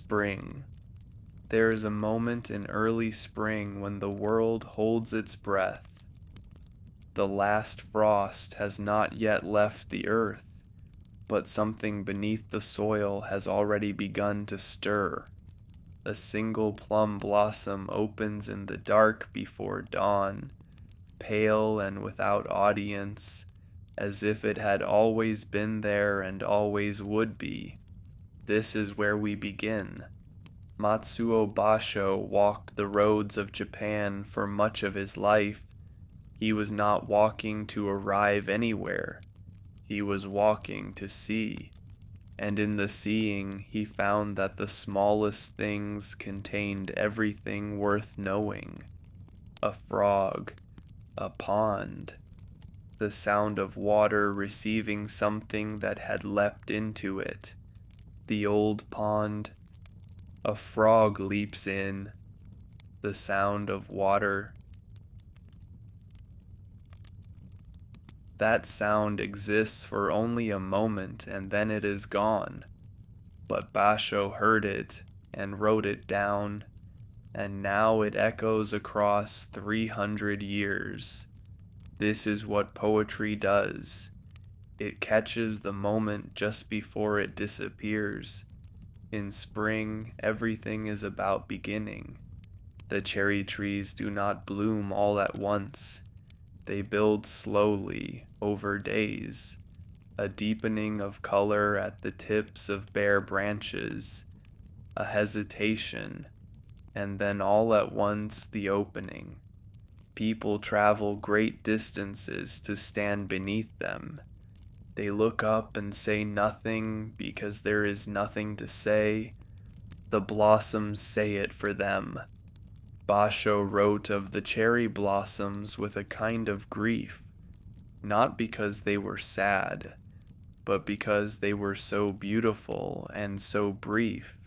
Spring. There is a moment in early spring when the world holds its breath. The last frost has not yet left the earth, but something beneath the soil has already begun to stir. A single plum blossom opens in the dark before dawn, pale and without audience, as if it had always been there and always would be. This is where we begin. Matsuo Basho walked the roads of Japan for much of his life. He was not walking to arrive anywhere. He was walking to see. And in the seeing, he found that the smallest things contained everything worth knowing. A frog, a pond, the sound of water receiving something that had leapt into it. The old pond, a frog leaps in, the sound of water. That sound exists for only a moment and then it is gone. But Basho heard it and wrote it down, and now it echoes across 300 years. This is what poetry does. It catches the moment just before it disappears. In spring, everything is about beginning. The cherry trees do not bloom all at once. They build slowly, over days, a deepening of color at the tips of bare branches, a hesitation, and then all at once the opening. People travel great distances to stand beneath them. They look up and say nothing because there is nothing to say. The blossoms say it for them. Basho wrote of the cherry blossoms with a kind of grief, not because they were sad, but because they were so beautiful and so brief.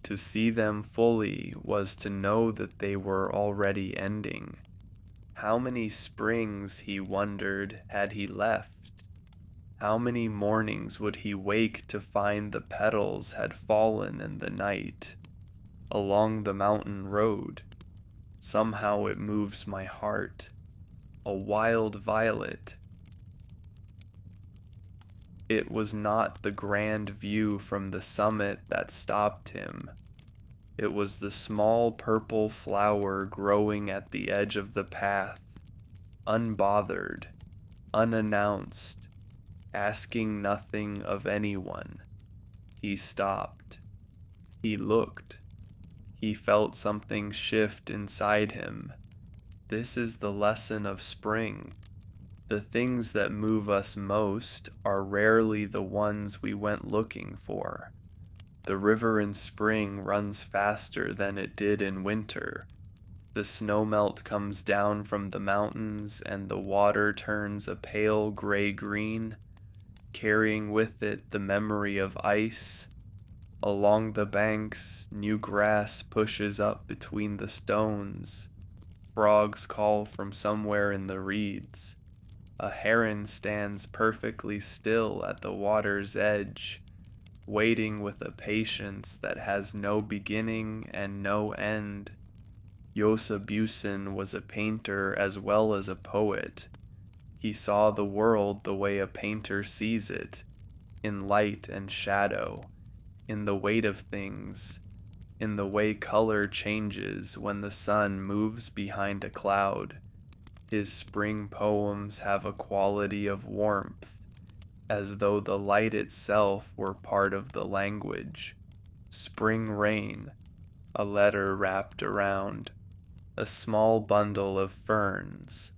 To see them fully was to know that they were already ending. How many springs, he wondered, had he left? How many mornings would he wake to find the petals had fallen in the night? Along the mountain road, somehow it moves my heart. A wild violet. It was not the grand view from the summit that stopped him. It was the small purple flower growing at the edge of the path, unbothered, unannounced, asking nothing of anyone. He stopped. He looked. He felt something shift inside him. This is the lesson of spring. The things that move us most are rarely the ones we went looking for. The river in spring runs faster than it did in winter. The snowmelt comes down from the mountains and the water turns a pale gray-green, carrying with it the memory of ice. Along the banks, new grass pushes up between the stones. Frogs call from somewhere in the reeds. A heron stands perfectly still at the water's edge, waiting with a patience that has no beginning and no end. Yosa Buson was a painter as well as a poet. He saw the world the way a painter sees it, in light and shadow, in the weight of things, in the way color changes when the sun moves behind a cloud. His spring poems have a quality of warmth, as though the light itself were part of the language. Spring rain, a letter wrapped around, a small bundle of ferns.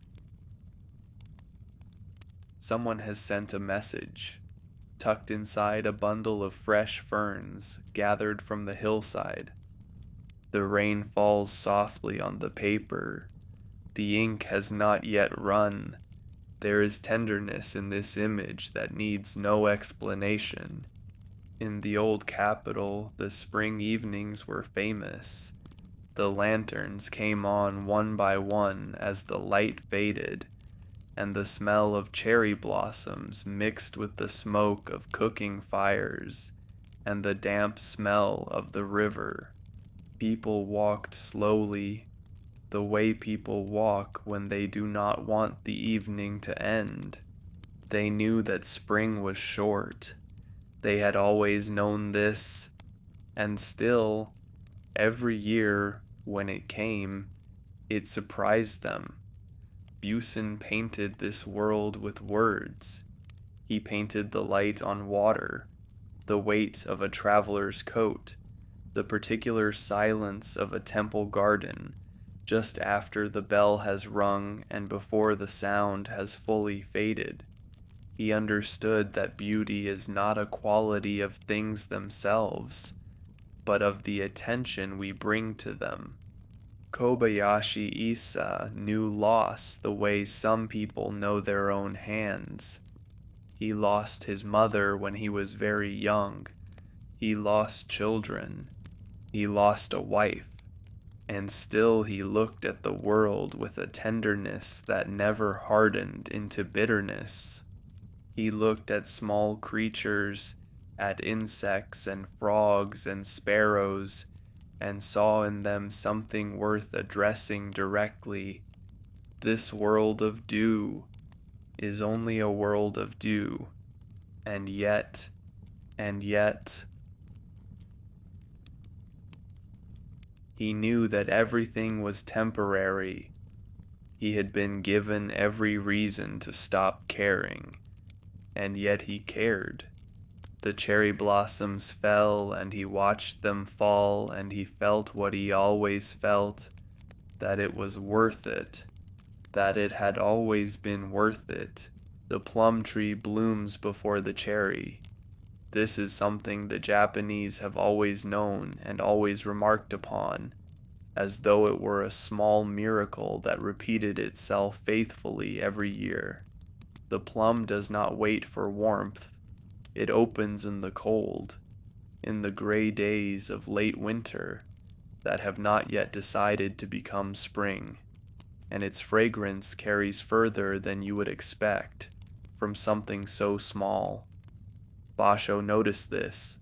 Someone has sent a message, tucked inside a bundle of fresh ferns gathered from the hillside. The rain falls softly on the paper. The ink has not yet run. There is tenderness in this image that needs no explanation. In the old capital, the spring evenings were famous. The lanterns came on one by one as the light faded, and the smell of cherry blossoms mixed with the smoke of cooking fires. and the damp smell of the river. People walked slowly, the way people walk when they do not want the evening to end. They knew that spring was short. They had always known this, and still, every year when it came, it surprised them. Buson painted this world with words. He painted the light on water, the weight of a traveler's coat, the particular silence of a temple garden, just after the bell has rung and before the sound has fully faded. He understood that beauty is not a quality of things themselves, but of the attention we bring to them. Kobayashi Issa knew loss the way some people know their own hands. He lost his mother when he was very young. He lost children. He lost a wife. And still he looked at the world with a tenderness that never hardened into bitterness. He looked at small creatures, at insects and frogs and sparrows, and saw in them something worth addressing directly. This world of dew is only a world of dew, and yet, he knew that everything was temporary. He had been given every reason to stop caring, and yet he cared. The cherry blossoms fell, and he watched them fall, and he felt what he always felt, that it was worth it, that it had always been worth it. The plum tree blooms before the cherry. This is something the Japanese have always known and always remarked upon, as though it were a small miracle that repeated itself faithfully every year. The plum does not wait for warmth. It opens in the cold, in the gray days of late winter that have not yet decided to become spring, and its fragrance carries further than you would expect from something so small. Basho noticed this.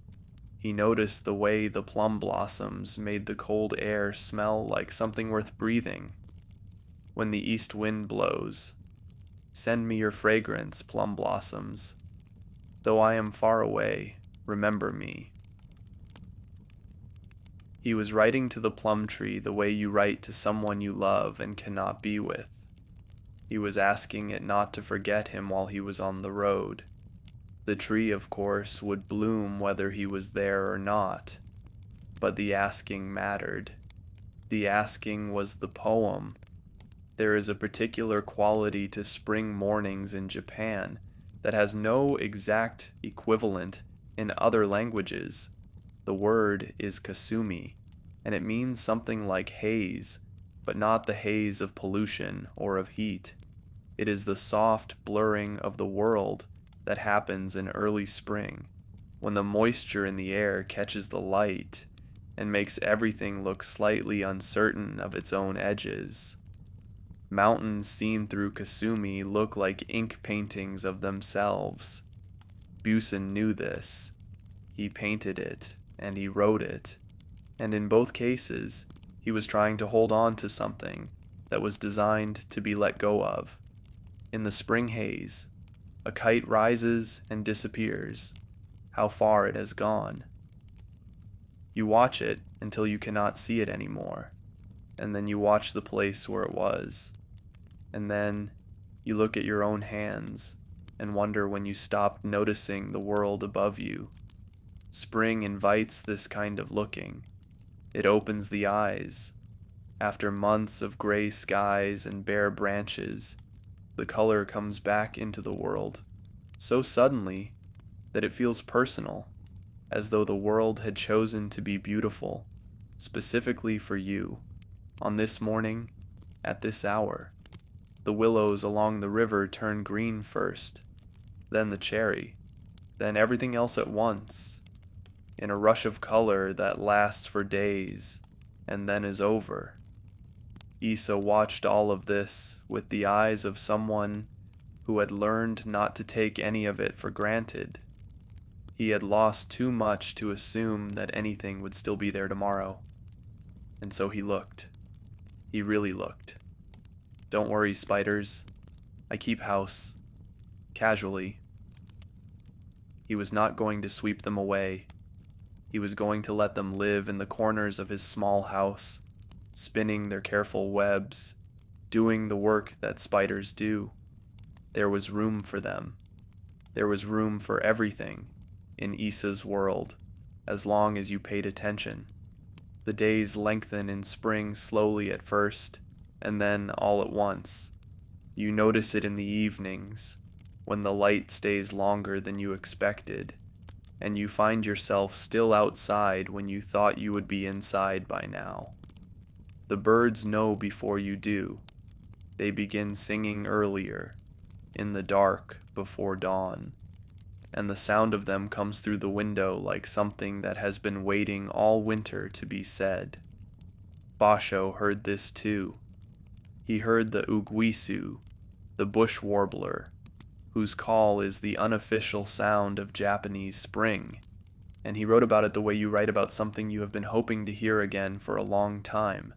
He noticed the way the plum blossoms made the cold air smell like something worth breathing. When the east wind blows, send me your fragrance, plum blossoms. Though I am far away, remember me. He was writing to the plum tree the way you write to someone you love and cannot be with. He was asking it not to forget him while he was on the road. The tree, of course, would bloom whether he was there or not, but the asking mattered. The asking was the poem. There is a particular quality to spring mornings in Japan that has no exact equivalent in other languages. The word is kasumi, and it means something like haze, but not the haze of pollution or of heat. It is the soft blurring of the world that happens in early spring, when the moisture in the air catches the light and makes everything look slightly uncertain of its own edges. Mountains seen through kasumi look like ink paintings of themselves. Buson knew this. He painted it, and he wrote it, and in both cases, he was trying to hold on to something that was designed to be let go of. In the spring haze, a kite rises and disappears. How far it has gone. You watch it until you cannot see it anymore, and then you watch the place where it was. And then you look at your own hands and wonder when you stopped noticing the world above you. Spring invites this kind of looking. It opens the eyes. After months of gray skies and bare branches, the color comes back into the world, so suddenly that it feels personal, as though the world had chosen to be beautiful, specifically for you, on this morning, at this hour. The willows along the river turn green first, then the cherry, then everything else at once, in a rush of color that lasts for days and then is over. Issa watched all of this with the eyes of someone who had learned not to take any of it for granted. He had lost too much to assume that anything would still be there tomorrow. And so he looked. He really looked. Don't worry, spiders. I keep house. Casually. He was not going to sweep them away. He was going to let them live in the corners of his small house, spinning their careful webs, doing the work that spiders do. There was room for them. There was room for everything in Issa's world, as long as you paid attention. The days lengthen in spring slowly at first, and then all at once. You notice it in the evenings, when the light stays longer than you expected, and you find yourself still outside when you thought you would be inside by now. The birds know before you do. They begin singing earlier, in the dark before dawn, and the sound of them comes through the window like something that has been waiting all winter to be said. Basho heard this too. He heard the ugwisu, the bush warbler, whose call is the unofficial sound of Japanese spring, and he wrote about it the way you write about something you have been hoping to hear again for a long time.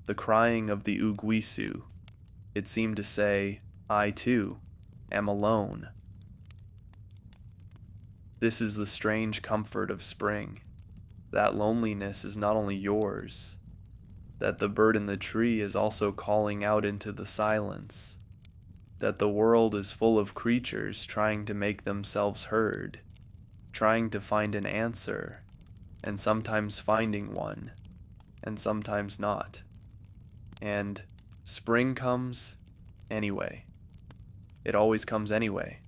The crying of the ugwisu. It seemed to say, I too am alone. This is the strange comfort of spring. That loneliness is not only yours, that the bird in the tree is also calling out into the silence, that the world is full of creatures trying to make themselves heard, trying to find an answer, and sometimes finding one, and sometimes not. And spring comes anyway. It always comes anyway.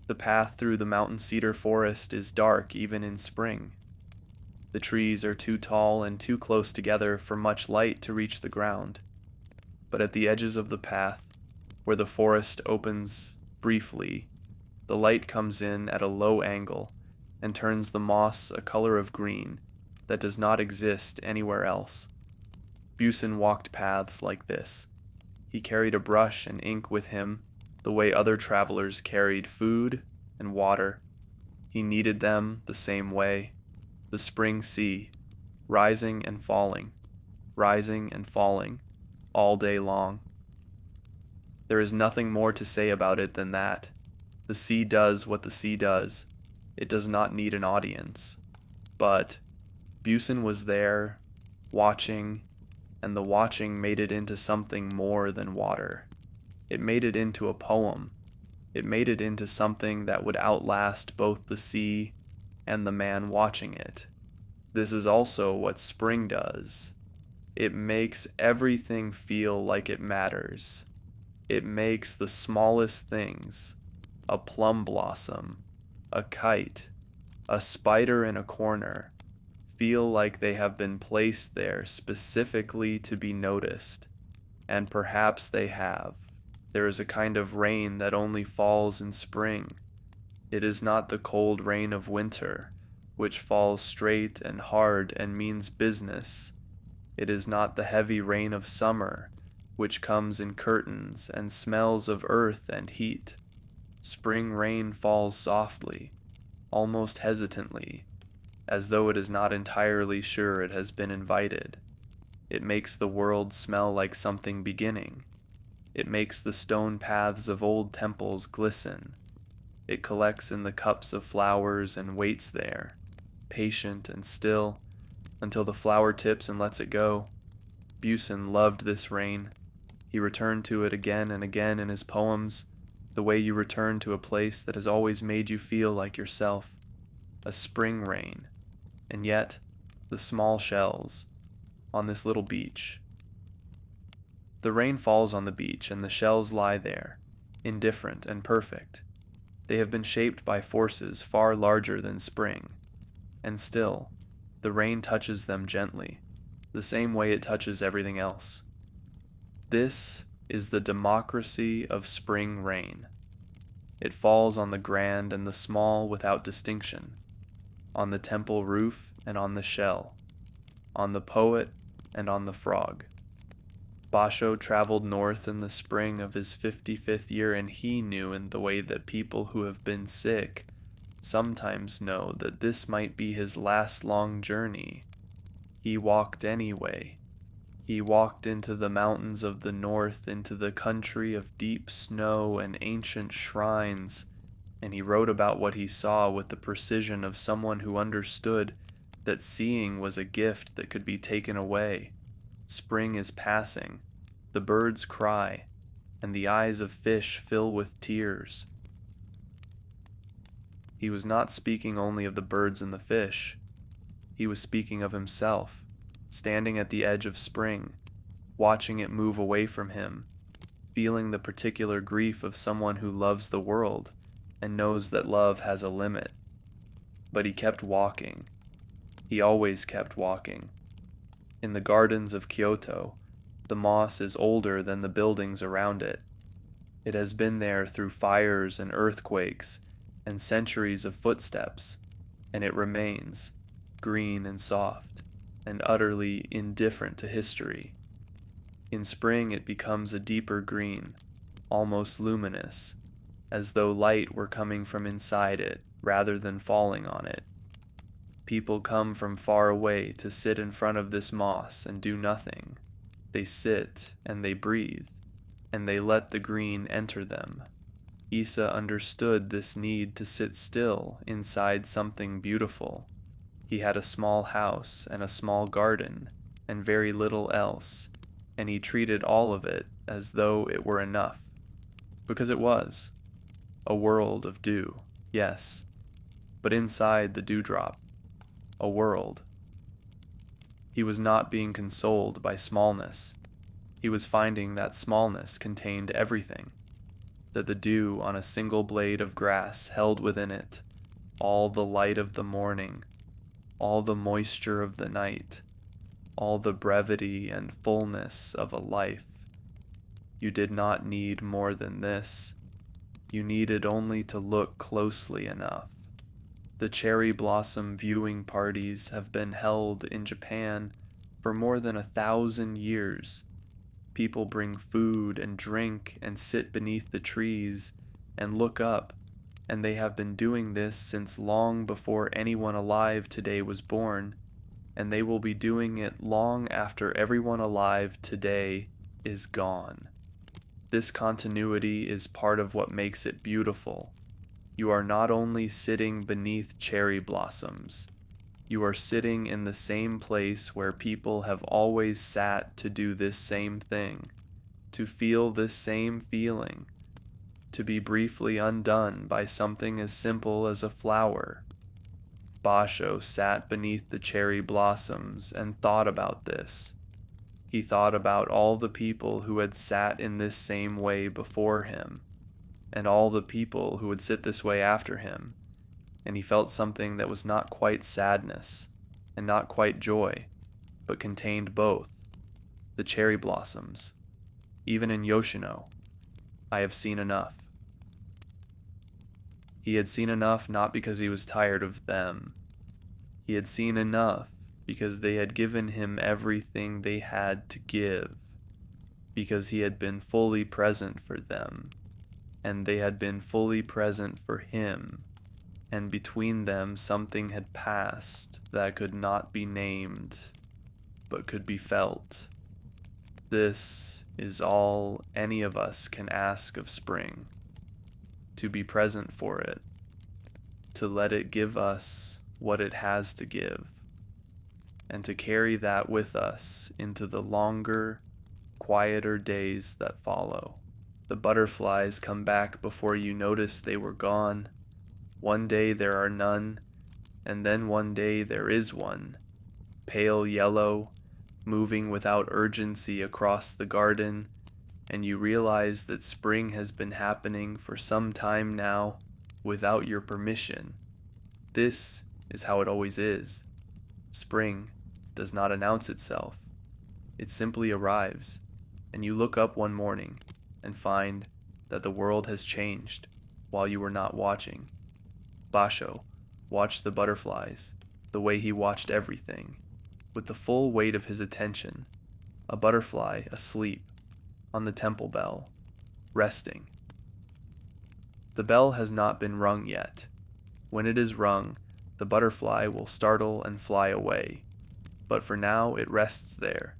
The path through the mountain cedar forest is dark even in spring. The trees are too tall and too close together for much light to reach the ground. But at the edges of the path, where the forest opens briefly, the light comes in at a low angle and turns the moss a color of green that does not exist anywhere else. Buson walked paths like this. He carried a brush and ink with him the way other travelers carried food and water. He needed them the same way. The spring sea, rising and falling, all day long. There is nothing more to say about it than that. The sea does what the sea does. It does not need an audience. But Buson was there, watching, and the watching made it into something more than water. It made it into a poem. It made it into something that would outlast both the sea and the man watching it. This is also what spring does. It makes everything feel like it matters. It makes the smallest things, a plum blossom, a kite, a spider in a corner, feel like they have been placed there specifically to be noticed. And perhaps they have. There is a kind of rain that only falls in spring. It is not the cold rain of winter, which falls straight and hard and means business. It is not the heavy rain of summer, which comes in curtains and smells of earth and heat. Spring rain falls softly, almost hesitantly, as though it is not entirely sure it has been invited. It makes the world smell like something beginning. It makes the stone paths of old temples glisten. It collects in the cups of flowers and waits there, patient and still, until the flower tips and lets it go. Buson loved this rain. He returned to it again and again in his poems, the way you return to a place that has always made you feel like yourself. A spring rain. And yet, the small shells on this little beach. The rain falls on the beach and the shells lie there, indifferent and perfect. They have been shaped by forces far larger than spring. And still, the rain touches them gently, the same way it touches everything else. This is the democracy of spring rain. It falls on the grand and the small without distinction, on the temple roof and on the shell, on the poet and on the frog. Basho traveled north in the spring of his 55th year, and he knew in the way that people who have been sick sometimes know that this might be his last long journey. He walked anyway. He walked into the mountains of the north, into the country of deep snow and ancient shrines, and he wrote about what he saw with the precision of someone who understood that seeing was a gift that could be taken away. Spring is passing, the birds cry, and the eyes of fish fill with tears. He was not speaking only of the birds and the fish. He was speaking of himself, standing at the edge of spring, watching it move away from him, feeling the particular grief of someone who loves the world and knows that love has a limit. But he kept walking. He always kept walking. In the gardens of Kyoto, the moss is older than the buildings around it. It has been there through fires and earthquakes and centuries of footsteps, and it remains, green and soft, and utterly indifferent to history. In spring it becomes a deeper green, almost luminous, as though light were coming from inside it rather than falling on it. People come from far away to sit in front of this moss and do nothing. They sit and they breathe, and they let the green enter them. Issa understood this need to sit still inside something beautiful. He had a small house and a small garden, and very little else, and he treated all of it as though it were enough. Because it was. A world of dew, yes, but inside the dewdrop, a world. He was not being consoled by smallness. He was finding that smallness contained everything, that the dew on a single blade of grass held within it all the light of the morning, all the moisture of the night, all the brevity and fullness of a life. You did not need more than this. You needed only to look closely enough. The cherry blossom viewing parties have been held in Japan for more than 1,000 years. People bring food and drink and sit beneath the trees and look up, and they have been doing this since long before anyone alive today was born, and they will be doing it long after everyone alive today is gone. This continuity is part of what makes it beautiful. You are not only sitting beneath cherry blossoms, you are sitting in the same place where people have always sat to do this same thing, to feel this same feeling, to be briefly undone by something as simple as a flower. Basho sat beneath the cherry blossoms and thought about this. He thought about all the people who had sat in this same way before him, and all the people who would sit this way after him, and he felt something that was not quite sadness, and not quite joy, but contained both, the cherry blossoms. Even in Yoshino, I have seen enough. He had seen enough not because he was tired of them. He had seen enough because they had given him everything they had to give, because he had been fully present for them, and they had been fully present for him, and between them something had passed that could not be named, but could be felt. This is all any of us can ask of spring, to be present for it, to let it give us what it has to give, and to carry that with us into the longer, quieter days that follow. The butterflies come back before you notice they were gone. One day there are none, and then one day there is one, pale yellow, moving without urgency across the garden, and you realize that spring has been happening for some time now without your permission. This is how it always is. Spring does not announce itself. It simply arrives, and you look up one morning and find that the world has changed while you were not watching. Basho watched the butterflies the way he watched everything, with the full weight of his attention, a butterfly asleep on the temple bell, resting. The bell has not been rung yet. When it is rung, the butterfly will startle and fly away. But for now it rests there,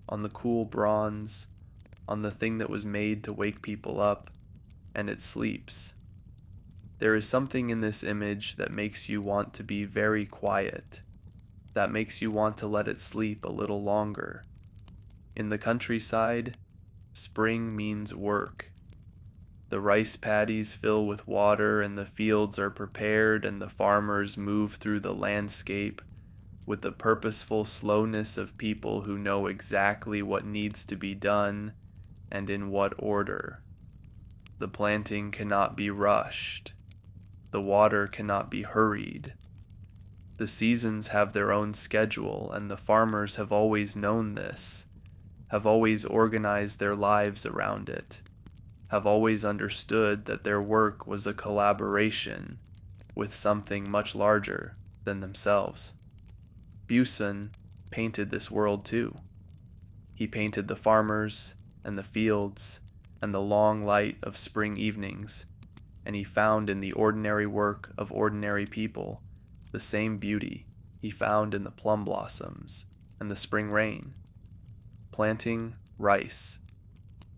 on the cool bronze, on the thing that was made to wake people up, and it sleeps. There is something in this image that makes you want to be very quiet, that makes you want to let it sleep a little longer. In the countryside, spring means work. The rice paddies fill with water and the fields are prepared and the farmers move through the landscape with the purposeful slowness of people who know exactly what needs to be done and in what order. The planting cannot be rushed. The water cannot be hurried. The seasons have their own schedule, and the farmers have always known this, have always organized their lives around it, have always understood that their work was a collaboration with something much larger than themselves. Buson painted this world too. He painted the farmers and the fields and the long light of spring evenings, and he found in the ordinary work of ordinary people the same beauty he found in the plum blossoms and the spring rain. Planting rice,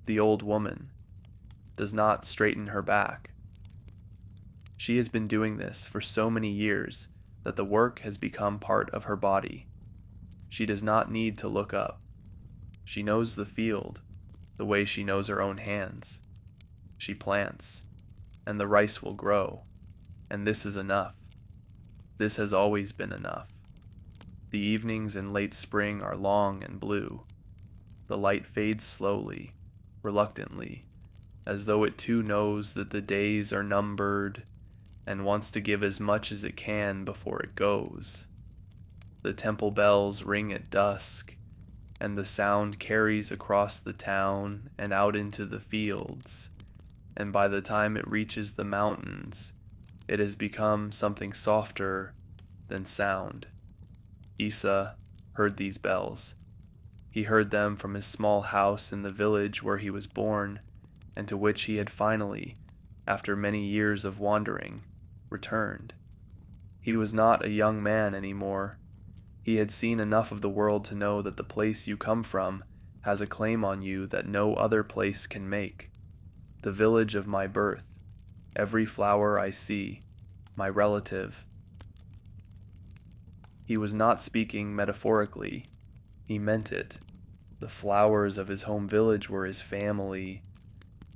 the old woman does not straighten her back. She has been doing this for so many years that the work has become part of her body. She does not need to look up. She knows the field the way she knows her own hands. She plants, and the rice will grow, and this is enough. This has always been enough. The evenings in late spring are long and blue. The light fades slowly, reluctantly, as though it too knows that the days are numbered and wants to give as much as it can before it goes. The temple bells ring at dusk, and the sound carries across the town and out into the fields, and by the time it reaches the mountains, it has become something softer than sound. Issa heard these bells. He heard them from his small house in the village where he was born, and to which he had finally, after many years of wandering, returned. He was not a young man anymore. He had seen enough of the world to know that the place you come from has a claim on you that no other place can make. The village of my birth, every flower I see, my relative. He was not speaking metaphorically. He meant it. The flowers of his home village were his family.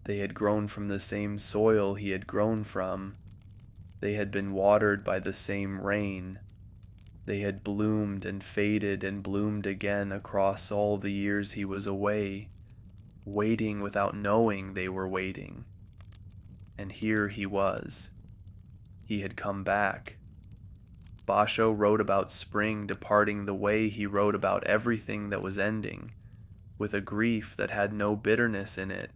They had grown from the same soil he had grown from. They had been watered by the same rain. They had bloomed and faded and bloomed again across all the years he was away, waiting without knowing they were waiting. And here he was. He had come back. Basho wrote about spring departing the way he wrote about everything that was ending, with a grief that had no bitterness in it.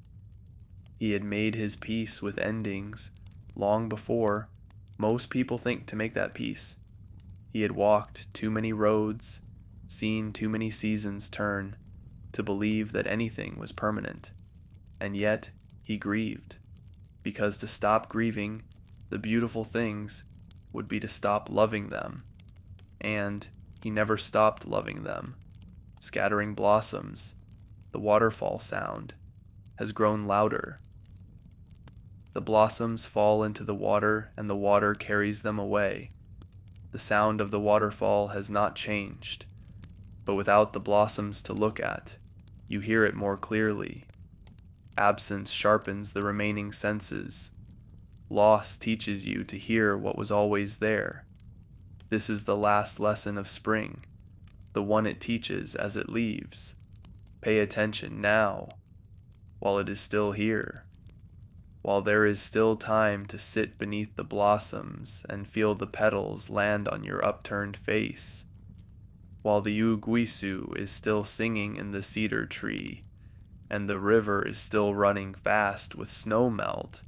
He had made his peace with endings long before most people think to make that peace. He had walked too many roads, seen too many seasons turn, to believe that anything was permanent. And yet he grieved, because to stop grieving the beautiful things would be to stop loving them. And he never stopped loving them. Scattering blossoms, the waterfall sound, has grown louder. The blossoms fall into the water and the water carries them away. The sound of the waterfall has not changed, but without the blossoms to look at, you hear it more clearly. Absence sharpens the remaining senses. Loss teaches you to hear what was always there. This is the last lesson of spring, the one it teaches as it leaves. Pay attention now, while it is still here. While there is still time to sit beneath the blossoms and feel the petals land on your upturned face, while the uguisu is still singing in the cedar tree, and the river is still running fast with snow melt,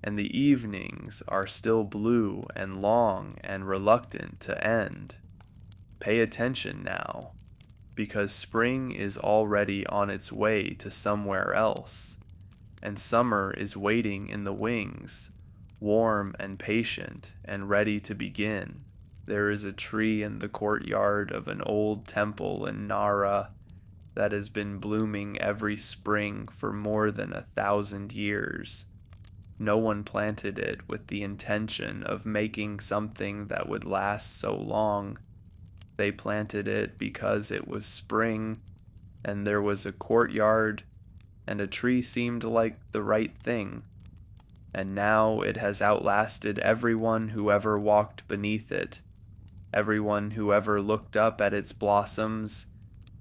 and the evenings are still blue and long and reluctant to end. Pay attention now, because spring is already on its way to somewhere else, and summer is waiting in the wings, warm and patient and ready to begin. There is a tree in the courtyard of an old temple in Nara that has been blooming every spring for more than 1,000 years. No one planted it with the intention of making something that would last so long. They planted it because it was spring, and there was a courtyard, and a tree seemed like the right thing. And now it has outlasted everyone who ever walked beneath it, everyone who ever looked up at its blossoms,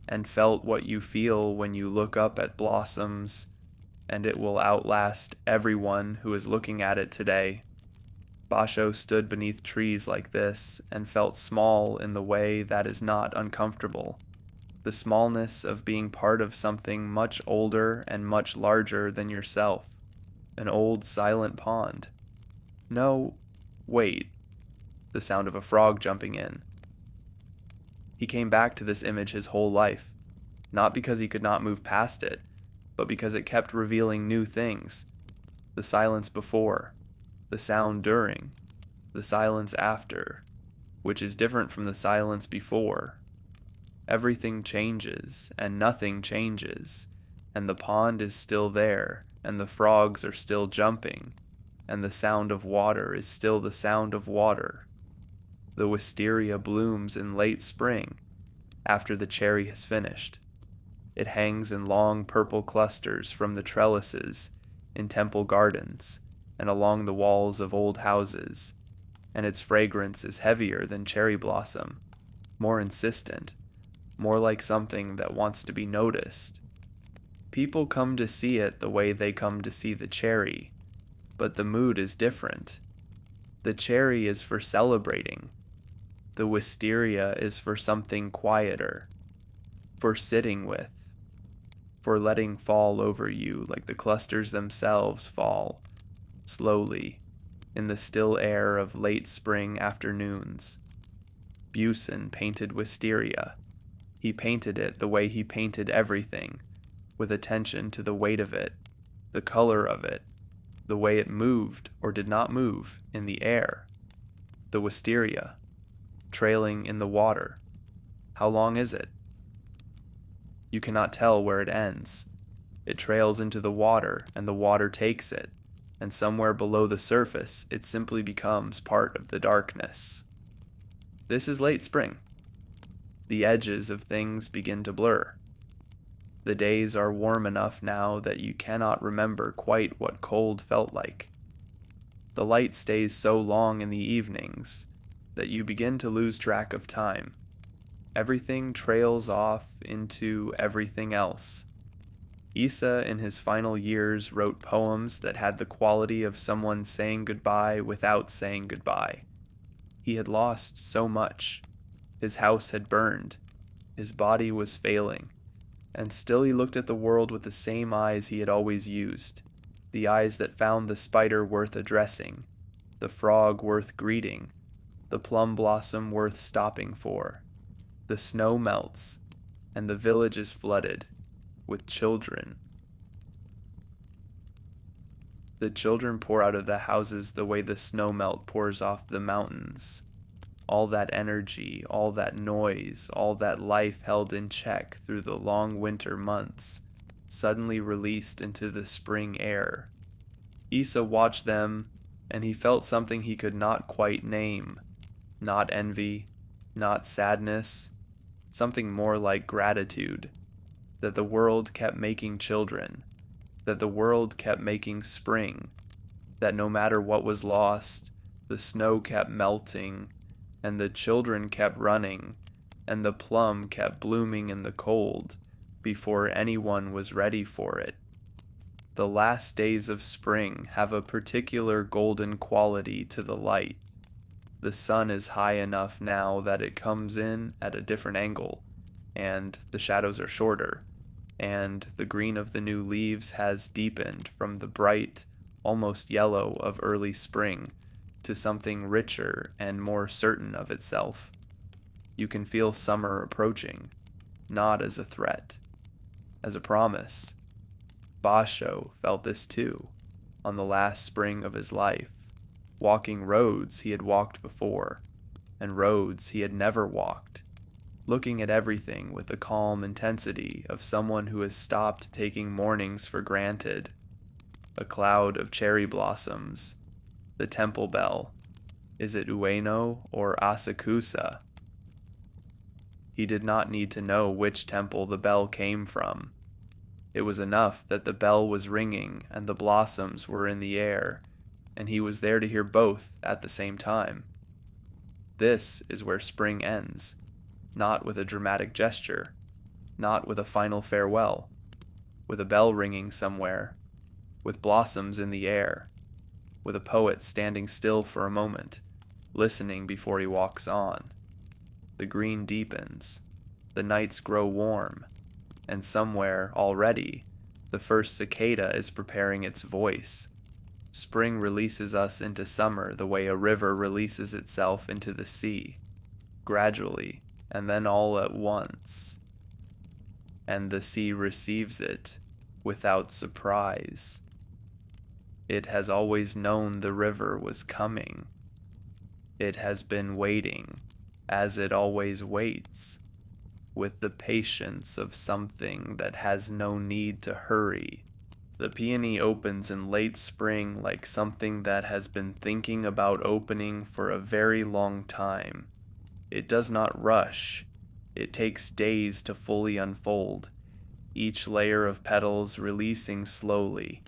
and felt what you feel when you look up at blossoms, and it will outlast everyone who is looking at it today. Basho stood beneath trees like this and felt small in the way that is not uncomfortable. The smallness of being part of something much older and much larger than yourself. An old silent pond. No, wait. The sound of a frog jumping in. He came back to this image his whole life, not because he could not move past it, but because it kept revealing new things. The silence before, the sound during, the silence after, which is different from the silence before. Everything changes, and nothing changes, and the pond is still there, and the frogs are still jumping, and the sound of water is still the sound of water. The wisteria blooms in late spring, after the cherry has finished. It hangs in long purple clusters from the trellises in temple gardens and along the walls of old houses, and its fragrance is heavier than cherry blossom, more insistent, more like something that wants to be noticed. People come to see it the way they come to see the cherry, but the mood is different. The cherry is for celebrating. The wisteria is for something quieter, for sitting with, for letting fall over you like the clusters themselves fall, slowly, in the still air of late spring afternoons. Buson painted wisteria. He painted it the way he painted everything, with attention to the weight of it, the color of it, the way it moved or did not move in the air. The wisteria, trailing in the water. How long is it? You cannot tell where it ends. It trails into the water, and the water takes it, and somewhere below the surface, it simply becomes part of the darkness. This is late spring. The edges of things begin to blur. The days are warm enough now that you cannot remember quite what cold felt like. The light stays so long in the evenings that you begin to lose track of time. Everything trails off into everything else. Issa, in his final years, wrote poems that had the quality of someone saying goodbye without saying goodbye. He had lost so much. His house had burned. His body was failing. And still he looked at the world with the same eyes he had always used. The eyes that found the spider worth addressing, the frog worth greeting, the plum blossom worth stopping for. The snow melts, and the village is flooded with children. The children pour out of the houses the way the snow melt pours off the mountains. All that energy, all that noise, all that life held in check through the long winter months, suddenly released into the spring air. Issa watched them, and he felt something he could not quite name. Not envy, not sadness, something more like gratitude. That the world kept making children, that the world kept making spring, that no matter what was lost, the snow kept melting, and the children kept running, and the plum kept blooming in the cold before anyone was ready for it. The last days of spring have a particular golden quality to the light. The sun is high enough now that it comes in at a different angle, and the shadows are shorter, and the green of the new leaves has deepened from the bright, almost yellow of early spring to something richer and more certain of itself. You can feel summer approaching, not as a threat, as a promise. Basho felt this too, on the last spring of his life. walking roads he had walked before, and roads he had never walked, looking at everything with the calm intensity of someone who has stopped taking mornings for granted. A cloud of cherry blossoms, the temple bell. Is it Ueno or Asakusa? He did not need to know which temple the bell came from. It was enough that the bell was ringing and the blossoms were in the air, and he was there to hear both at the same time. This is where spring ends, not with a dramatic gesture, not with a final farewell, with a bell ringing somewhere, with blossoms in the air, with a poet standing still for a moment, listening before he walks on. The green deepens, the nights grow warm, and somewhere already the first cicada is preparing its voice. Spring releases us into summer the way a river releases itself into the sea, gradually, and then all at once. And the sea receives it without surprise. It has always known the river was coming. It has been waiting, as it always waits, with the patience of something that has no need to hurry. The peony opens in late spring like something that has been thinking about opening for a very long time. It does not rush. It takes days to fully unfold, each layer of petals releasing slowly,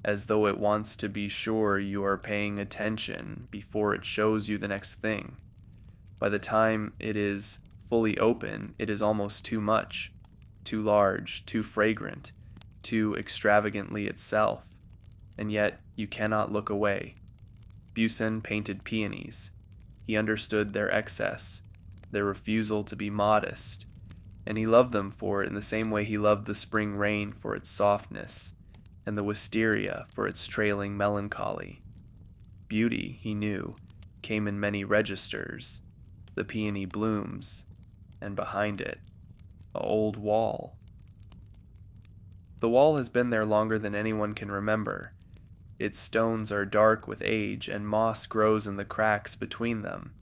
as though it wants to be sure you are paying attention before it shows you the next thing. By the time it is fully open, it is almost too much, too large, too fragrant, too extravagantly itself, and yet you cannot look away. Buson painted peonies. He understood their excess, their refusal to be modest, and he loved them for it in the same way he loved the spring rain for its softness, and the wisteria for its trailing melancholy. Beauty, he knew, came in many registers. The peony blooms, and behind it, an old wall. The wall has been there longer than anyone can remember. Its stones are dark with age, and moss grows in the cracks between them.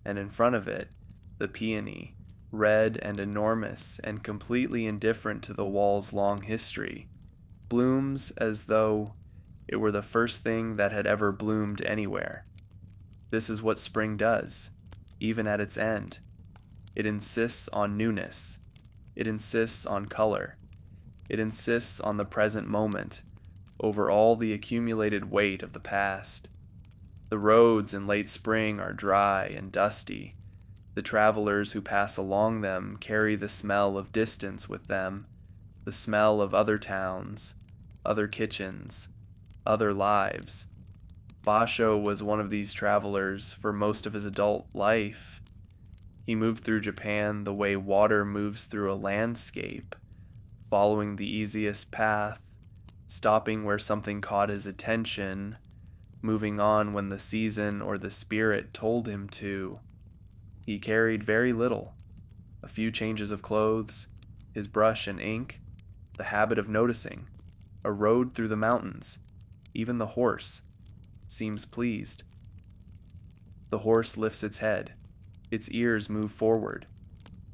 And in front of it, the peony, red and enormous and completely indifferent to the wall's long history, blooms as though it were the first thing that had ever bloomed anywhere. This is what spring does, even at its end. It insists on newness. It insists on color. It insists on the present moment over all the accumulated weight of the past. The roads in late spring are dry and dusty. The travelers who pass along them carry the smell of distance with them, the smell of other towns, other kitchens, other lives. Basho was one of these travelers for most of his adult life. He moved through Japan the way water moves through a landscape, following the easiest path, stopping where something caught his attention, moving on when the season or the spirit told him to. He carried very little, a few changes of clothes, his brush and ink, the habit of noticing, a road through the mountains. Even the horse seems pleased. The horse lifts its head. Its ears move forward.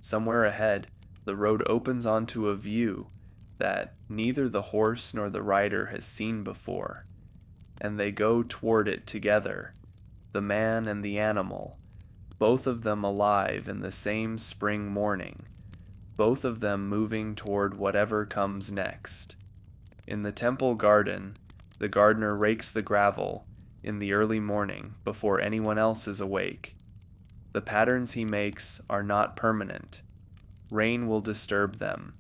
Somewhere ahead, the road opens onto a view that neither the horse nor the rider has seen before, and they go toward it together, the man and the animal, both of them alive in the same spring morning, both of them moving toward whatever comes next. In the temple garden, the gardener rakes the gravel in the early morning before anyone else is awake. The patterns he makes are not permanent. Rain will disturb them.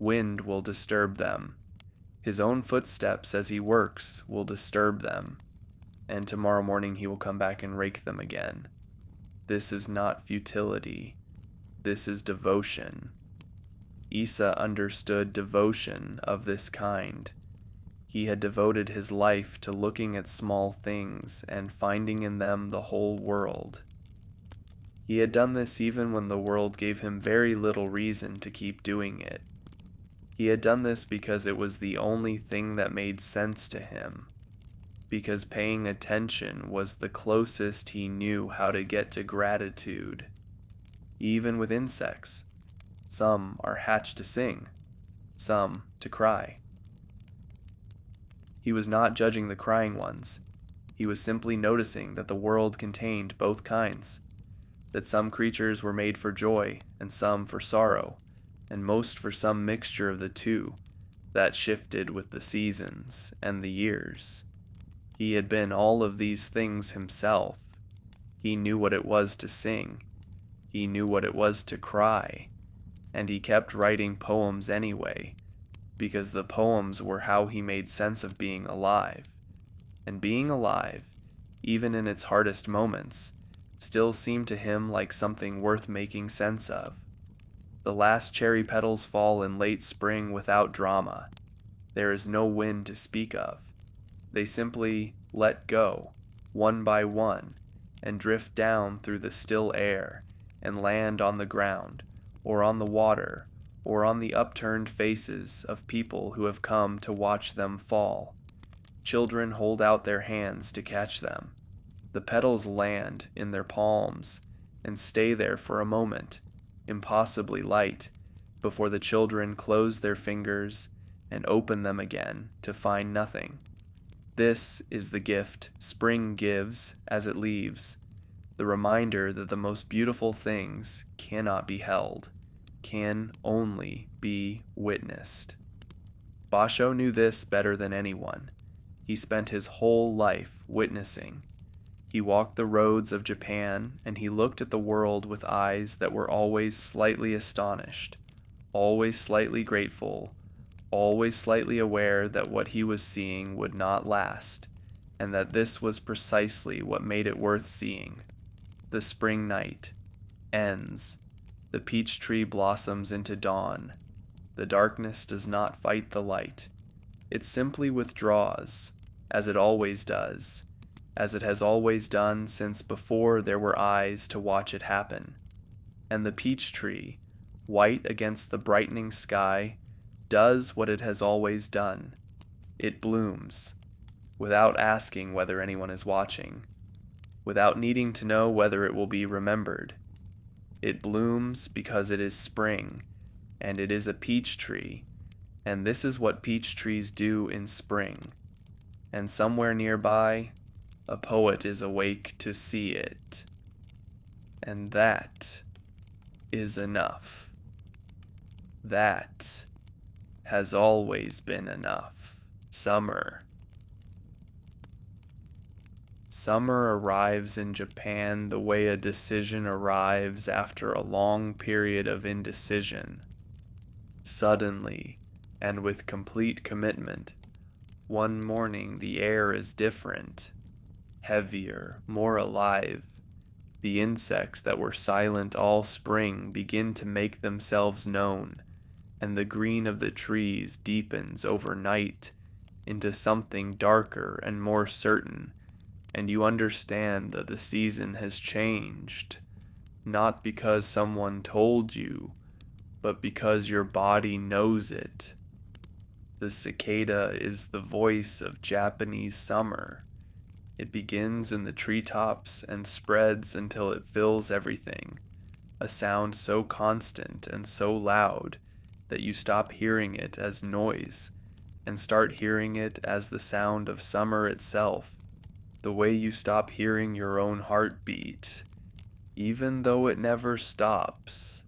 Wind will disturb them. His own footsteps as he works will disturb them. And tomorrow morning he will come back and rake them again. This is not futility. This is devotion. Issa understood devotion of this kind. He had devoted his life to looking at small things and finding in them the whole world. He had done this even when the world gave him very little reason to keep doing it. He had done this because it was the only thing that made sense to him, because paying attention was the closest he knew how to get to gratitude. Even with insects, some are hatched to sing, some to cry. He was not judging the crying ones. He was simply noticing that the world contained both kinds, that some creatures were made for joy and some for sorrow, and most for some mixture of the two that shifted with the seasons and the years. He had been all of these things himself. He knew what it was to sing. He knew what it was to cry. And he kept writing poems anyway, because the poems were how he made sense of being alive. And being alive, even in its hardest moments, still seemed to him like something worth making sense of. The last cherry petals fall in late spring without drama. There is no wind to speak of. They simply let go, one by one, and drift down through the still air, and land on the ground, or on the water, or on the upturned faces of people who have come to watch them fall. Children hold out their hands to catch them. The petals land in their palms and stay there for a moment, impossibly light, before the children close their fingers and open them again to find nothing. This is the gift spring gives as it leaves, the reminder that the most beautiful things cannot be held, can only be witnessed. Basho knew this better than anyone. He spent his whole life witnessing. He walked the roads of Japan, and he looked at the world with eyes that were always slightly astonished, always slightly grateful, always slightly aware that what he was seeing would not last, and that this was precisely what made it worth seeing. The spring night ends. The peach tree blossoms into dawn. The darkness does not fight the light. It simply withdraws, as it always does, as it has always done since before there were eyes to watch it happen. And the peach tree, white against the brightening sky, does what it has always done. It blooms, without asking whether anyone is watching, without needing to know whether it will be remembered. It blooms because it is spring, and it is a peach tree, and this is what peach trees do in spring. And somewhere nearby, a poet is awake to see it. And that is enough. That has always been enough. Summer. Summer arrives in Japan the way a decision arrives after a long period of indecision. Suddenly, and with complete commitment, one morning the air is different, heavier, more alive. The insects that were silent all spring begin to make themselves known, and the green of the trees deepens overnight into something darker and more certain, and you understand that the season has changed, not because someone told you, but because your body knows it. The cicada is the voice of Japanese summer. It begins in the treetops and spreads until it fills everything, a sound so constant and so loud that you stop hearing it as noise and start hearing it as the sound of summer itself, the way you stop hearing your own heartbeat, even though it never stops.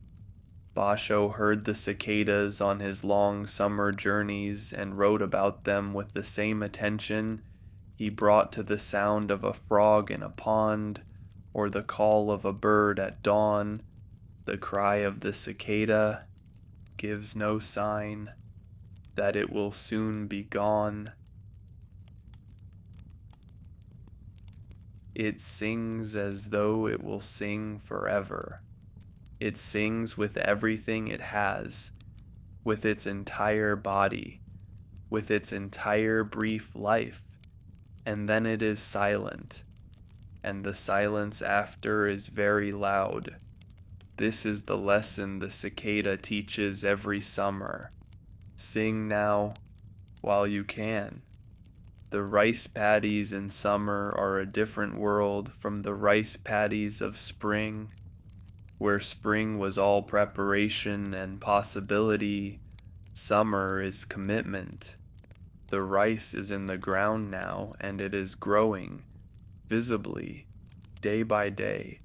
Basho heard the cicadas on his long summer journeys and wrote about them with the same attention he brought to the sound of a frog in a pond, or the call of a bird at dawn. The cry of the cicada gives no sign that it will soon be gone. It sings as though it will sing forever. It sings with everything it has, with its entire body, with its entire brief life, and then it is silent, and the silence after is very loud. This is the lesson the cicada teaches every summer. Sing now while you can. The The rice paddies in summer are a different world from the rice paddies of spring, where spring was all preparation and possibility. Summer is commitment. The rice is in the ground now, and it is growing, visibly, day by day,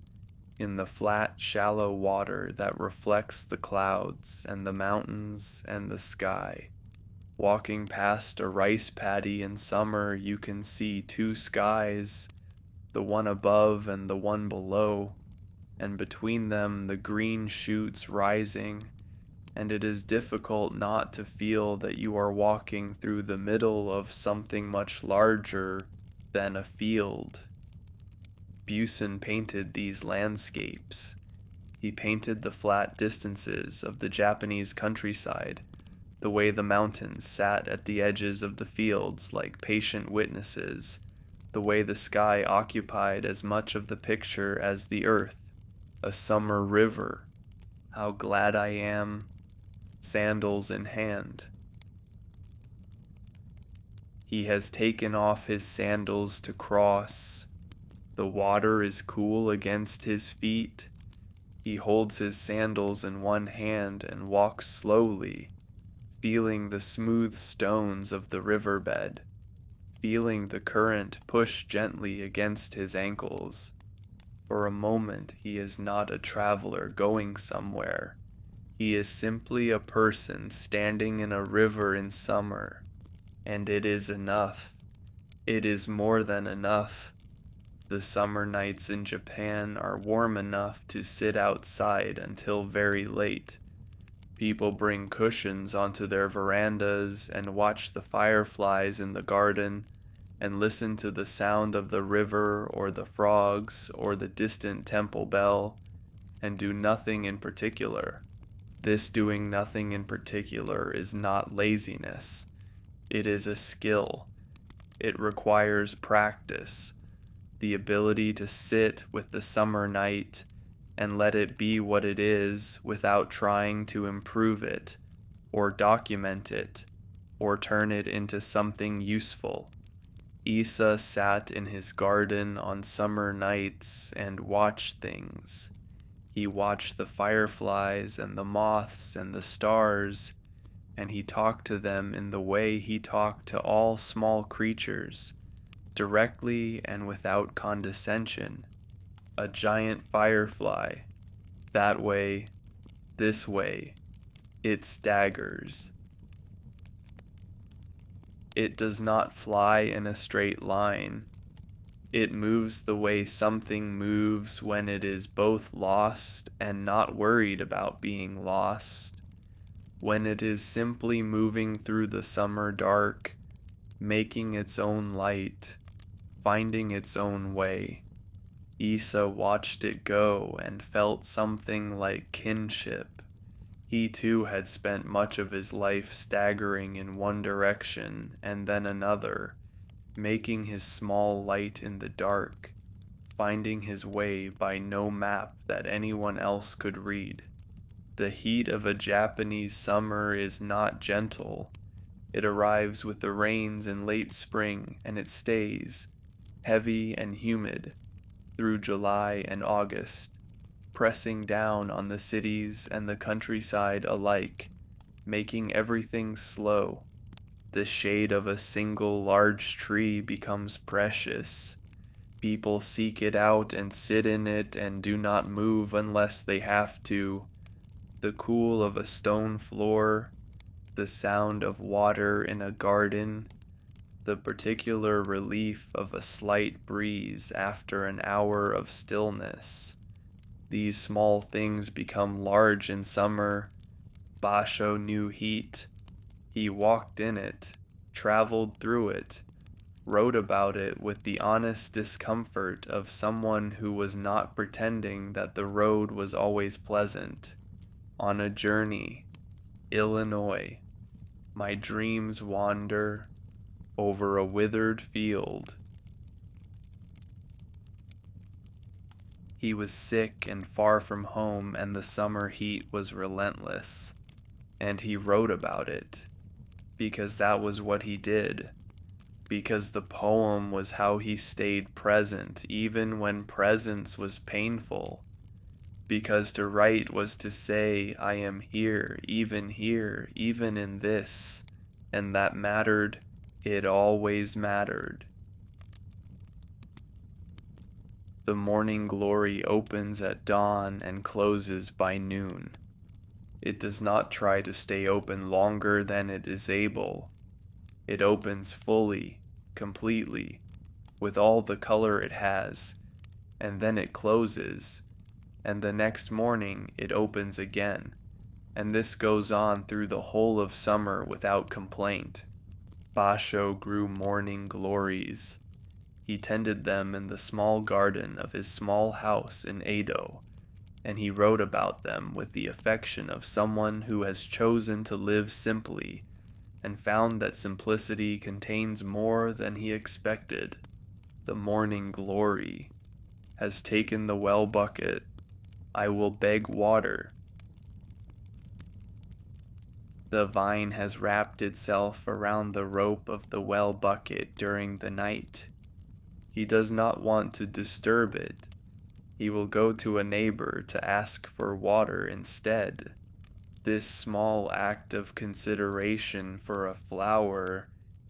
in the flat, shallow water that reflects the clouds and the mountains and the sky. Walking past a rice paddy in summer, you can see two skies, the one above and the one below, and between them the green shoots rising, and it is difficult not to feel that you are walking through the middle of something much larger than a field. Buson painted these landscapes. He painted the flat distances of the Japanese countryside, the way the mountains sat at the edges of the fields like patient witnesses, the way the sky occupied as much of the picture as the earth. A summer river. How glad I am. Sandals in hand. He has taken off his sandals to cross. The water is cool against his feet. He holds his sandals in one hand and walks slowly, feeling the smooth stones of the riverbed, feeling the current push gently against his ankles. For a moment, he is not a traveler going somewhere. He is simply a person standing in a river in summer, and it is enough. It is more than enough. The summer nights in Japan are warm enough to sit outside until very late. People bring cushions onto their verandas and watch the fireflies in the garden and listen to the sound of the river or the frogs or the distant temple bell and do nothing in particular. This doing nothing in particular is not laziness. It is a skill. It requires practice, the ability to sit with the summer night and let it be what it is without trying to improve it, or document it, or turn it into something useful. Issa sat in his garden on summer nights and watched things. He watched the fireflies and the moths and the stars, and he talked to them in the way he talked to all small creatures, directly and without condescension. A giant firefly, that way, this way, it staggers. It does not fly in a straight line. It moves the way something moves when it is both lost and not worried about being lost, when it is simply moving through the summer dark, making its own light, finding its own way. Issa watched it go and felt something like kinship. He too had spent much of his life staggering in one direction and then another, making his small light in the dark, finding his way by no map that anyone else could read. The heat of a Japanese summer is not gentle. It arrives with the rains in late spring, and it stays, heavy and humid, through July and August, pressing down on the cities and the countryside alike, making everything slow. The shade of a single large tree becomes precious. People seek it out and sit in it and do not move unless they have to. The cool of a stone floor, the sound of water in a garden, the particular relief of a slight breeze after an hour of stillness. These small things become large in summer. Basho knew heat. He walked in it, traveled through it, wrote about it with the honest discomfort of someone who was not pretending that the road was always pleasant. On a journey, Illinois, my dreams wander over a withered field. He was sick and far from home, and the summer heat was relentless, and he wrote about it, because that was what he did, because the poem was how he stayed present even when presence was painful, because to write was to say, I am here, even in this, and that mattered, it always mattered. The morning glory opens at dawn and closes by noon. It does not try to stay open longer than it is able. It opens fully, completely, with all the color it has, and then it closes, and the next morning it opens again, and this goes on through the whole of summer without complaint. Basho grew morning glories. He tended them in the small garden of his small house in Edo, and he wrote about them with the affection of someone who has chosen to live simply and found that simplicity contains more than he expected. The morning glory has taken the well bucket. I will beg water. The vine has wrapped itself around the rope of the well bucket during the night. He does not want to disturb it. He will go to a neighbor to ask for water instead. This small act of consideration for a flower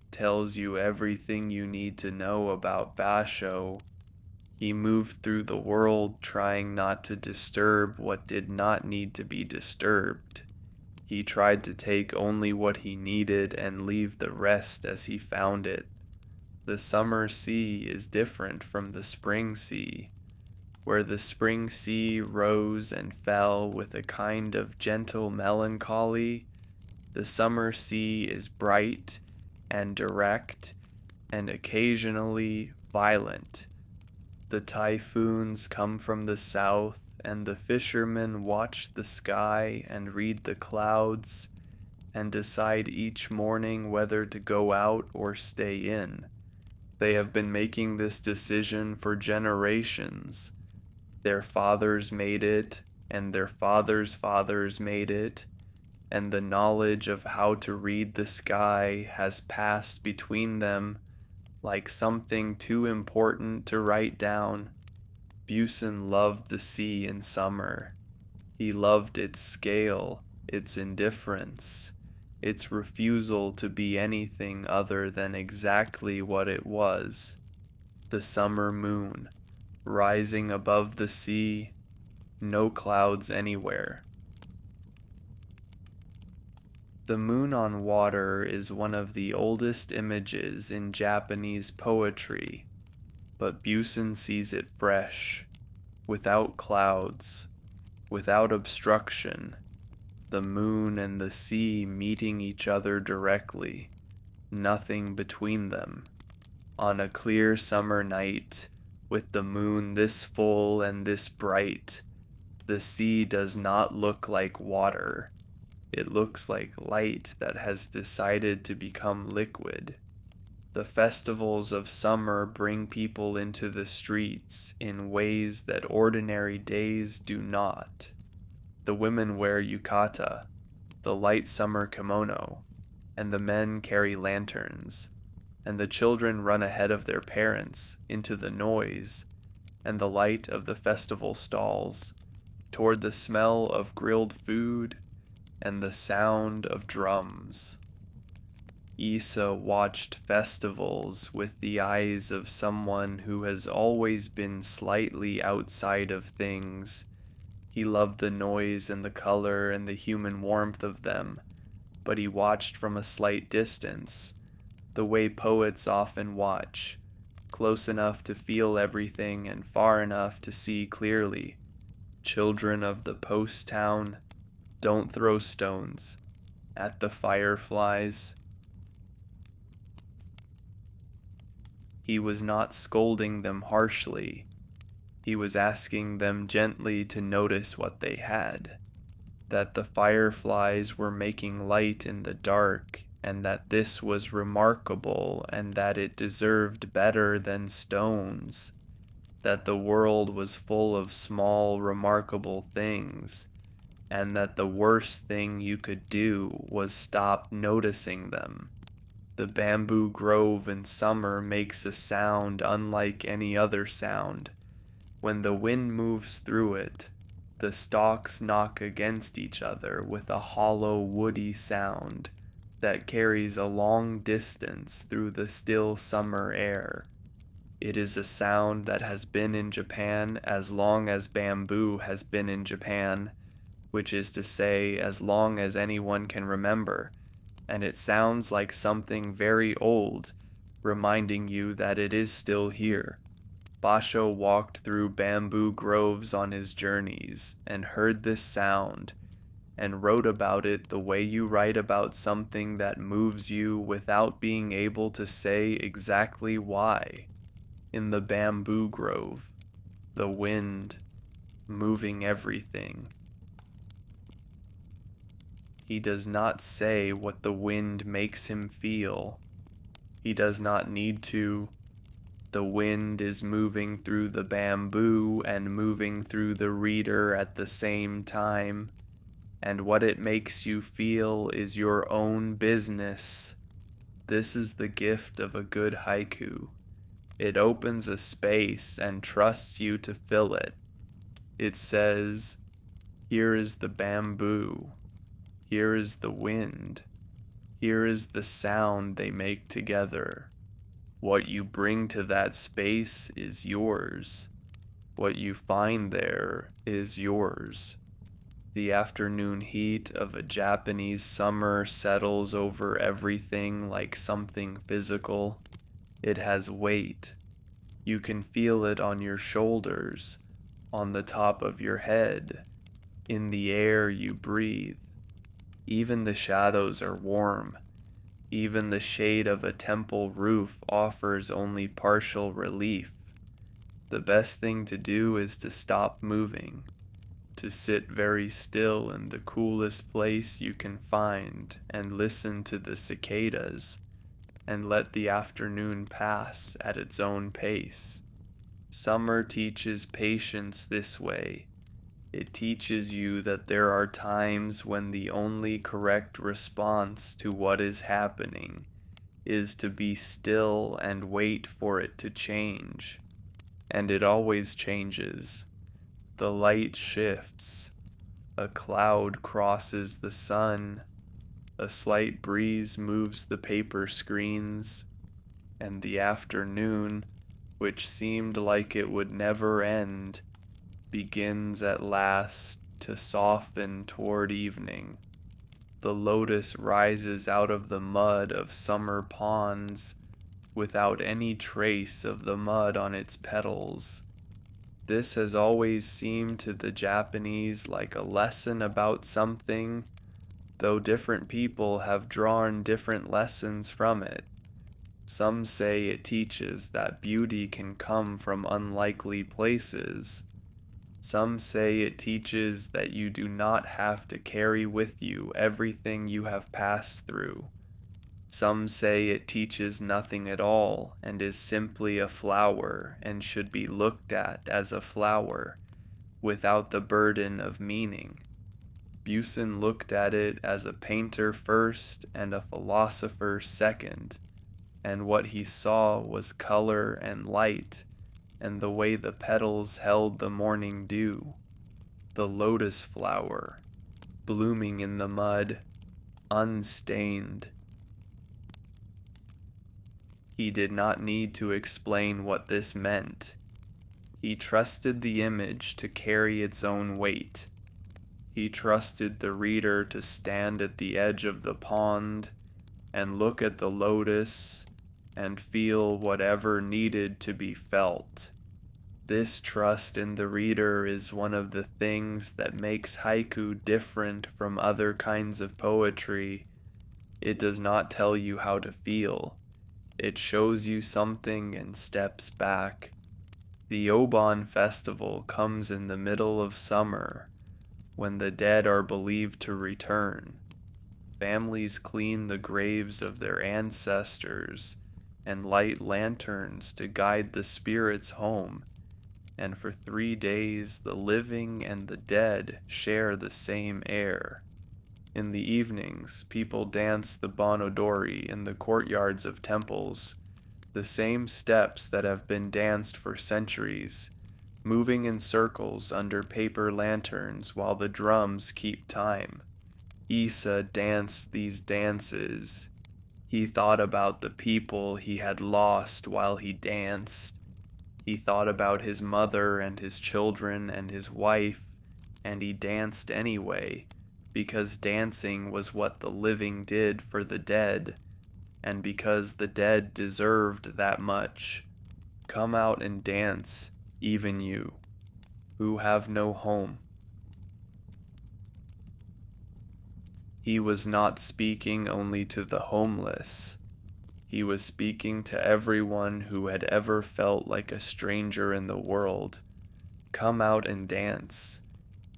tells you everything you need to know about Basho. He moved through the world trying not to disturb what did not need to be disturbed. He tried to take only what he needed and leave the rest as he found it. The summer sea is different from the spring sea. Where the spring sea rose and fell with a kind of gentle melancholy, the summer sea is bright and direct and occasionally violent. The typhoons come from the south, and the fishermen watch the sky and read the clouds and decide each morning whether to go out or stay in. They have been making this decision for generations. Their fathers made it, and their fathers' fathers made it, and the knowledge of how to read the sky has passed between them like something too important to write down. Buson loved the sea in summer. He loved its scale, its indifference, its refusal to be anything other than exactly what it was. The summer moon, rising above the sea, no clouds anywhere. The moon on water is one of the oldest images in Japanese poetry, but Buson sees it fresh, without clouds, without obstruction, the moon and the sea meeting each other directly, nothing between them. On a clear summer night, with the moon this full and this bright, the sea does not look like water. It looks like light that has decided to become liquid. The festivals of summer bring people into the streets in ways that ordinary days do not. The women wear yukata, the light summer kimono, and the men carry lanterns, and the children run ahead of their parents into the noise and the light of the festival stalls, toward the smell of grilled food and the sound of drums. Issa watched festivals with the eyes of someone who has always been slightly outside of things. He loved the noise and the color and the human warmth of them, but he watched from a slight distance, the way poets often watch, close enough to feel everything and far enough to see clearly. Children of the post town, don't throw stones at the fireflies. He was not scolding them harshly. He was asking them gently to notice what they had, that the fireflies were making light in the dark, and that this was remarkable, and that it deserved better than stones, that the world was full of small, remarkable things, and that the worst thing you could do was stop noticing them. The bamboo grove in summer makes a sound unlike any other sound. When the wind moves through it, the stalks knock against each other with a hollow, woody sound that carries a long distance through the still summer air. It is a sound that has been in Japan as long as bamboo has been in Japan, which is to say, as long as anyone can remember, and it sounds like something very old, reminding you that it is still here. Basho walked through bamboo groves on his journeys and heard this sound, and wrote about it the way you write about something that moves you without being able to say exactly why. In the bamboo grove, the wind moving everything. He does not say what the wind makes him feel. He does not need to. The wind is moving through the bamboo and moving through the reader at the same time, and what it makes you feel is your own business. This is the gift of a good haiku. It opens a space and trusts you to fill it. It says, here is the bamboo. Here is the wind. Here is the sound they make together. What you bring to that space is yours. What you find there is yours. The afternoon heat of a Japanese summer settles over everything like something physical. It has weight. You can feel it on your shoulders, on the top of your head, in the air you breathe. Even the shadows are warm. Even the shade of a temple roof offers only partial relief. The best thing to do is to stop moving, to sit very still in the coolest place you can find and listen to the cicadas, and let the afternoon pass at its own pace. Summer teaches patience this way. It teaches you that there are times when the only correct response to what is happening is to be still and wait for it to change. And it always changes. The light shifts. A cloud crosses the sun. A slight breeze moves the paper screens. And the afternoon, which seemed like it would never end, begins at last to soften toward evening. The lotus rises out of the mud of summer ponds without any trace of the mud on its petals. This has always seemed to the Japanese like a lesson about something, though different people have drawn different lessons from it. Some say it teaches that beauty can come from unlikely places. Some say it teaches that you do not have to carry with you everything you have passed through. Some say it teaches nothing at all and is simply a flower and should be looked at as a flower, without the burden of meaning. Buson looked at it as a painter first and a philosopher second, and what he saw was color and light, and the way the petals held the morning dew. The lotus flower, blooming in the mud, unstained. He did not need to explain what this meant. He trusted the image to carry its own weight. He trusted the reader to stand at the edge of the pond and look at the lotus and feel whatever needed to be felt. This trust in the reader is one of the things that makes haiku different from other kinds of poetry. It does not tell you how to feel. It shows you something and steps back. The Obon festival comes in the middle of summer, when the dead are believed to return. Families clean the graves of their ancestors and light lanterns to guide the spirits home, and for 3 days the living and the dead share the same air. In the evenings, people dance the bon odori in the courtyards of temples, the same steps that have been danced for centuries, moving in circles under paper lanterns while the drums keep time. Issa danced these dances. He thought about the people he had lost while he danced. He thought about his mother and his children and his wife, and he danced anyway, because dancing was what the living did for the dead, and because the dead deserved that much. Come out and dance, even you, who have no home. He was not speaking only to the homeless. He was speaking to everyone who had ever felt like a stranger in the world. Come out and dance,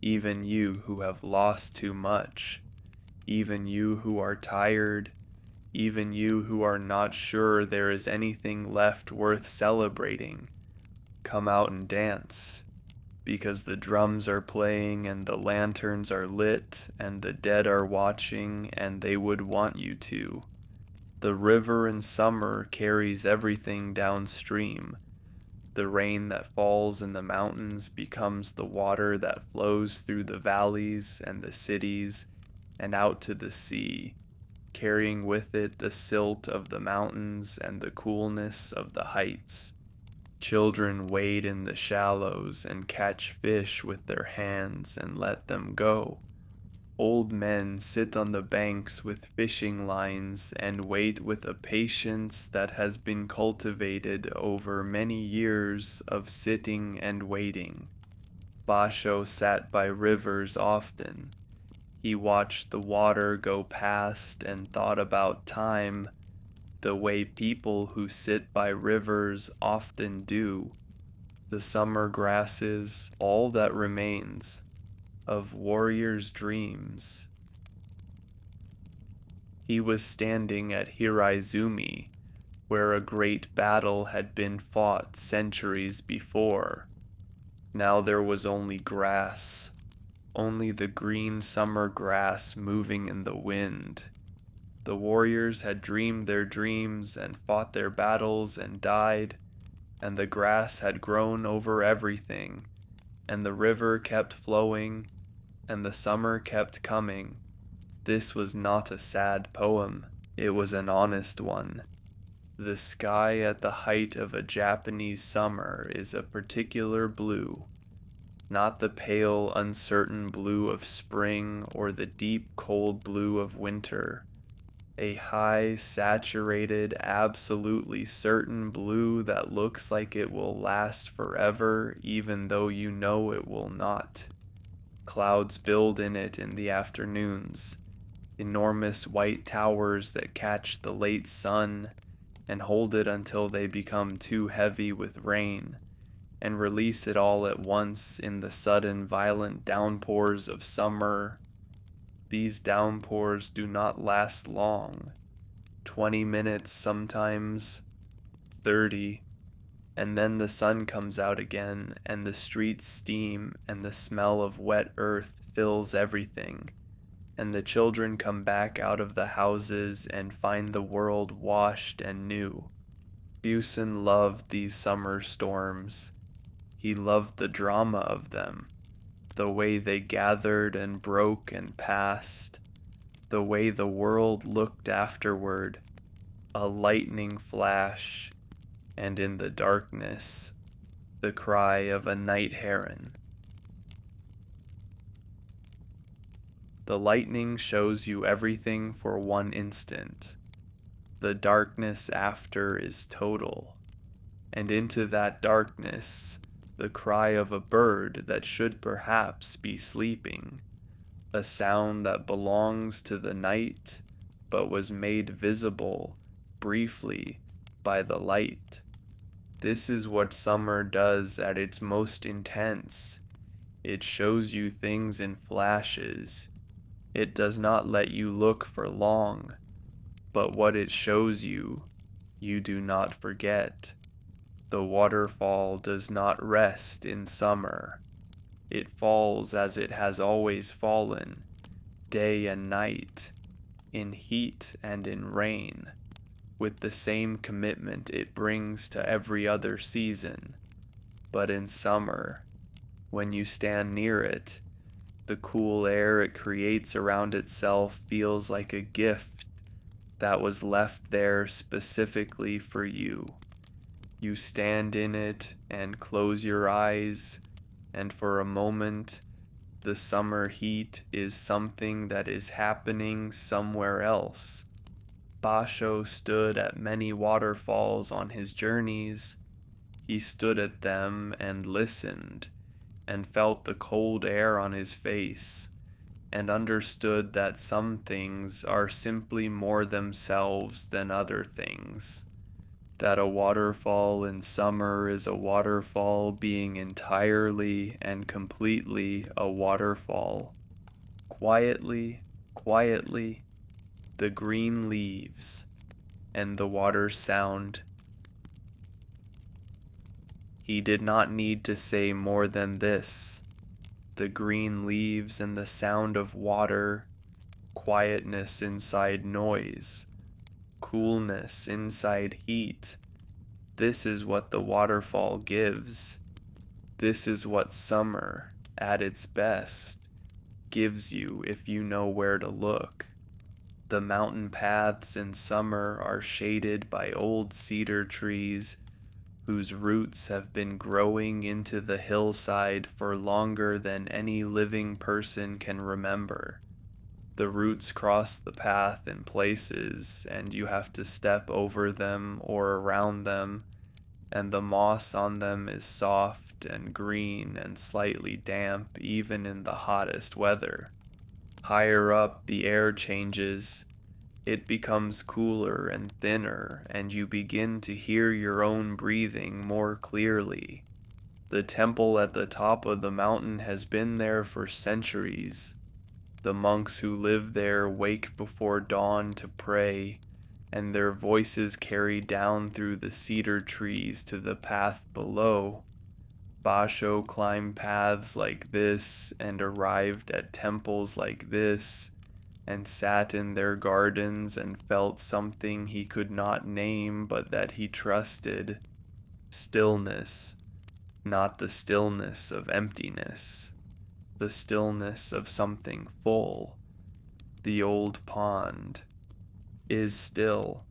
even you who have lost too much, even you who are tired, even you who are not sure there is anything left worth celebrating. Come out and dance, because the drums are playing and the lanterns are lit and the dead are watching and they would want you to. The river in summer carries everything downstream. The rain that falls in the mountains becomes the water that flows through the valleys and the cities and out to the sea, carrying with it the silt of the mountains and the coolness of the heights. Children wade in the shallows and catch fish with their hands and let them go. Old men sit on the banks with fishing lines and wait with a patience that has been cultivated over many years of sitting and waiting. Basho sat by rivers often. He watched the water go past and thought about time, the way people who sit by rivers often do. The summer grasses, all that remains of warriors' dreams. He was standing at Hiraizumi, where a great battle had been fought centuries before. Now there was only grass, only the green summer grass moving in the wind. The warriors had dreamed their dreams and fought their battles and died, and the grass had grown over everything, and the river kept flowing, and the summer kept coming. This was not a sad poem, it was an honest one. The sky at the height of a Japanese summer is a particular blue, not the pale, uncertain blue of spring or the deep, cold blue of winter. A high, saturated, absolutely certain blue that looks like it will last forever, even though you know it will not. Clouds build in it in the afternoons, enormous white towers that catch the late sun and hold it until they become too heavy with rain, and release it all at once in the sudden violent downpours of summer. These downpours do not last long, 20 minutes sometimes, 30, and then the sun comes out again, and the streets steam, and the smell of wet earth fills everything, and the children come back out of the houses and find the world washed and new. Buson loved these summer storms. He loved the drama of them, the way they gathered and broke and passed, the way the world looked afterward, a lightning flash, and in the darkness, the cry of a night heron. The lightning shows you everything for one instant. The darkness after is total, and into that darkness, the cry of a bird that should perhaps be sleeping, a sound that belongs to the night, but was made visible, briefly, by the light. This is what summer does at its most intense. It shows you things in flashes. It does not let you look for long, but what it shows you, you do not forget. The waterfall does not rest in summer. It falls as it has always fallen, day and night, in heat and in rain, with the same commitment it brings to every other season. But in summer, when you stand near it, the cool air it creates around itself feels like a gift that was left there specifically for you. You stand in it and close your eyes, and for a moment, the summer heat is something that is happening somewhere else. Basho stood at many waterfalls on his journeys. He stood at them and listened, and felt the cold air on his face, and understood that some things are simply more themselves than other things. That a waterfall in summer is a waterfall being entirely and completely a waterfall. Quietly, quietly, the green leaves and the water's sound. He did not need to say more than this. The green leaves and the sound of water, quietness inside noise, coolness inside heat. This is what the waterfall gives. This is what summer, at its best, gives you if you know where to look. The mountain paths in summer are shaded by old cedar trees whose roots have been growing into the hillside for longer than any living person can remember. The roots cross the path in places, and you have to step over them or around them, and the moss on them is soft and green and slightly damp even in the hottest weather. Higher up, the air changes. It becomes cooler and thinner, and you begin to hear your own breathing more clearly. The temple at the top of the mountain has been there for centuries. The monks who live there wake before dawn to pray, and their voices carry down through the cedar trees to the path below. Basho climbed paths like this and arrived at temples like this, and sat in their gardens and felt something he could not name but that he trusted. Stillness, not the stillness of emptiness, the stillness of something full. The old pond is still,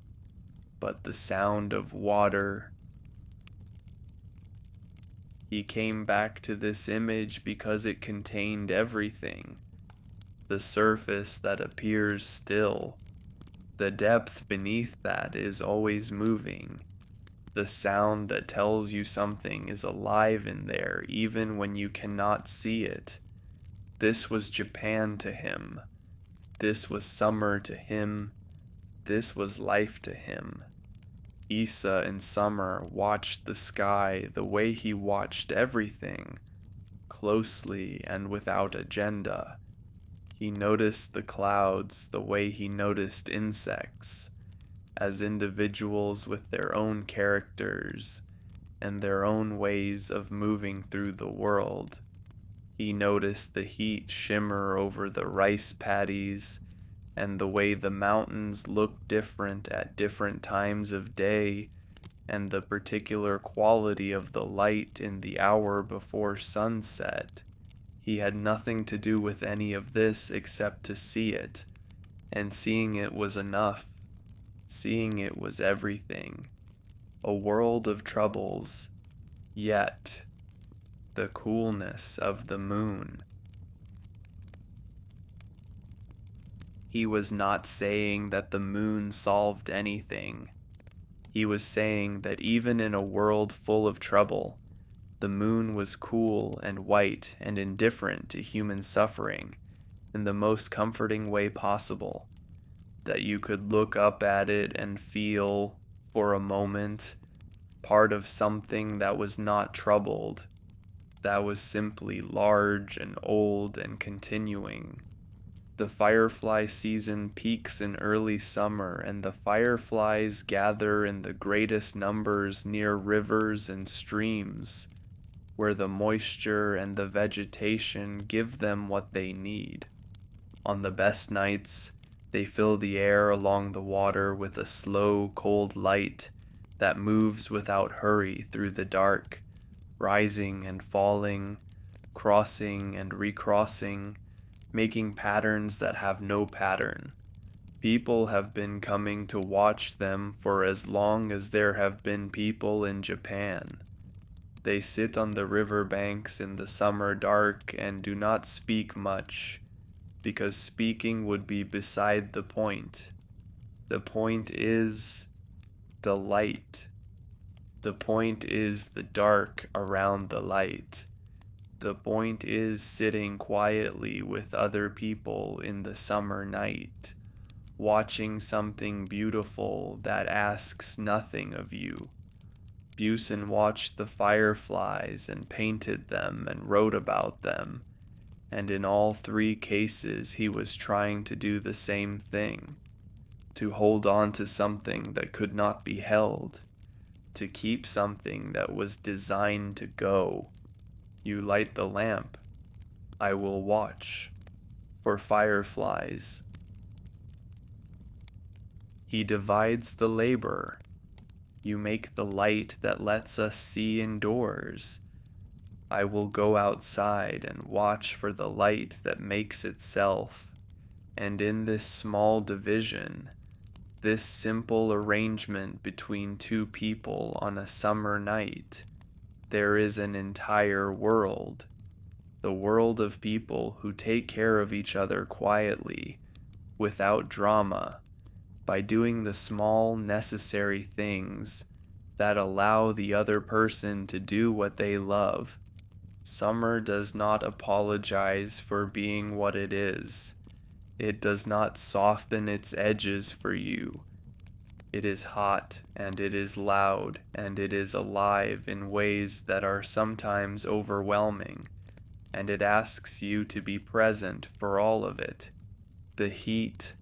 but the sound of water. He came back to this image because it contained everything. The surface that appears still. The depth beneath that is always moving. The sound that tells you something is alive in there even when you cannot see it. This was Japan to him. This was summer to him. This was life to him. Issa in summer watched the sky the way he watched everything, closely and without agenda. He noticed the clouds the way he noticed insects, as individuals with their own characters and their own ways of moving through the world. He noticed the heat shimmer over the rice paddies and the way the mountains look different at different times of day, and the particular quality of the light in the hour before sunset. He had nothing to do with any of this except to see it, and seeing it was enough. Seeing it was everything. A world of troubles, yet the coolness of the moon. He was not saying that the moon solved anything. He was saying that even in a world full of trouble, the moon was cool and white and indifferent to human suffering in the most comforting way possible, that you could look up at it and feel, for a moment, part of something that was not troubled, that was simply large and old and continuing. The firefly season peaks in early summer, and the fireflies gather in the greatest numbers near rivers and streams, where the moisture and the vegetation give them what they need. On the best nights, they fill the air along the water with a slow, cold light that moves without hurry through the dark, rising and falling, crossing and recrossing, making patterns that have no pattern. People have been coming to watch them for as long as there have been people in Japan. They sit on the river banks in the summer dark and do not speak much, because speaking would be beside the point. The point is the light. The point is the dark around the light. The point is sitting quietly with other people in the summer night, watching something beautiful that asks nothing of you. Buson watched the fireflies and painted them and wrote about them, and in all three cases he was trying to do the same thing, to hold on to something that could not be held, to keep something that was designed to go. You light the lamp, I will watch for fireflies. He divides the labor. You make the light that lets us see indoors. I will go outside and watch for the light that makes itself. And in this small division, this simple arrangement between two people on a summer night, there is an entire world. The world of people who take care of each other quietly, without drama, by doing the small necessary things that allow the other person to do what they love. Summer does not apologize for being what it is. It does not soften its edges for you. It is hot, and it is loud, and it is alive in ways that are sometimes overwhelming, and it asks you to be present for all of it. The heat,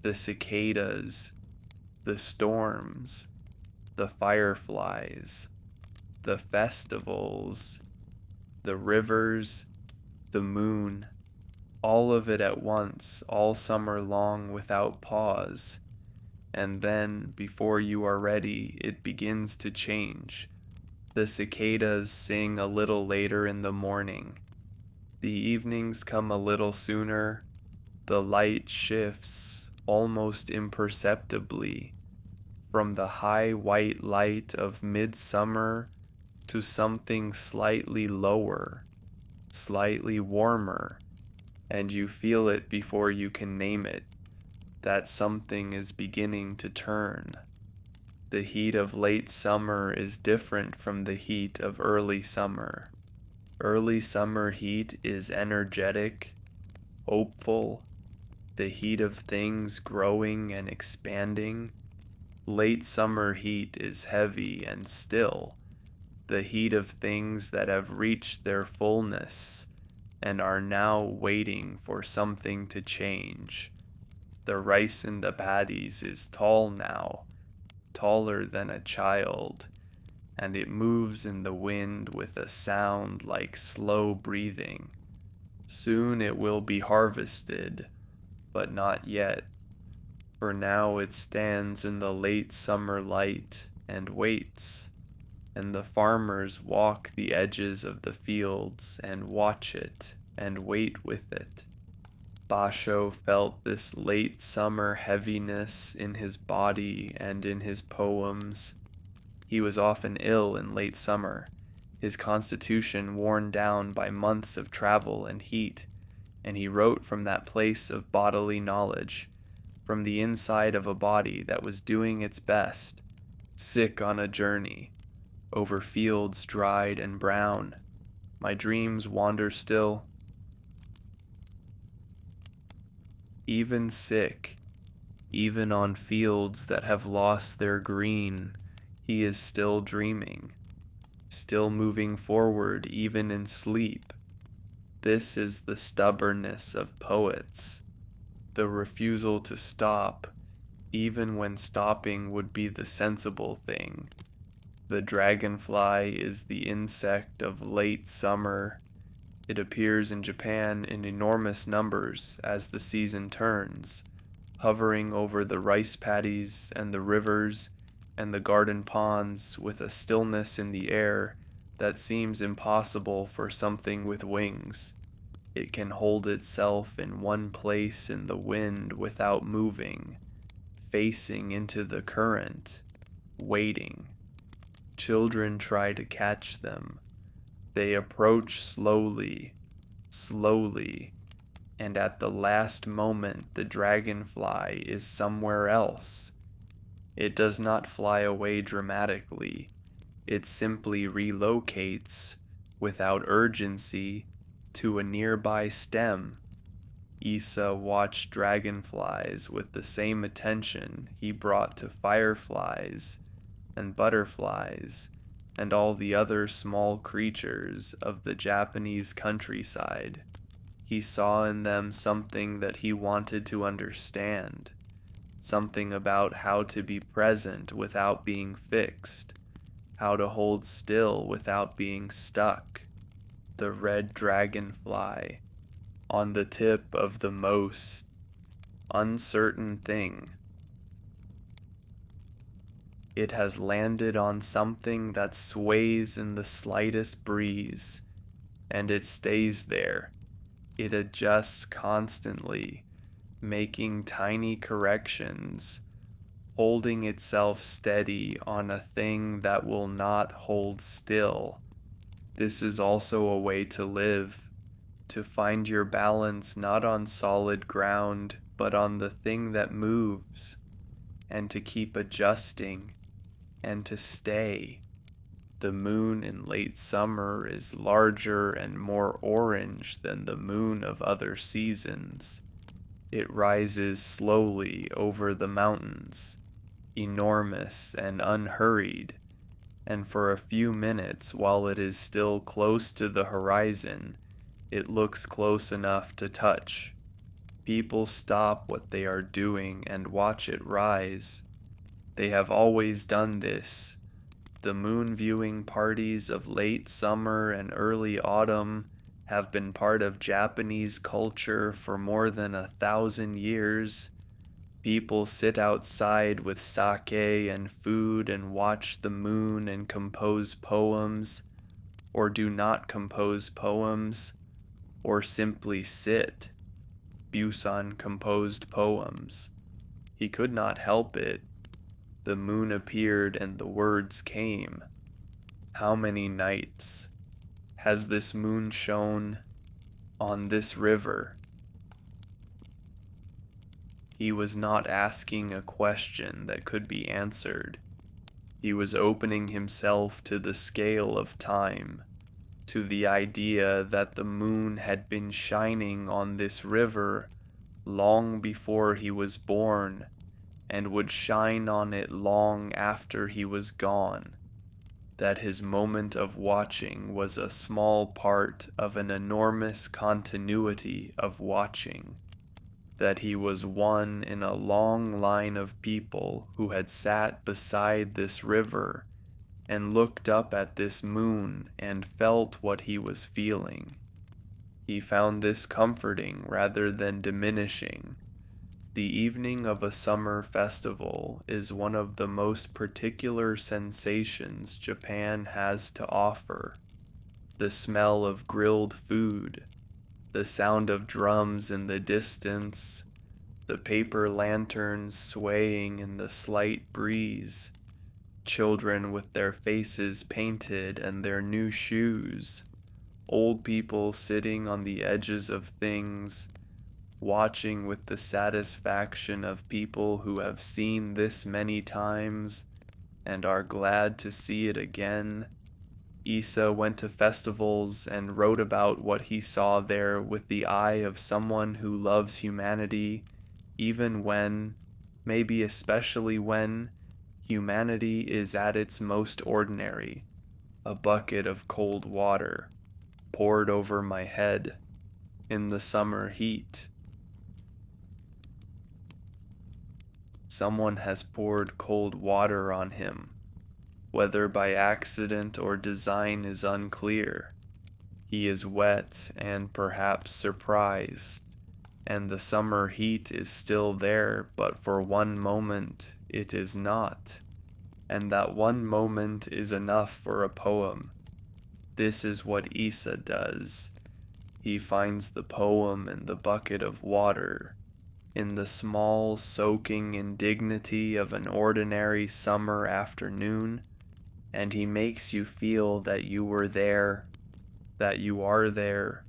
the cicadas, the storms, the fireflies, the festivals, the rivers, the moon, all of it at once, all summer long without pause. And then, before you are ready, it begins to change. The cicadas sing a little later in the morning. The evenings come a little sooner. The light shifts almost imperceptibly from the high white light of midsummer to something slightly lower, slightly warmer, and you feel it before you can name it. That something is beginning to turn. The heat of late summer is different from the heat of early summer. Early summer heat is energetic, hopeful, the heat of things growing and expanding. Late summer heat is heavy and still, the heat of things that have reached their fullness and are now waiting for something to change. The rice in the paddies is tall now, taller than a child, and it moves in the wind with a sound like slow breathing. Soon it will be harvested, but not yet, for now it stands in the late summer light and waits, and the farmers walk the edges of the fields and watch it and wait with it. Basho felt this late summer heaviness in his body and in his poems. He was often ill in late summer, his constitution worn down by months of travel and heat, and he wrote from that place of bodily knowledge, from the inside of a body that was doing its best, sick on a journey, over fields dried and brown. My dreams wander still. Even sick, even on fields that have lost their green, he is still dreaming, still moving forward even in sleep. This is the stubbornness of poets, the refusal to stop, even when stopping would be the sensible thing. The dragonfly is the insect of late summer. It appears in Japan in enormous numbers as the season turns, hovering over the rice paddies and the rivers and the garden ponds with a stillness in the air that seems impossible for something with wings. It can hold itself in one place in the wind without moving, facing into the current, waiting. Children try to catch them. They approach slowly, slowly, and at the last moment the dragonfly is somewhere else. It does not fly away dramatically. It simply relocates, without urgency, to a nearby stem. Issa watched dragonflies with the same attention he brought to fireflies and butterflies and all the other small creatures of the Japanese countryside. He saw in them something that he wanted to understand, something about how to be present without being fixed, how to hold still without being stuck. The red dragonfly, on the tip of the most uncertain thing. It has landed on something that sways in the slightest breeze, and it stays there. It adjusts constantly, making tiny corrections, holding itself steady on a thing that will not hold still. This is also a way to live, to find your balance not on solid ground, but on the thing that moves, and to keep adjusting, and to stay. The moon in late summer is larger and more orange than the moon of other seasons. It rises slowly over the mountains, enormous and unhurried, and for a few minutes while it is still close to the horizon, it looks close enough to touch. People stop what they are doing and watch it rise. They have always done this. The moon viewing parties of late summer and early autumn have been part of Japanese culture for more than 1,000 years. People sit outside with sake and food and watch the moon and compose poems, or do not compose poems, or simply sit. Buson composed poems. He could not help it. The moon appeared and the words came. How many nights has this moon shone on this river? He was not asking a question that could be answered. He was opening himself to the scale of time, to the idea that the moon had been shining on this river long before he was born, and would shine on it long after he was gone, that his moment of watching was a small part of an enormous continuity of watching, that he was one in a long line of people who had sat beside this river and looked up at this moon and felt what he was feeling. He found this comforting rather than diminishing. The evening of a summer festival is one of the most particular sensations Japan has to offer. The smell of grilled food, the sound of drums in the distance, the paper lanterns swaying in the slight breeze, children with their faces painted and their new shoes, old people sitting on the edges of things, watching with the satisfaction of people who have seen this many times and are glad to see it again. Issa went to festivals and wrote about what he saw there with the eye of someone who loves humanity, even when, maybe especially when, humanity is at its most ordinary. A bucket of cold water poured over my head in the summer heat. Someone has poured cold water on him. Whether by accident or design is unclear. He is wet and perhaps surprised, and the summer heat is still there, but for one moment it is not, and that one moment is enough for a poem. This is what Issa does. He finds the poem in the bucket of water, in the small soaking indignity of an ordinary summer afternoon, and he makes you feel that you were there, that you are there,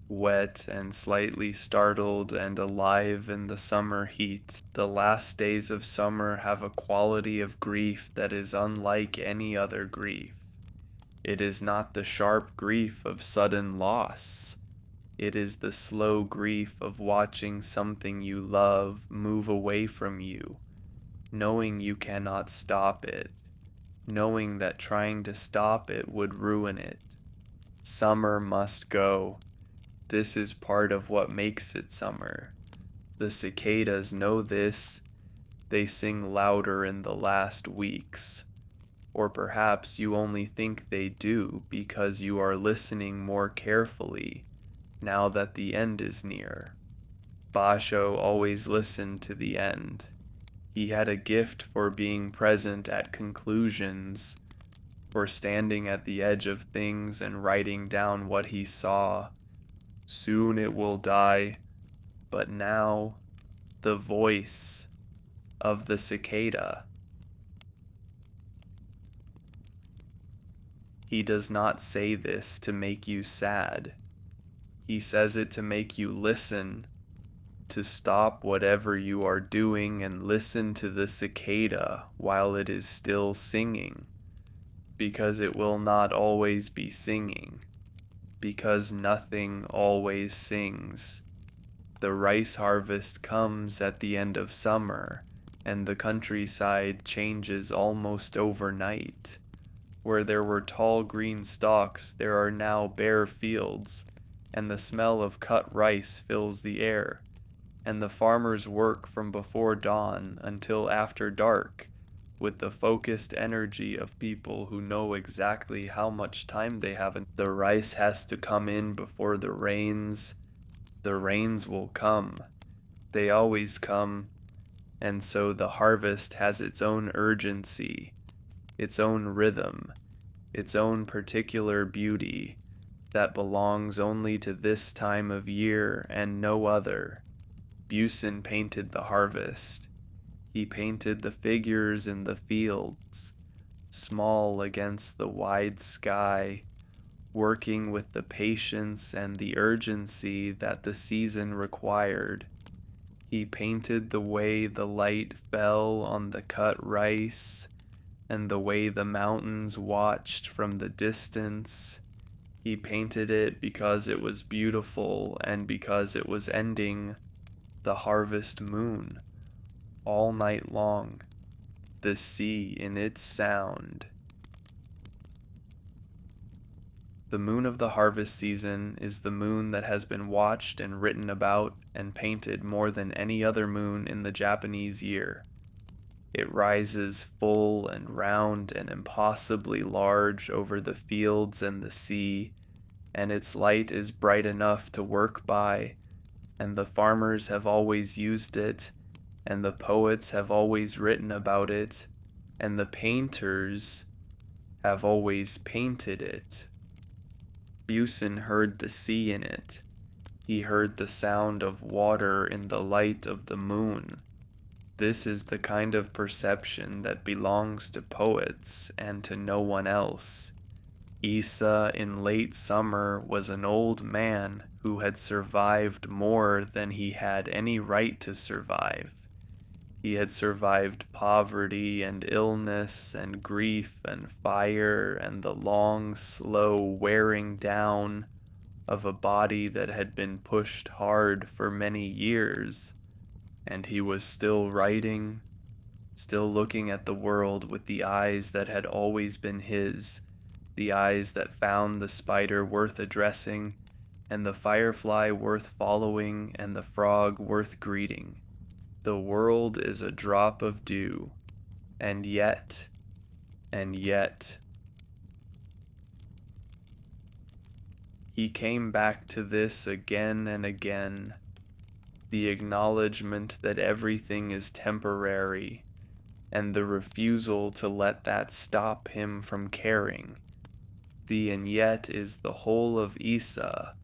wet and slightly startled and alive in the summer heat. The last days of summer have a quality of grief that is unlike any other grief. It is not the sharp grief of sudden loss. It is the slow grief of watching something you love move away from you, knowing you cannot stop it, knowing that trying to stop it would ruin it. Summer must go. This is part of what makes it summer. The cicadas know this. They sing louder in the last weeks. Or perhaps you only think they do because you are listening more carefully now that the end is near. Basho always listened to the end. He had a gift for being present at conclusions, for standing at the edge of things and writing down what he saw. Soon it will die, but now the voice of the cicada. He does not say this to make you sad. He says it to make you listen, to stop whatever you are doing and listen to the cicada while it is still singing, because it will not always be singing, because nothing always sings. The rice harvest comes at the end of summer, and the countryside changes almost overnight. Where there were tall green stalks, there are now bare fields, and the smell of cut rice fills the air, and the farmers work from before dawn until after dark, with the focused energy of people who know exactly how much time they have. The rice has to come in before the rains. The rains will come. They always come, and so the harvest has its own urgency, its own rhythm, its own particular beauty that belongs only to this time of year and no other. Buson painted the harvest. He painted the figures in the fields, small against the wide sky, working with the patience and the urgency that the season required. He painted the way the light fell on the cut rice, and the way the mountains watched from the distance. He painted it because it was beautiful and because it was ending. The harvest moon, all night long, the sea in its sound. The moon of the harvest season is the moon that has been watched and written about and painted more than any other moon in the Japanese year. It rises full and round and impossibly large over the fields and the sea, and its light is bright enough to work by, and the farmers have always used it, and the poets have always written about it, and the painters have always painted it. Buson heard the sea in it. He heard the sound of water in the light of the moon. This is the kind of perception that belongs to poets and to no one else. Issa in late summer was an old man who had survived more than he had any right to survive. He had survived poverty and illness and grief and fire and the long, slow wearing down of a body that had been pushed hard for many years. And he was still writing, still looking at the world with the eyes that had always been his, the eyes that found the spider worth addressing, and the firefly worth following, and the frog worth greeting. The world is a drop of dew, and yet, He came back to this again and again, the acknowledgement that everything is temporary, and the refusal to let that stop him from caring. The and yet is the whole of Issa.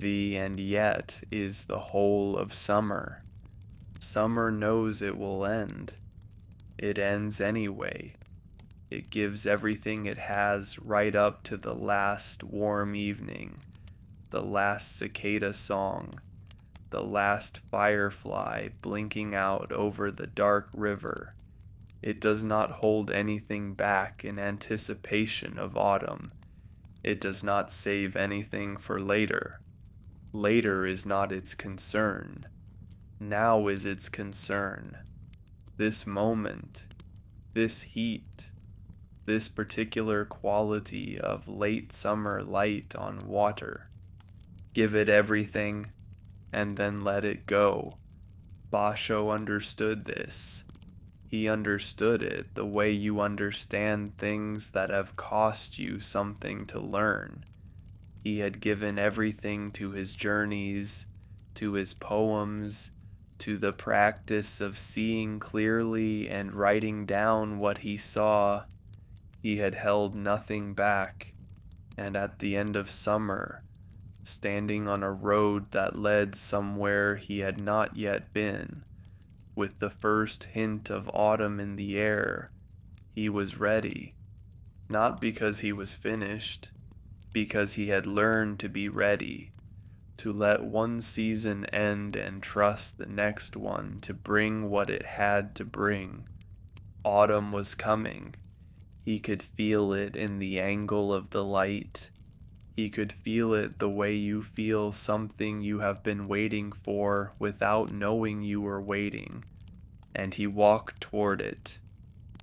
The and yet is the whole of summer. Summer knows it will end. It ends anyway. It gives everything it has right up to the last warm evening, the last cicada song, the last firefly blinking out over the dark river. It does not hold anything back in anticipation of autumn. It does not save anything for later. Later is not its concern. Now is its concern. This moment, this heat, this particular quality of late summer light on water. Give it everything, and then let it go. Basho understood this. He understood it the way you understand things that have cost you something to learn. He had given everything to his journeys, to his poems, to the practice of seeing clearly and writing down what he saw. He had held nothing back, and at the end of summer, standing on a road that led somewhere he had not yet been, with the first hint of autumn in the air, he was ready, not because he was finished, because he had learned to be ready, to let one season end and trust the next one to bring what it had to bring. Autumn was coming. He could feel it in the angle of the light. He could feel it the way you feel something you have been waiting for without knowing you were waiting, and he walked toward it,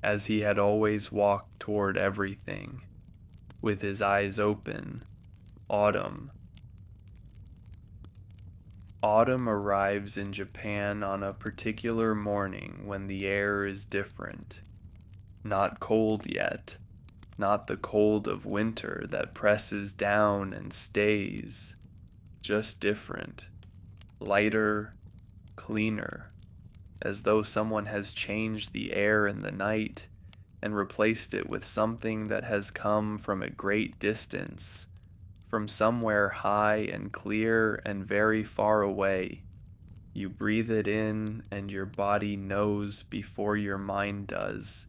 as he had always walked toward everything, with his eyes open. Autumn. Autumn arrives in Japan on a particular morning when the air is different. Not cold yet. Not the cold of winter that presses down and stays, just different, lighter, cleaner, as though someone has changed the air in the night and replaced it with something that has come from a great distance, from somewhere high and clear and very far away. You breathe it in and your body knows before your mind does.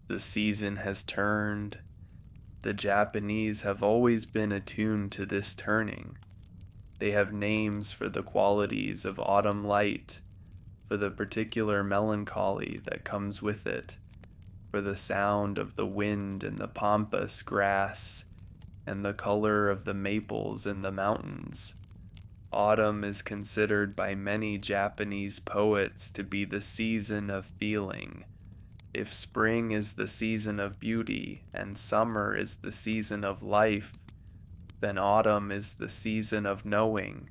The season has turned. The Japanese have always been attuned to this turning. They have names for the qualities of autumn light, for the particular melancholy that comes with it, for the sound of the wind in the pampas grass, and the color of the maples in the mountains. Autumn is considered by many Japanese poets to be the season of feeling. If spring is the season of beauty and summer is the season of life, then autumn is the season of knowing.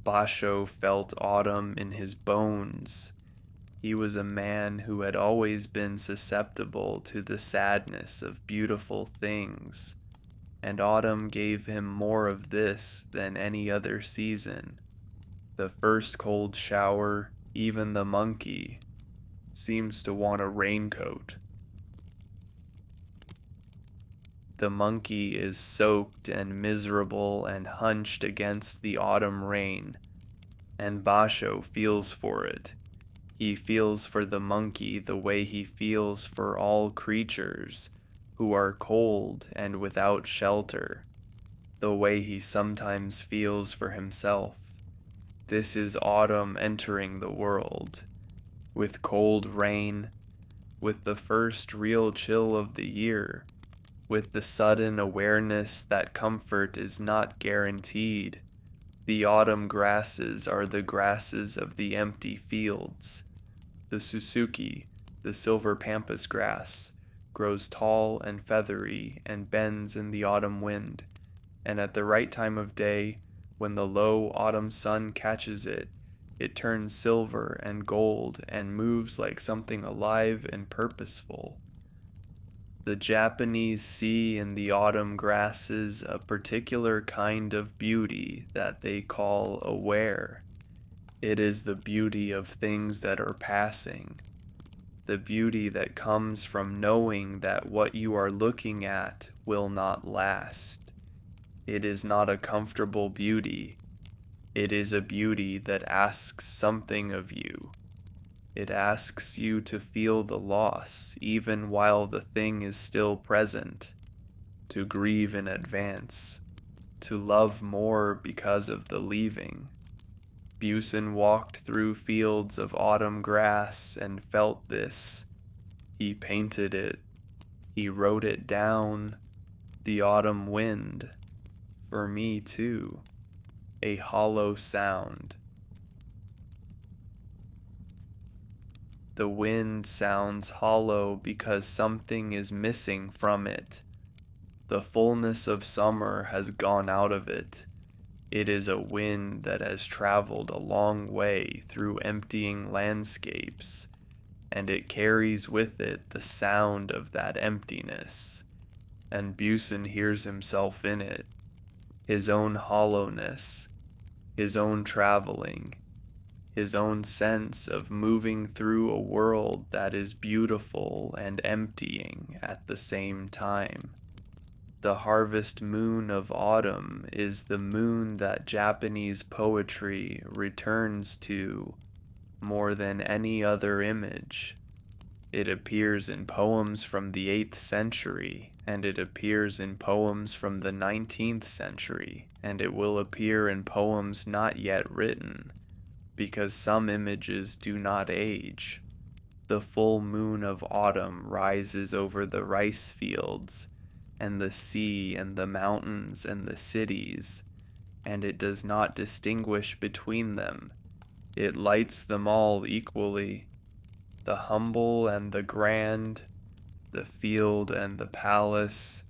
Basho felt autumn in his bones. He was a man who had always been susceptible to the sadness of beautiful things, and autumn gave him more of this than any other season. The first cold shower, even the monkey, seems to want a raincoat. The monkey is soaked and miserable and hunched against the autumn rain, and Basho feels for it. He feels for the monkey the way he feels for all creatures who are cold and without shelter, the way he sometimes feels for himself. This is autumn entering the world, with cold rain, with the first real chill of the year, with the sudden awareness that comfort is not guaranteed. The autumn grasses are the grasses of the empty fields. The Suzuki, the silver pampas grass, grows tall and feathery and bends in the autumn wind, and at the right time of day, when the low autumn sun catches it, it turns silver and gold and moves like something alive and purposeful. The Japanese see in the autumn grasses a particular kind of beauty that they call aware. It is the beauty of things that are passing, the beauty that comes from knowing that what you are looking at will not last. It is not a comfortable beauty. It is a beauty that asks something of you. It asks you to feel the loss even while the thing is still present, to grieve in advance, to love more because of the leaving. Buson walked through fields of autumn grass and felt this. He painted it. He wrote it down. The autumn wind. For me too. A hollow sound. The wind sounds hollow because something is missing from it. The fullness of summer has gone out of it. It is a wind that has traveled a long way through emptying landscapes, and it carries with it the sound of that emptiness. And Buson hears himself in it, his own hollowness, his own traveling, his own sense of moving through a world that is beautiful and emptying at the same time. The harvest moon of autumn is the moon that Japanese poetry returns to more than any other image. It appears in poems from the 8th century, and it appears in poems from the 19th century, and it will appear in poems not yet written, because some images do not age. The full moon of autumn rises over the rice fields, and the sea and the mountains and the cities, and it does not distinguish between them. It lights them all equally, the humble and the grand, the field and the palace,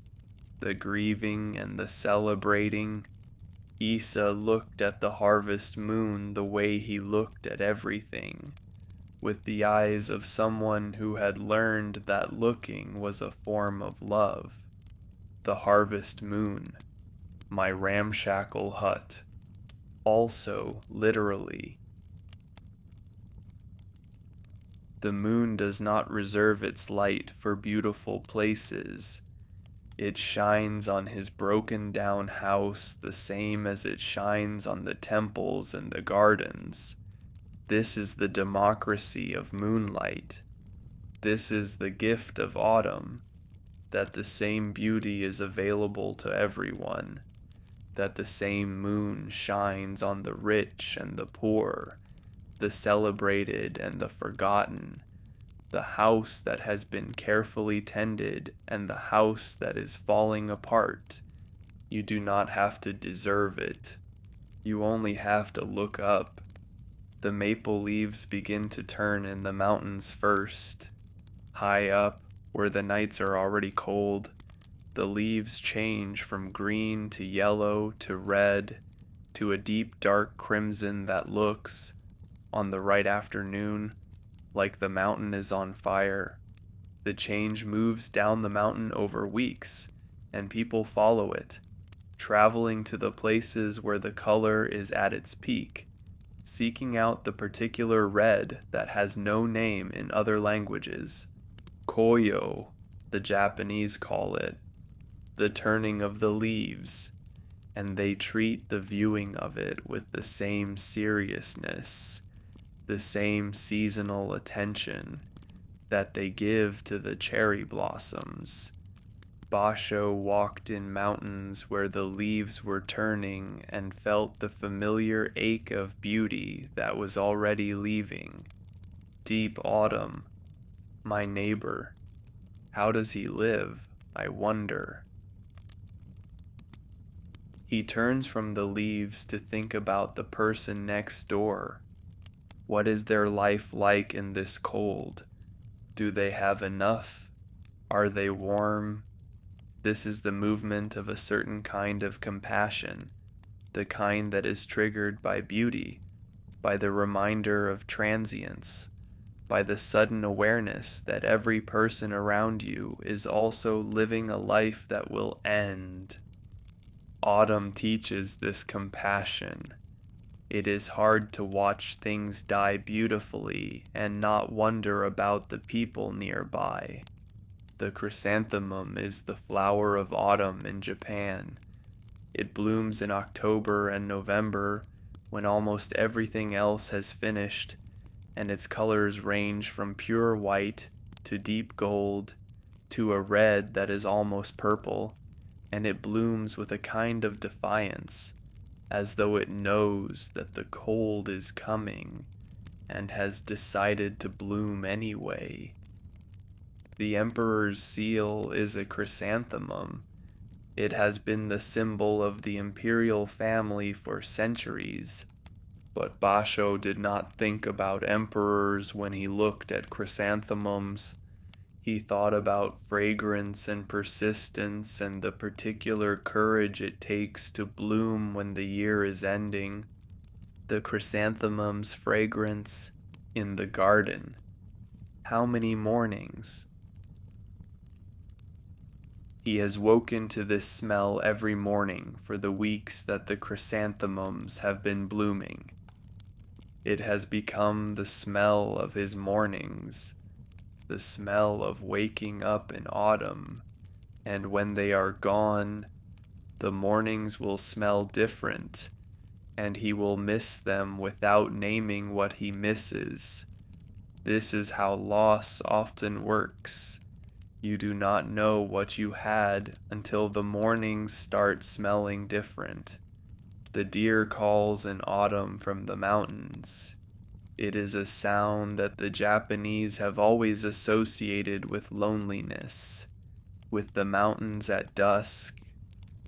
the grieving and the celebrating. Issa looked at the harvest moon the way he looked at everything, with the eyes of someone who had learned that looking was a form of love. The harvest moon, my ramshackle hut, also literally. The moon does not reserve its light for beautiful places. It shines on his broken down house the same as it shines on the temples and the gardens. This is the democracy of moonlight. This is the gift of autumn. That the same beauty is available to everyone, that the same moon shines on the rich and the poor, the celebrated and the forgotten, the house that has been carefully tended and the house that is falling apart. You do not have to deserve it. You only have to look up. The maple leaves begin to turn in the mountains first, high up, where the nights are already cold. The leaves change from green to yellow to red to a deep dark crimson that looks, on the right afternoon, like the mountain is on fire. The change moves down the mountain over weeks, and people follow it, traveling to the places where the color is at its peak, seeking out the particular red that has no name in other languages. Koyo, the Japanese call it, the turning of the leaves, and they treat the viewing of it with the same seriousness, the same seasonal attention that they give to the cherry blossoms. Basho walked in mountains where the leaves were turning and felt the familiar ache of beauty that was already leaving. Deep autumn. My neighbor. How does he live, I wonder? He turns from the leaves to think about the person next door. What is their life like in this cold? Do they have enough? Are they warm? This is the movement of a certain kind of compassion, the kind that is triggered by beauty, by the reminder of transience, by the sudden awareness that every person around you is also living a life that will end. Autumn teaches this compassion. It is hard to watch things die beautifully and not wonder about the people nearby. The chrysanthemum is the flower of autumn in Japan. It blooms in October and November when almost everything else has finished, and its colors range from pure white to deep gold to a red that is almost purple, and it blooms with a kind of defiance, as though it knows that the cold is coming and has decided to bloom anyway. The emperor's seal is a chrysanthemum. It has been the symbol of the imperial family for centuries. But Basho did not think about emperors when he looked at chrysanthemums. He thought about fragrance and persistence and the particular courage it takes to bloom when the year is ending. The chrysanthemum's fragrance in the garden. How many mornings? He has woken to this smell every morning for the weeks that the chrysanthemums have been blooming. It has become the smell of his mornings, the smell of waking up in autumn, and when they are gone, the mornings will smell different, and he will miss them without naming what he misses. This is how loss often works. You do not know what you had until the mornings start smelling different. The deer calls in autumn from the mountains. It is a sound that the Japanese have always associated with loneliness, with the mountains at dusk,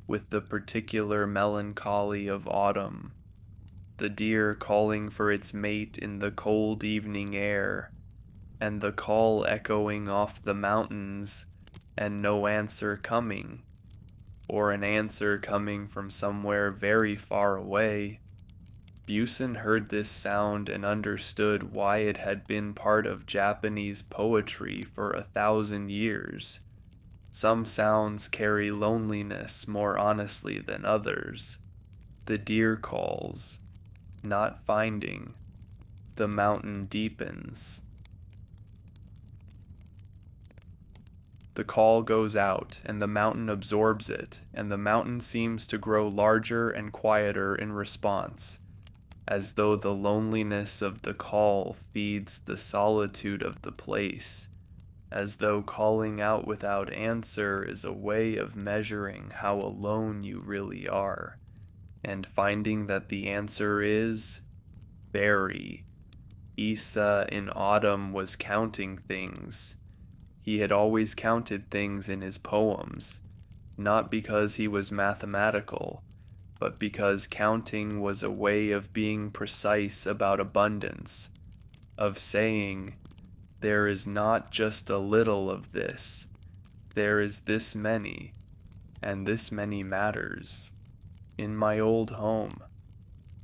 with the particular melancholy of autumn. The deer calling for its mate in the cold evening air, and the call echoing off the mountains, and no answer coming, or an answer coming from somewhere very far away. Buson heard this sound and understood why it had been part of Japanese poetry for 1,000 years. Some sounds carry loneliness more honestly than others. The deer calls, not finding. The mountain deepens. The call goes out, and the mountain absorbs it, and the mountain seems to grow larger and quieter in response, as though the loneliness of the call feeds the solitude of the place, as though calling out without answer is a way of measuring how alone you really are, and finding that the answer is very. Issa in autumn was counting things. He had always counted things in his poems, not because he was mathematical, but because counting was a way of being precise about abundance, of saying, there is not just a little of this, there is this many, and this many matters. In my old home,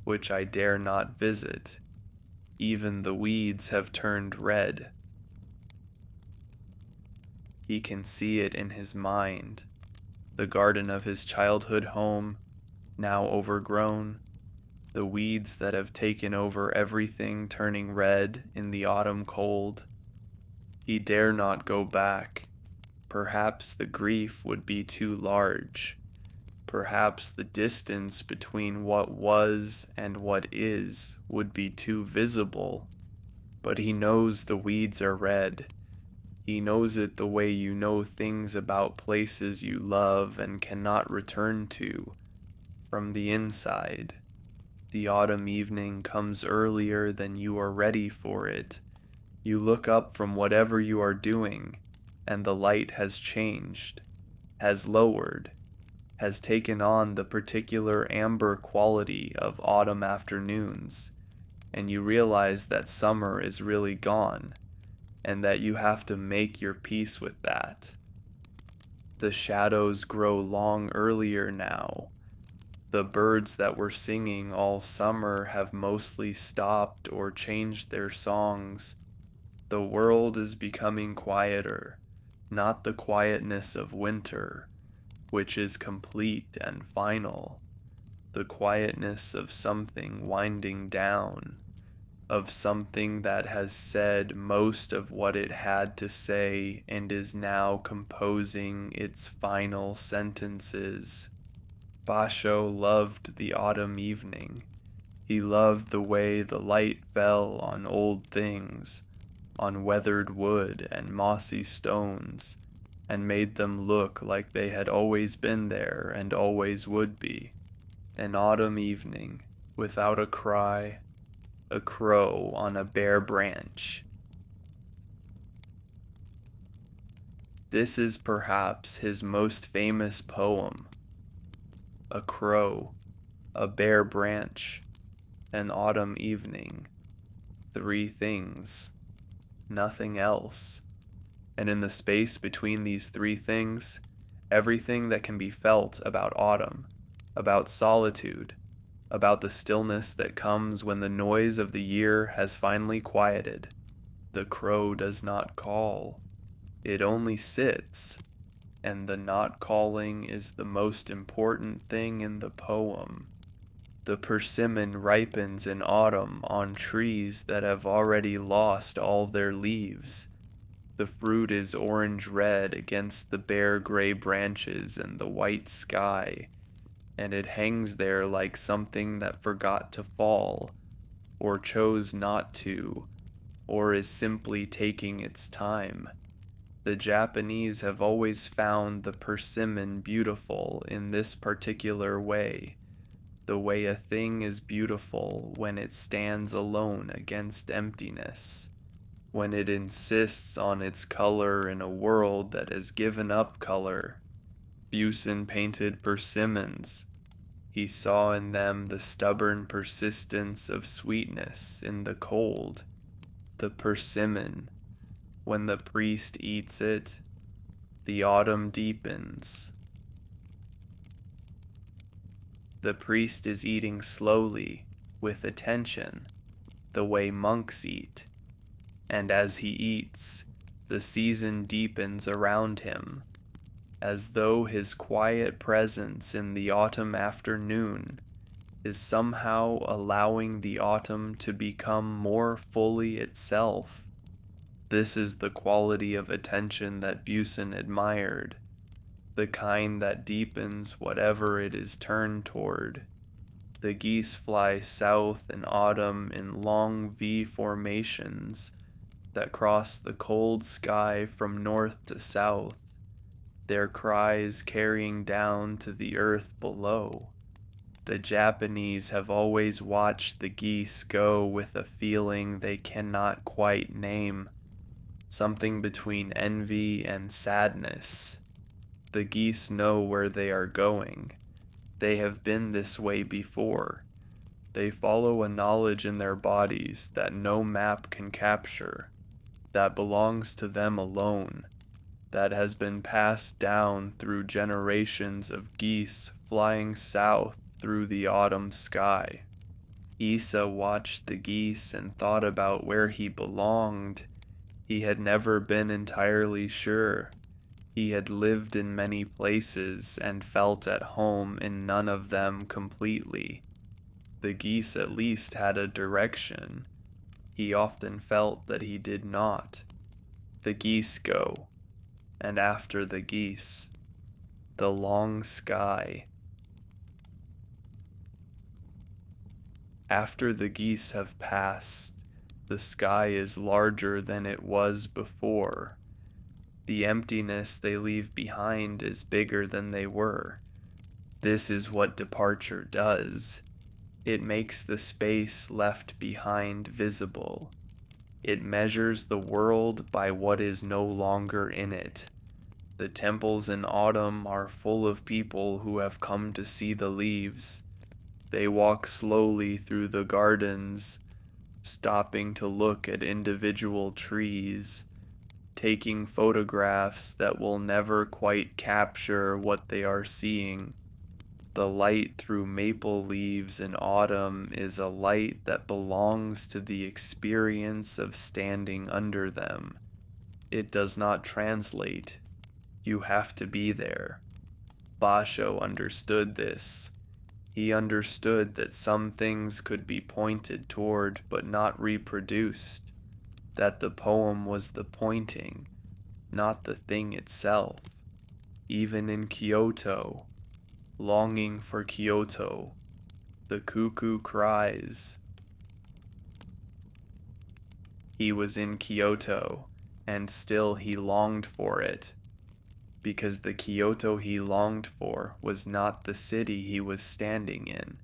which I dare not visit, even the weeds have turned red. He can see it in his mind, the garden of his childhood home, now overgrown, the weeds that have taken over everything turning red in the autumn cold. He dare not go back. Perhaps the grief would be too large. Perhaps the distance between what was and what is would be too visible. But he knows the weeds are red. He knows it the way you know things about places you love and cannot return to, from the inside. The autumn evening comes earlier than you are ready for it. You look up from whatever you are doing, and the light has changed, has lowered, has taken on the particular amber quality of autumn afternoons, and you realize that summer is really gone, and that you have to make your peace with that. The shadows grow long earlier now. The birds that were singing all summer have mostly stopped or changed their songs. The world is becoming quieter, not the quietness of winter, which is complete and final, the quietness of something winding down, of something that has said most of what it had to say and is now composing its final sentences. Basho loved the autumn evening. He loved the way the light fell on old things, on weathered wood and mossy stones, and made them look like they had always been there and always would be. An autumn evening, without a cry, a crow on a bare branch. This is perhaps his most famous poem. A crow, a bare branch, an autumn evening, three things, nothing else. And in the space between these three things, everything that can be felt about autumn, about solitude, about the stillness that comes when the noise of the year has finally quieted. The crow does not call, it only sits, and the not calling is the most important thing in the poem. The persimmon ripens in autumn on trees that have already lost all their leaves. The fruit is orange-red against the bare gray branches and the white sky, and it hangs there like something that forgot to fall, or chose not to, or is simply taking its time. The Japanese have always found the persimmon beautiful in this particular way, the way a thing is beautiful when it stands alone against emptiness, when it insists on its color in a world that has given up color. Buson painted persimmons. He saw in them the stubborn persistence of sweetness in the cold. The persimmon, when the priest eats it, the autumn deepens. The priest is eating slowly, with attention, the way monks eat, and as he eats, the season deepens around him, as though his quiet presence in the autumn afternoon is somehow allowing the autumn to become more fully itself. This is the quality of attention that Buson admired, the kind that deepens whatever it is turned toward. The geese fly south in autumn in long V formations that cross the cold sky from north to south, their cries carrying down to the earth below. The Japanese have always watched the geese go with a feeling they cannot quite name, something between envy and sadness. The geese know where they are going. They have been this way before. They follow a knowledge in their bodies that no map can capture, that belongs to them alone, that has been passed down through generations of geese flying south through the autumn sky. Issa watched the geese and thought about where he belonged. He had never been entirely sure. He had lived in many places and felt at home in none of them completely. The geese at least had a direction. He often felt that he did not. The geese go, and after the geese, the long sky. After the geese have passed, the sky is larger than it was before. The emptiness they leave behind is bigger than they were. This is what departure does. It makes the space left behind visible. It measures the world by what is no longer in it. The temples in autumn are full of people who have come to see the leaves. They walk slowly through the gardens, stopping to look at individual trees, taking photographs that will never quite capture what they are seeing. The light through maple leaves in autumn is a light that belongs to the experience of standing under them. It does not translate. You have to be there. Basho understood this. He understood that some things could be pointed toward but not reproduced, that the poem was the pointing, not the thing itself. Even in Kyoto, longing for Kyoto, the cuckoo cries. He was in Kyoto, and still he longed for it, because the Kyoto he longed for was not the city he was standing in.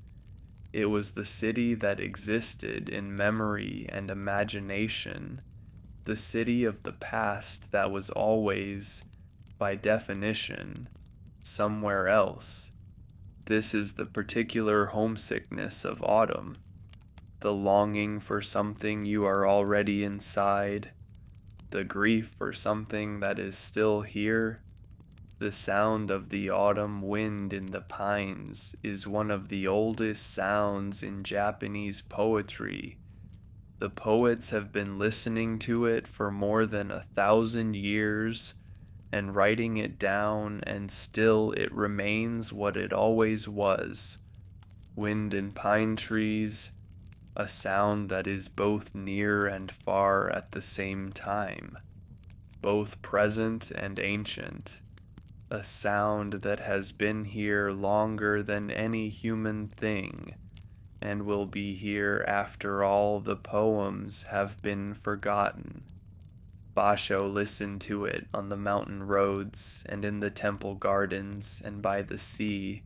It was the city that existed in memory and imagination, the city of the past that was always, by definition, somewhere else. This is the particular homesickness of autumn, the longing for something you are already inside, the grief for something that is still here. The sound of the autumn wind in the pines is one of the oldest sounds in Japanese poetry. The poets have been listening to it for more than 1,000 years and writing it down, and still it remains what it always was. Wind in pine trees, a sound that is both near and far at the same time, both present and ancient. A sound that has been here longer than any human thing, and will be here after all the poems have been forgotten. Basho listened to it on the mountain roads, and in the temple gardens, and by the sea,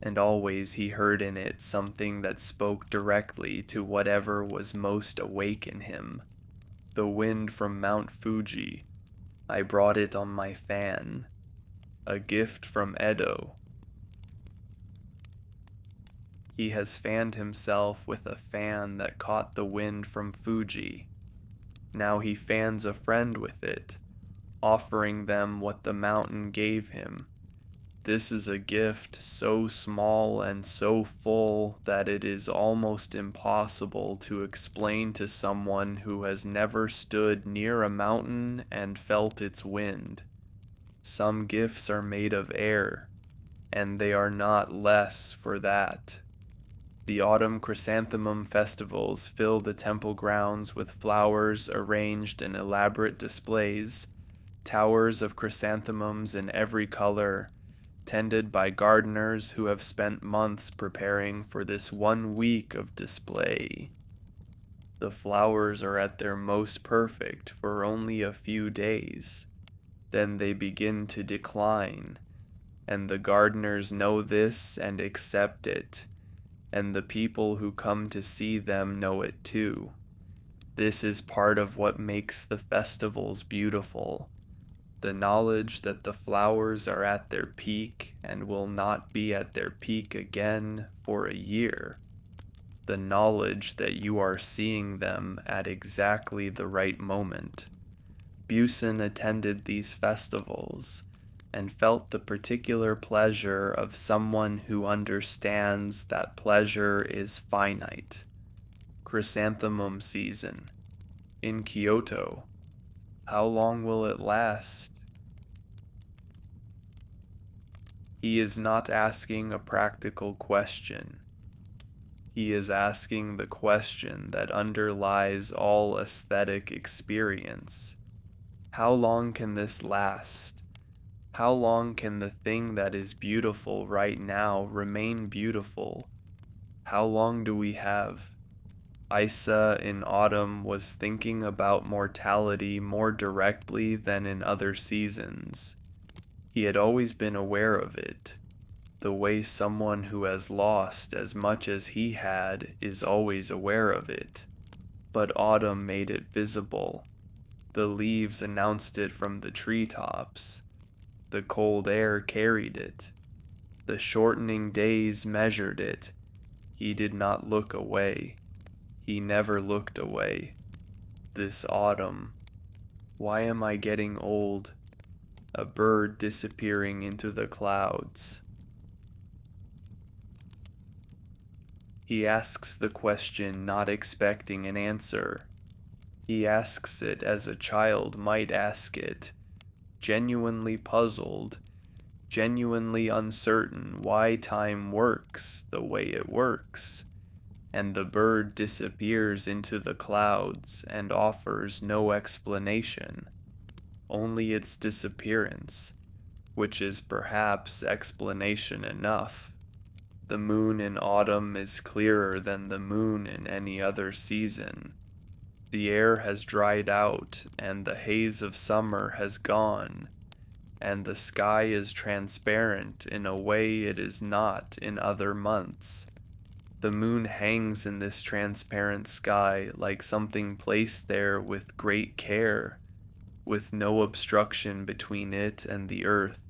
and always he heard in it something that spoke directly to whatever was most awake in him. The wind from Mount Fuji, I brought it on my fan. A gift from Edo. He has fanned himself with a fan that caught the wind from Fuji. Now he fans a friend with it, offering them what the mountain gave him. This is a gift so small and so full that it is almost impossible to explain to someone who has never stood near a mountain and felt its wind. Some gifts are made of air, and they are not less for that. The autumn chrysanthemum festivals fill the temple grounds with flowers arranged in elaborate displays, towers of chrysanthemums in every color, tended by gardeners who have spent months preparing for this 1 week of display. The flowers are at their most perfect for only a few days. Then they begin to decline, and the gardeners know this and accept it, and the people who come to see them know it too. This is part of what makes the festivals beautiful, the knowledge that the flowers are at their peak and will not be at their peak again for a year, the knowledge that you are seeing them at exactly the right moment. Buson attended these festivals and felt the particular pleasure of someone who understands that pleasure is finite. Chrysanthemum season in Kyoto. How long will it last? He is not asking a practical question. He is asking the question that underlies all aesthetic experience. How long can this last? How long can the thing that is beautiful right now remain beautiful? How long do we have? Issa in autumn was thinking about mortality more directly than in other seasons. He had always been aware of it, the way someone who has lost as much as he had is always aware of it. But autumn made it visible. The leaves announced it from the treetops. The cold air carried it. The shortening days measured it. He did not look away. He never looked away. This autumn. Why am I getting old? A bird disappearing into the clouds. He asks the question not expecting an answer. He asks it as a child might ask it, genuinely puzzled, genuinely uncertain why time works the way it works, and the bird disappears into the clouds and offers no explanation, only its disappearance, which is perhaps explanation enough. The moon in autumn is clearer than the moon in any other season. The air has dried out, and the haze of summer has gone, and the sky is transparent in a way it is not in other months. The moon hangs in this transparent sky like something placed there with great care, with no obstruction between it and the earth,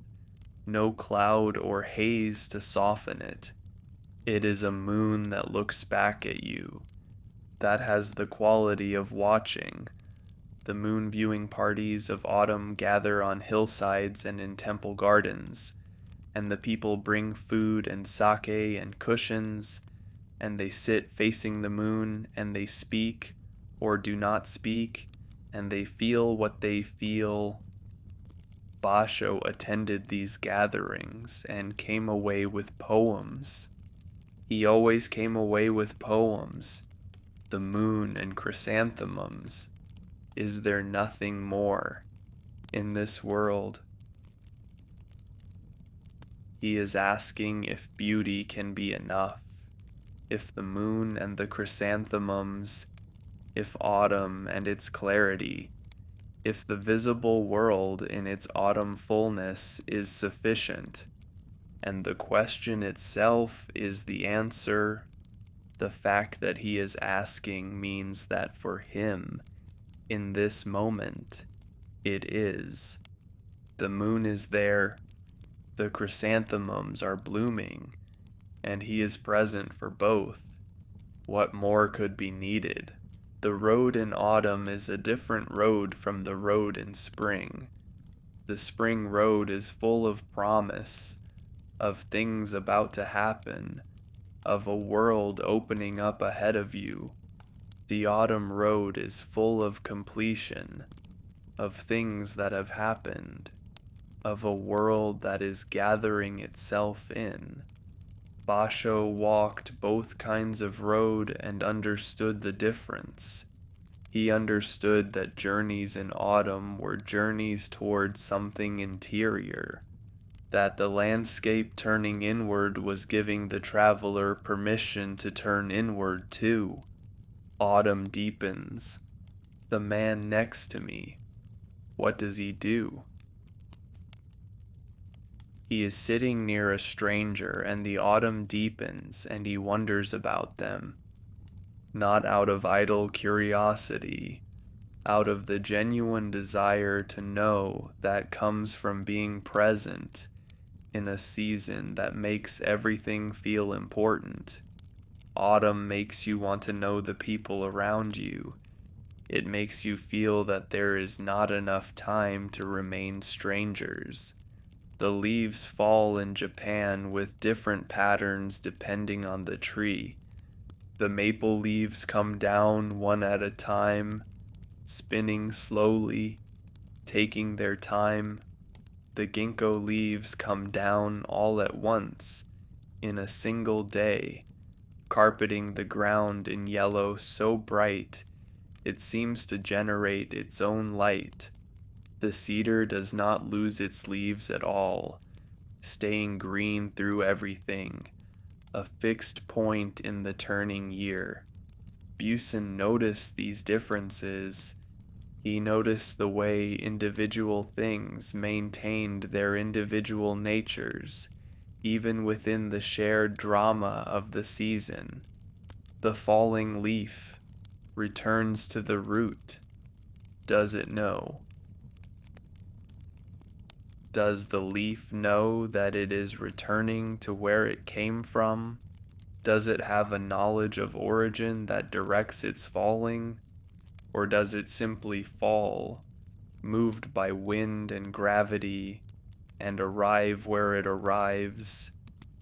no cloud or haze to soften it. It is a moon that looks back at you, that has the quality of watching. The moon viewing parties of autumn gather on hillsides and in temple gardens, and the people bring food and sake and cushions, and they sit facing the moon, and they speak or do not speak, and they feel what they feel. Basho attended these gatherings and came away with poems. He always came away with poems. The moon and chrysanthemums. Is there nothing more in this world? He is asking if beauty can be enough, if the moon and the chrysanthemums, if autumn and its clarity, if the visible world in its autumn fullness is sufficient, and the question itself is the answer. The fact that he is asking means that for him, in this moment, it is. The moon is there, the chrysanthemums are blooming, and he is present for both. What more could be needed? The road in autumn is a different road from the road in spring. The spring road is full of promise, of things about to happen, of a world opening up ahead of you. The autumn road is full of completion, of things that have happened, of a world that is gathering itself in. Basho walked both kinds of road and understood the difference. He understood that journeys in autumn were journeys towards something interior, that the landscape turning inward was giving the traveler permission to turn inward too. Autumn deepens. The man next to me, what does he do? He is sitting near a stranger, and the autumn deepens, and he wonders about them. Not out of idle curiosity, out of the genuine desire to know that comes from being present in a season that makes everything feel important. Autumn makes you want to know the people around you. It makes you feel that there is not enough time to remain strangers. The leaves fall in Japan with different patterns depending on the tree. The maple leaves come down one at a time, spinning slowly, taking their time. The ginkgo leaves come down all at once, in a single day, carpeting the ground in yellow so bright it seems to generate its own light. The cedar does not lose its leaves at all, staying green through everything, a fixed point in the turning year. Buson noticed these differences. He noticed the way individual things maintained their individual natures, even within the shared drama of the season. The falling leaf returns to the root. Does it know? Does the leaf know that it is returning to where it came from? Does it have a knowledge of origin that directs its falling? Or does it simply fall, moved by wind and gravity, and arrive where it arrives,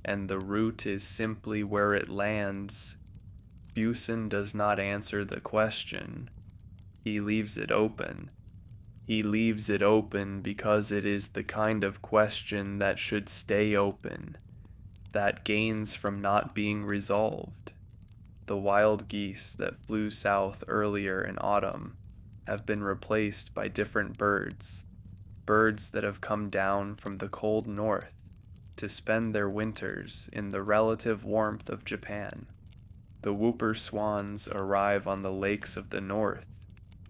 and the root is simply where it lands, Buson does not answer the question. He leaves it open. He leaves it open because it is the kind of question that should stay open, that gains from not being resolved. The wild geese that flew south earlier in autumn have been replaced by different birds, birds that have come down from the cold north to spend their winters in the relative warmth of Japan. The whooper swans arrive on the lakes of the north,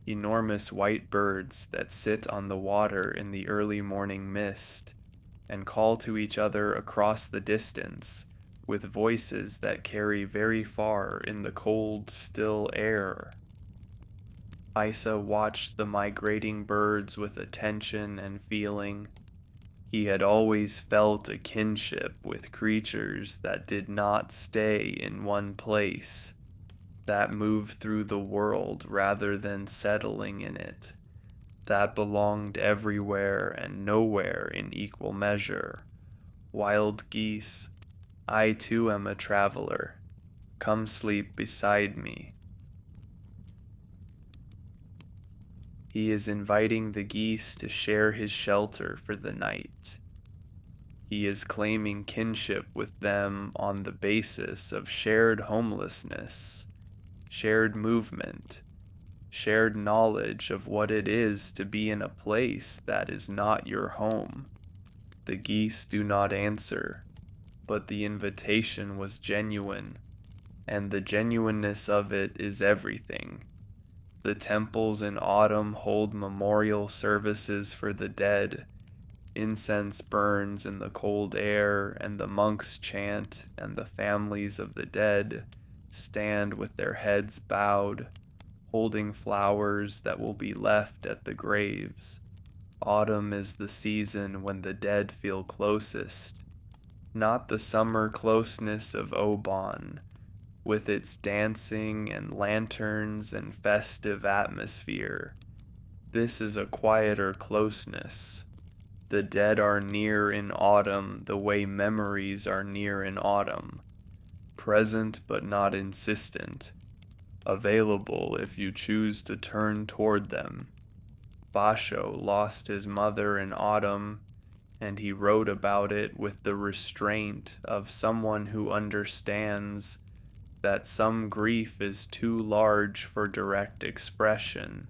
enormous white birds that sit on the water in the early morning mist and call to each other across the distance with voices that carry very far in the cold, still air. Issa watched the migrating birds with attention and feeling. He had always felt a kinship with creatures that did not stay in one place, that moved through the world rather than settling in it, that belonged everywhere and nowhere in equal measure. Wild geese, I too am a traveler. Come sleep beside me. He is inviting the geese to share his shelter for the night. He is claiming kinship with them on the basis of shared homelessness, shared movement, shared knowledge of what it is to be in a place that is not your home. The geese do not answer, but the invitation was genuine, and the genuineness of it is everything. The temples in autumn hold memorial services for the dead. Incense burns in the cold air, and the monks chant, and the families of the dead stand with their heads bowed, holding flowers that will be left at the graves. Autumn is the season when the dead feel closest, not the summer closeness of Obon, with its dancing and lanterns and festive atmosphere. This is a quieter closeness. The dead are near in autumn the way memories are near in autumn, present but not insistent, available if you choose to turn toward them. Basho lost his mother in autumn, and he wrote about it with the restraint of someone who understands that some grief is too large for direct expression,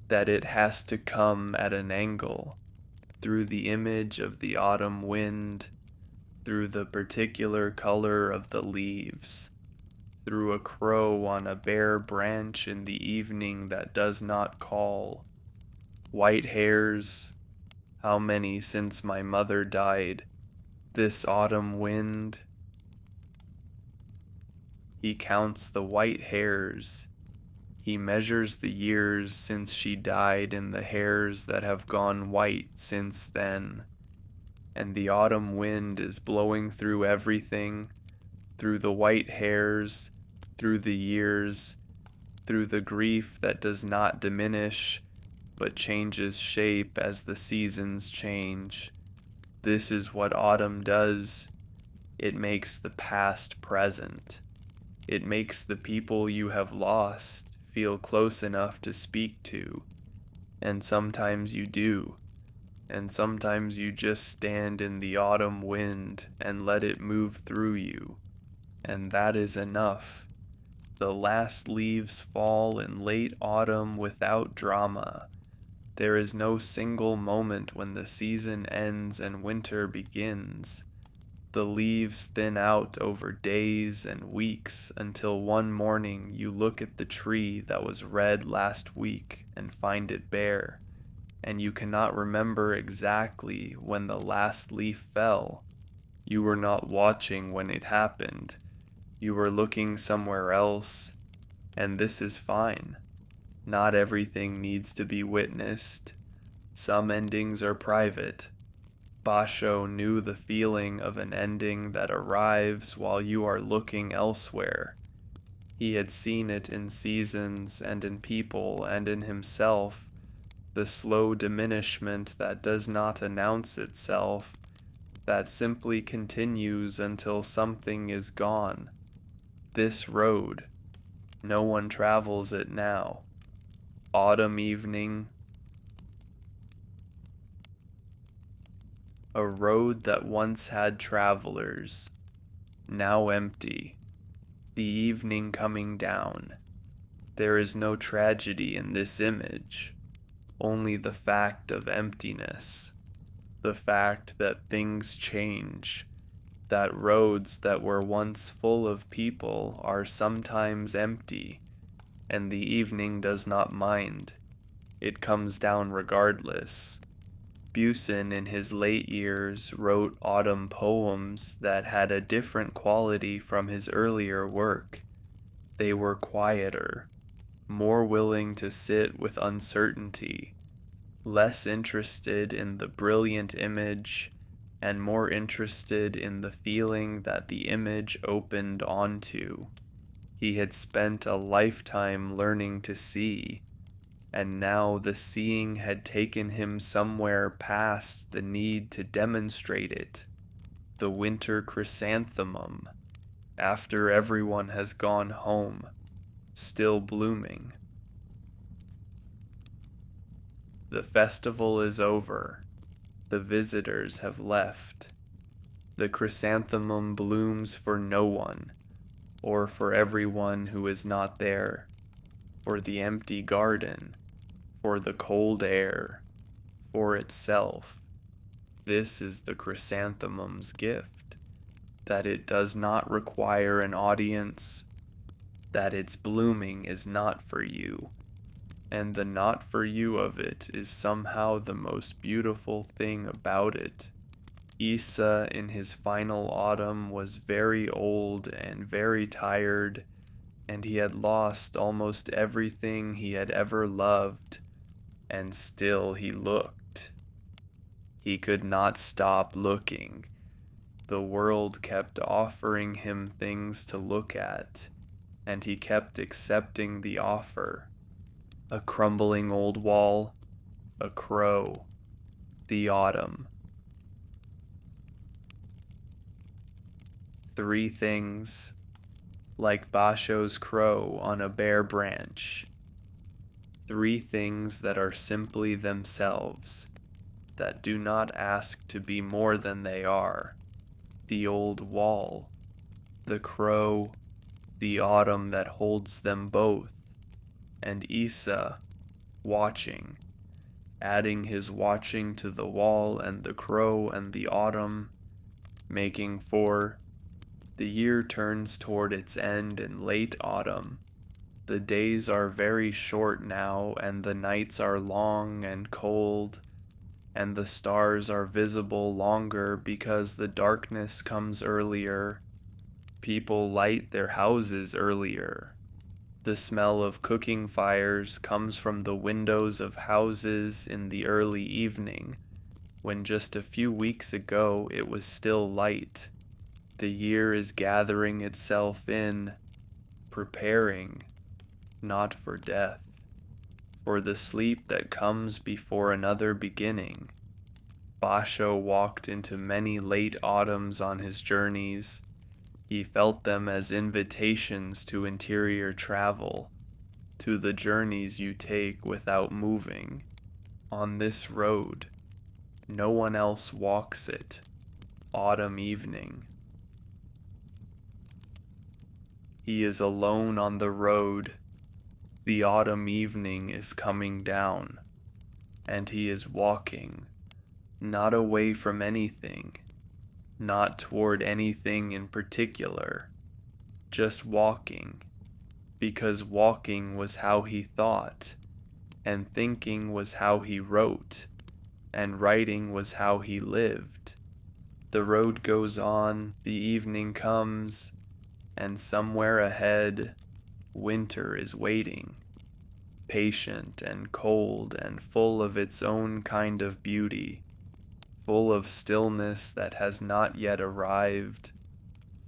that it has to come at an angle, through the image of the autumn wind, through the particular color of the leaves, through a crow on a bare branch in the evening that does not call. White hairs, how many since my mother died, this autumn wind? He counts the white hairs. He measures the years since she died in the hairs that have gone white since then. And the autumn wind is blowing through everything, through the white hairs, through the years, through the grief that does not diminish, but changes shape as the seasons change. This is what autumn does. It makes the past present. It makes the people you have lost feel close enough to speak to, and sometimes you do, and sometimes you just stand in the autumn wind and let it move through you, and that is enough. The last leaves fall in late autumn without drama. There is no single moment when the season ends and winter begins. The leaves thin out over days and weeks until one morning you look at the tree that was red last week and find it bare, and you cannot remember exactly when the last leaf fell. You were not watching when it happened. You were looking somewhere else, and this is fine. Not everything needs to be witnessed. Some endings are private. Basho knew the feeling of an ending that arrives while you are looking elsewhere. He had seen it in seasons and in people and in himself, the slow diminishment that does not announce itself, that simply continues until something is gone. This road, No one travels it now. Autumn evening, a road that once had travelers, now empty. The evening coming down. There is no tragedy in this image, only the fact of emptiness, the fact that things change, that roads that were once full of people are sometimes empty, and the evening does not mind. It comes down regardless. Buson in his late years wrote autumn poems that had a different quality from his earlier work. They were quieter, more willing to sit with uncertainty, less interested in the brilliant image, and more interested in the feeling that the image opened onto. He had spent a lifetime learning to see, and now the seeing had taken him somewhere past the need to demonstrate it. The winter chrysanthemum, after everyone has gone home, still blooming. The festival is over. The visitors have left. The chrysanthemum blooms for no one, or for everyone who is not there, for the empty garden, for the cold air, for itself. This is the chrysanthemum's gift, that it does not require an audience, that its blooming is not for you, and the not for you of it is somehow the most beautiful thing about it. Issa in his final autumn was very old and very tired, and he had lost almost everything he had ever loved, and still he looked. He could not stop looking. The world kept offering him things to look at, and he kept accepting the offer. A crumbling old wall, a crow, the autumn. Three things, like Basho's crow on a bare branch. Three things that are simply themselves, that do not ask to be more than they are. The old wall, the crow, the autumn that holds them both, and Issa, watching, adding his watching to the wall and the crow and the autumn, making four. The year turns toward its end in late autumn. The days are very short now, and the nights are long and cold, and the stars are visible longer because the darkness comes earlier. People light their houses earlier. The smell of cooking fires comes from the windows of houses in the early evening, when just a few weeks ago it was still light. The year is gathering itself in, preparing, not for death, for the sleep that comes before another beginning. Basho walked into many late autumns on his journeys. He felt them as invitations to interior travel, to the journeys you take without moving. On this road, no one else walks it. Autumn evening. He is alone on the road. The autumn evening is coming down, and he is walking, not away from anything, not toward anything in particular, just walking, because walking was how he thought, and thinking was how he wrote, and writing was how he lived. The road goes on, the evening comes, and somewhere ahead, winter is waiting, patient and cold and full of its own kind of beauty, full of stillness that has not yet arrived,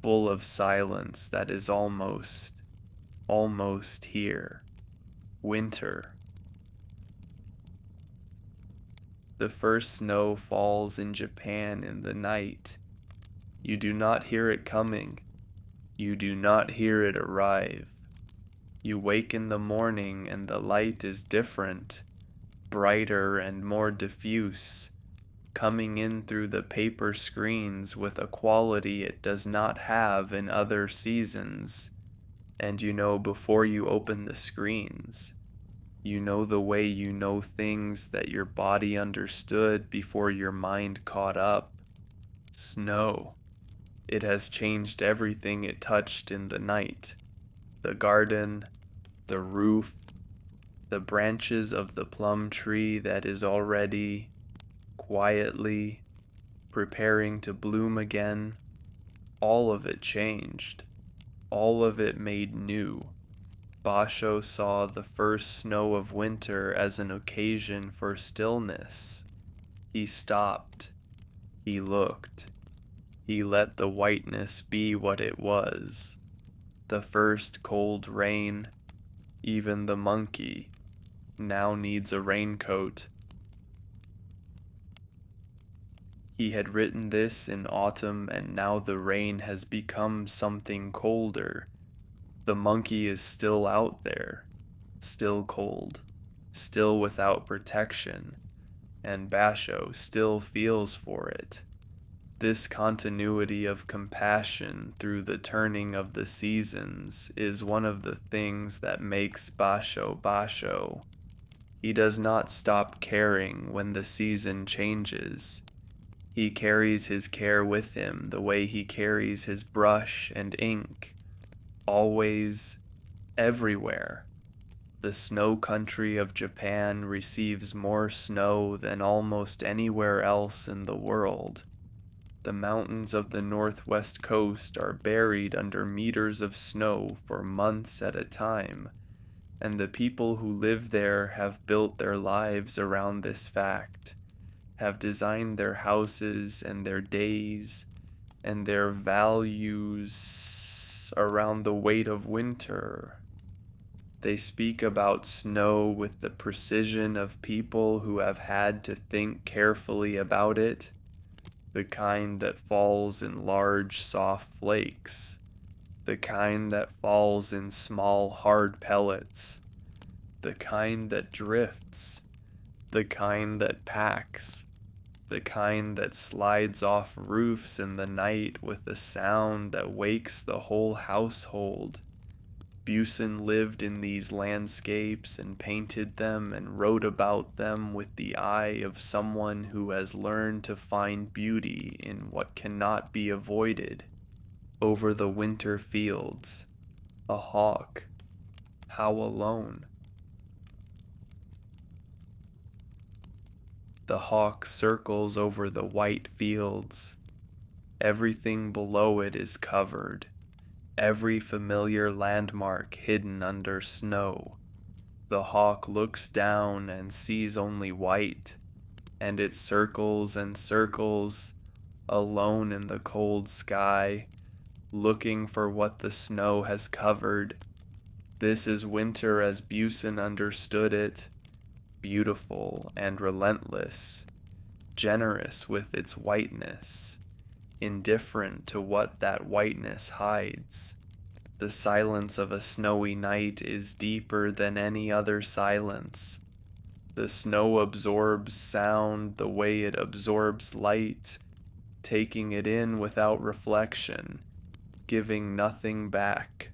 full of silence that is almost here. Winter. The first snow falls in Japan in the night. You do not hear it coming. You do not hear it arrive. You wake in the morning and the light is different, brighter and more diffuse, coming in through the paper screens with a quality it does not have in other seasons. And you know before you open the screens. You know the way you know things that your body understood before your mind caught up. Snow. It has changed everything it touched in the night. The garden, the roof, the branches of the plum tree that is already, quietly, preparing to bloom again. All of it changed. All of it made new. Basho saw the first snow of winter as an occasion for stillness. He stopped. He looked. He let the whiteness be what it was. The first cold rain. Even the monkey now needs a raincoat. He had written this in autumn, and now the rain has become something colder. The monkey is still out there, still cold, still without protection, and Basho still feels for it. This continuity of compassion through the turning of the seasons is one of the things that makes Basho Basho. He does not stop caring when the season changes. He carries his care with him the way he carries his brush and ink. Always, everywhere. The snow country of Japan receives more snow than almost anywhere else in the world. The mountains of the northwest coast are buried under meters of snow for months at a time, and the people who live there have built their lives around this fact, have designed their houses and their days and their values around the weight of winter. They speak about snow with the precision of people who have had to think carefully about it, the kind that falls in large soft flakes, the kind that falls in small hard pellets, the kind that drifts, the kind that packs, the kind that slides off roofs in the night with a sound that wakes the whole household. Buson lived in these landscapes and painted them and wrote about them with the eye of someone who has learned to find beauty in what cannot be avoided. Over the winter fields, a hawk. How alone. The hawk circles over the white fields. Everything below it is covered. Every familiar landmark hidden under snow. The hawk looks down and sees only white, and it circles and circles, alone in the cold sky, looking for what the snow has covered. This is winter as Buson understood it, beautiful and relentless, generous with its whiteness, indifferent to what that whiteness hides. The silence of a snowy night is deeper than any other silence. The snow absorbs sound the way it absorbs light, taking it in without reflection, giving nothing back.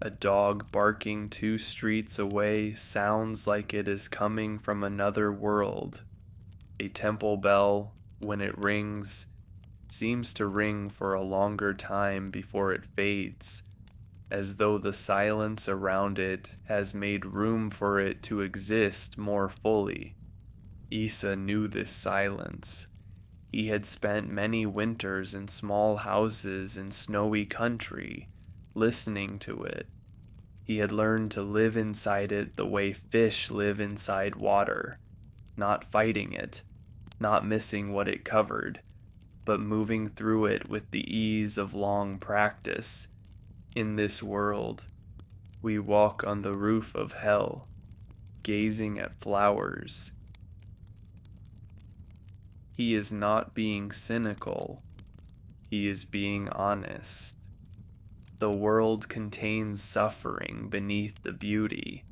A dog barking 2 streets away sounds like it is coming from another world. A temple bell, when it rings, seems to ring for a longer time before it fades, as though the silence around it has made room for it to exist more fully. Issa knew this silence. He had spent many winters in small houses in snowy country, listening to it. He had learned to live inside it the way fish live inside water, not fighting it, not missing what it covered, but moving through it with the ease of long practice. In this world, we walk on the roof of hell, gazing at flowers. He is not being cynical, he is being honest. The world contains suffering beneath the beauty.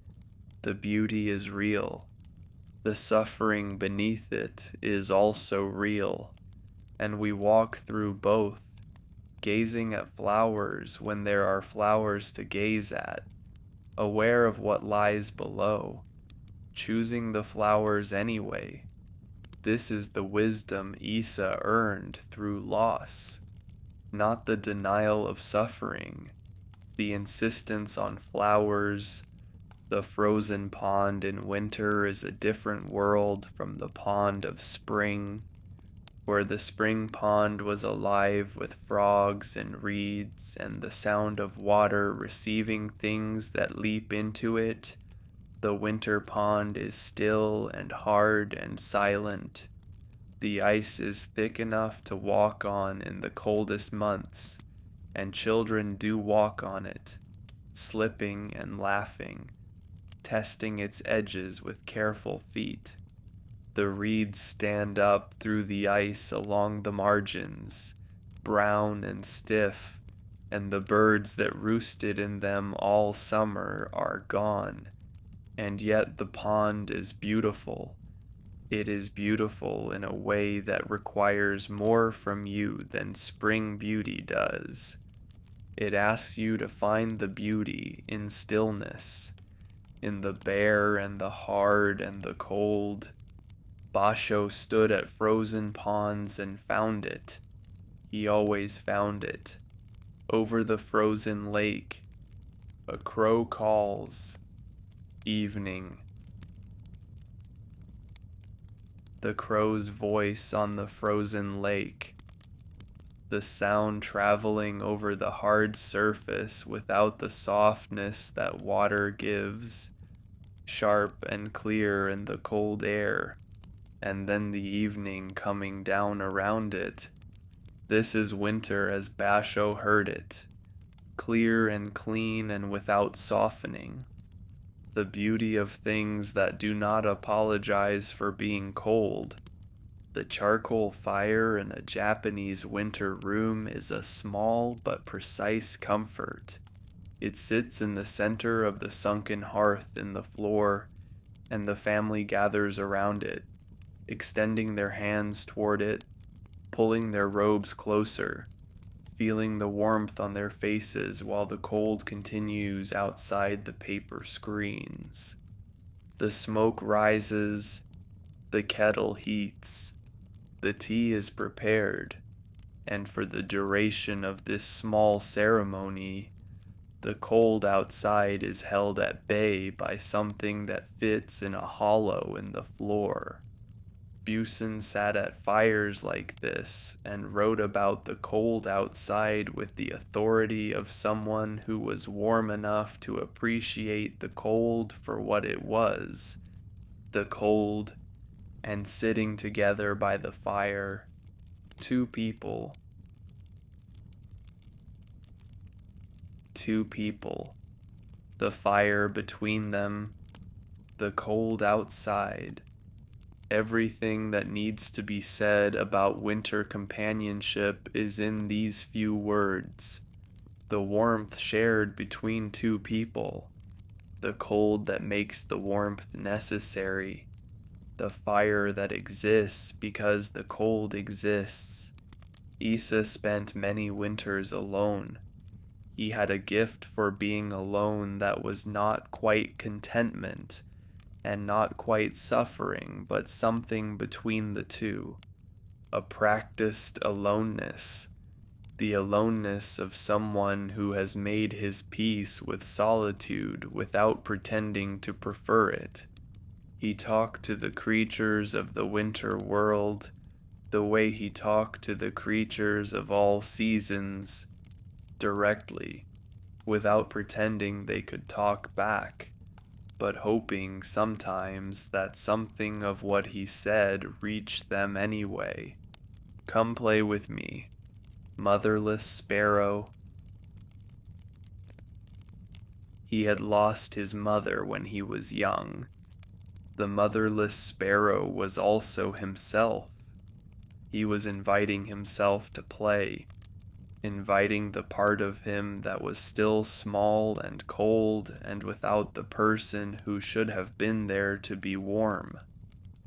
The beauty is real. The suffering beneath it is also real, and we walk through both, gazing at flowers when there are flowers to gaze at, aware of what lies below, choosing the flowers anyway. This is the wisdom Issa earned through loss, not the denial of suffering, the insistence on flowers. The frozen pond in winter is a different world from the pond of spring, where the spring pond was alive with frogs and reeds and the sound of water receiving things that leap into it. The winter pond is still and hard and silent. The ice is thick enough to walk on in the coldest months, and children do walk on it, slipping and laughing, testing its edges with careful feet. The reeds stand up through the ice along the margins, brown and stiff, and the birds that roosted in them all summer are gone. And yet the pond is beautiful. It is beautiful in a way that requires more from you than spring beauty does. It asks you to find the beauty in stillness, in the bare and the hard and the cold. Basho stood at frozen ponds and found it. He always found it. Over the frozen lake, a crow calls. Evening. The crow's voice on the frozen lake. The sound traveling over the hard surface without the softness that water gives, sharp and clear in the cold air, and then the evening coming down around it. This is winter as Basho heard it, clear and clean and without softening. The beauty of things that do not apologize for being cold. The charcoal fire in a Japanese winter room is a small but precise comfort. It sits in the center of the sunken hearth in the floor, and the family gathers around it, extending their hands toward it, pulling their robes closer, feeling the warmth on their faces while the cold continues outside the paper screens. The smoke rises, the kettle heats. The tea is prepared, and for the duration of this small ceremony, the cold outside is held at bay by something that fits in a hollow in the floor. Buson sat at fires like this and wrote about the cold outside with the authority of someone who was warm enough to appreciate the cold for what it was, the cold, and sitting together by the fire, two people, the fire between them, the cold outside. Everything that needs to be said about winter companionship is in these few words. The warmth shared between two people, the cold that makes the warmth necessary, the fire that exists because the cold exists. Issa spent many winters alone. He had a gift for being alone that was not quite contentment, and not quite suffering, but something between the two. A practiced aloneness, the aloneness of someone who has made his peace with solitude without pretending to prefer it. He talked to the creatures of the winter world the way he talked to the creatures of all seasons, directly, without pretending they could talk back, but hoping sometimes that something of what he said reached them anyway. Come play with me, motherless sparrow. He had lost his mother when he was young. The motherless sparrow was also himself. He was inviting himself to play. inviting the part of him that was still small and cold and without the person who should have been there to be warm.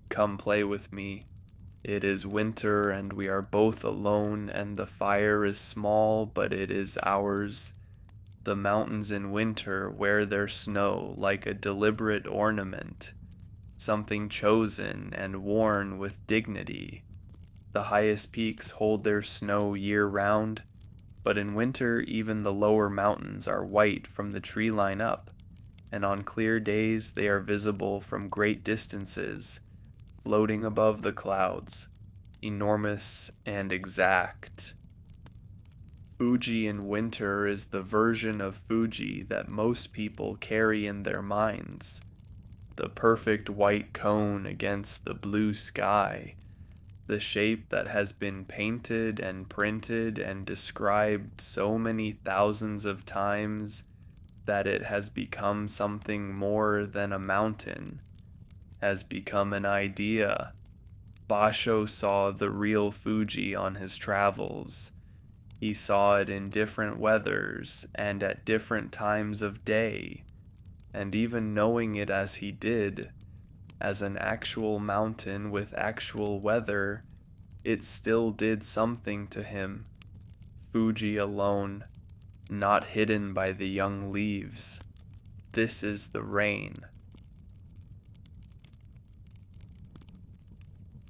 Come play with me. It is winter and we are both alone, and the fire is small, but it is ours. The mountains in winter wear their snow like a deliberate ornament, something chosen and worn with dignity. The highest peaks hold their snow year-round, but in winter even the lower mountains are white from the tree line up, and on clear days they are visible from great distances, floating above the clouds, enormous and exact. Fuji in winter is the version of Fuji that most people carry in their minds. The perfect white cone against the blue sky, the shape that has been painted and printed and described so many thousands of times that it has become something more than a mountain, has become an idea. Basho saw the real Fuji on his travels. He saw it in different weathers and at different times of day, and even knowing it as he did, as an actual mountain with actual weather, it still did something to him. Fuji alone, not hidden by the young leaves. This is the rain.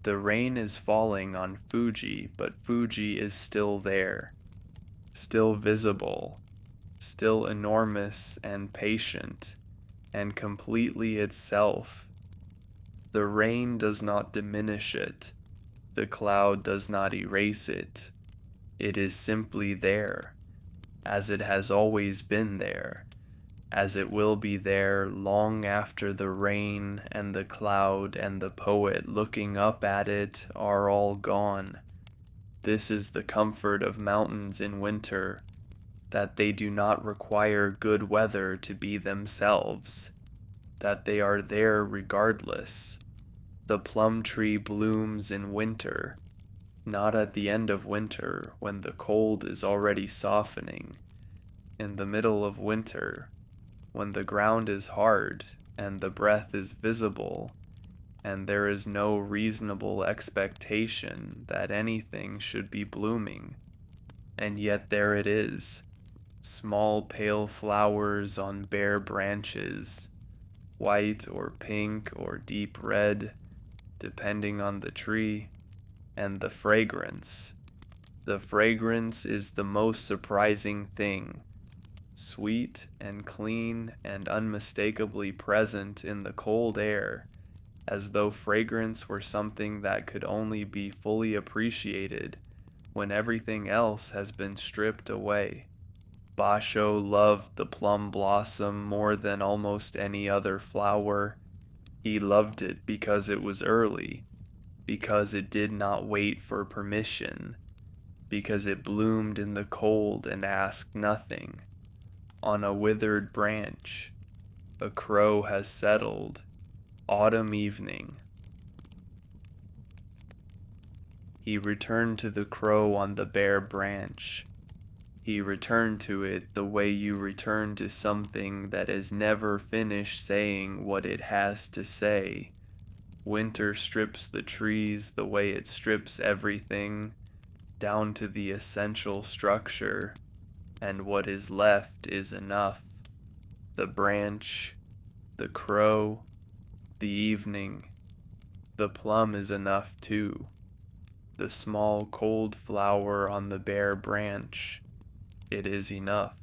The rain is falling on Fuji, but Fuji is still there, still visible, still enormous and patient, and completely itself. The rain does not diminish it. The cloud does not erase it. It is simply there, as it has always been there, as it will be there long after the rain and the cloud and the poet looking up at it are all gone. This is the comfort of mountains in winter, that they do not require good weather to be themselves, that they are there regardless. The plum tree blooms in winter, not at the end of winter when the cold is already softening, in the middle of winter, when the ground is hard and the breath is visible, and there is no reasonable expectation that anything should be blooming. And yet there it is, small pale flowers on bare branches, white or pink or deep red, depending on the tree, and the fragrance. The fragrance is the most surprising thing, sweet and clean and unmistakably present in the cold air, as though fragrance were something that could only be fully appreciated when everything else has been stripped away. Basho loved the plum blossom more than almost any other flower. He loved it because it was early, because it did not wait for permission, because it bloomed in the cold and asked nothing. On a withered branch, a crow has settled. Autumn evening. He returned to the crow on the bare branch. He returned to it the way you return to something that is never finished saying what it has to say. Winter strips the trees the way it strips everything, down to the essential structure, and what is left is enough. The branch, the crow, the evening, the plum is enough too. The small cold flower on the bare branch, it is enough.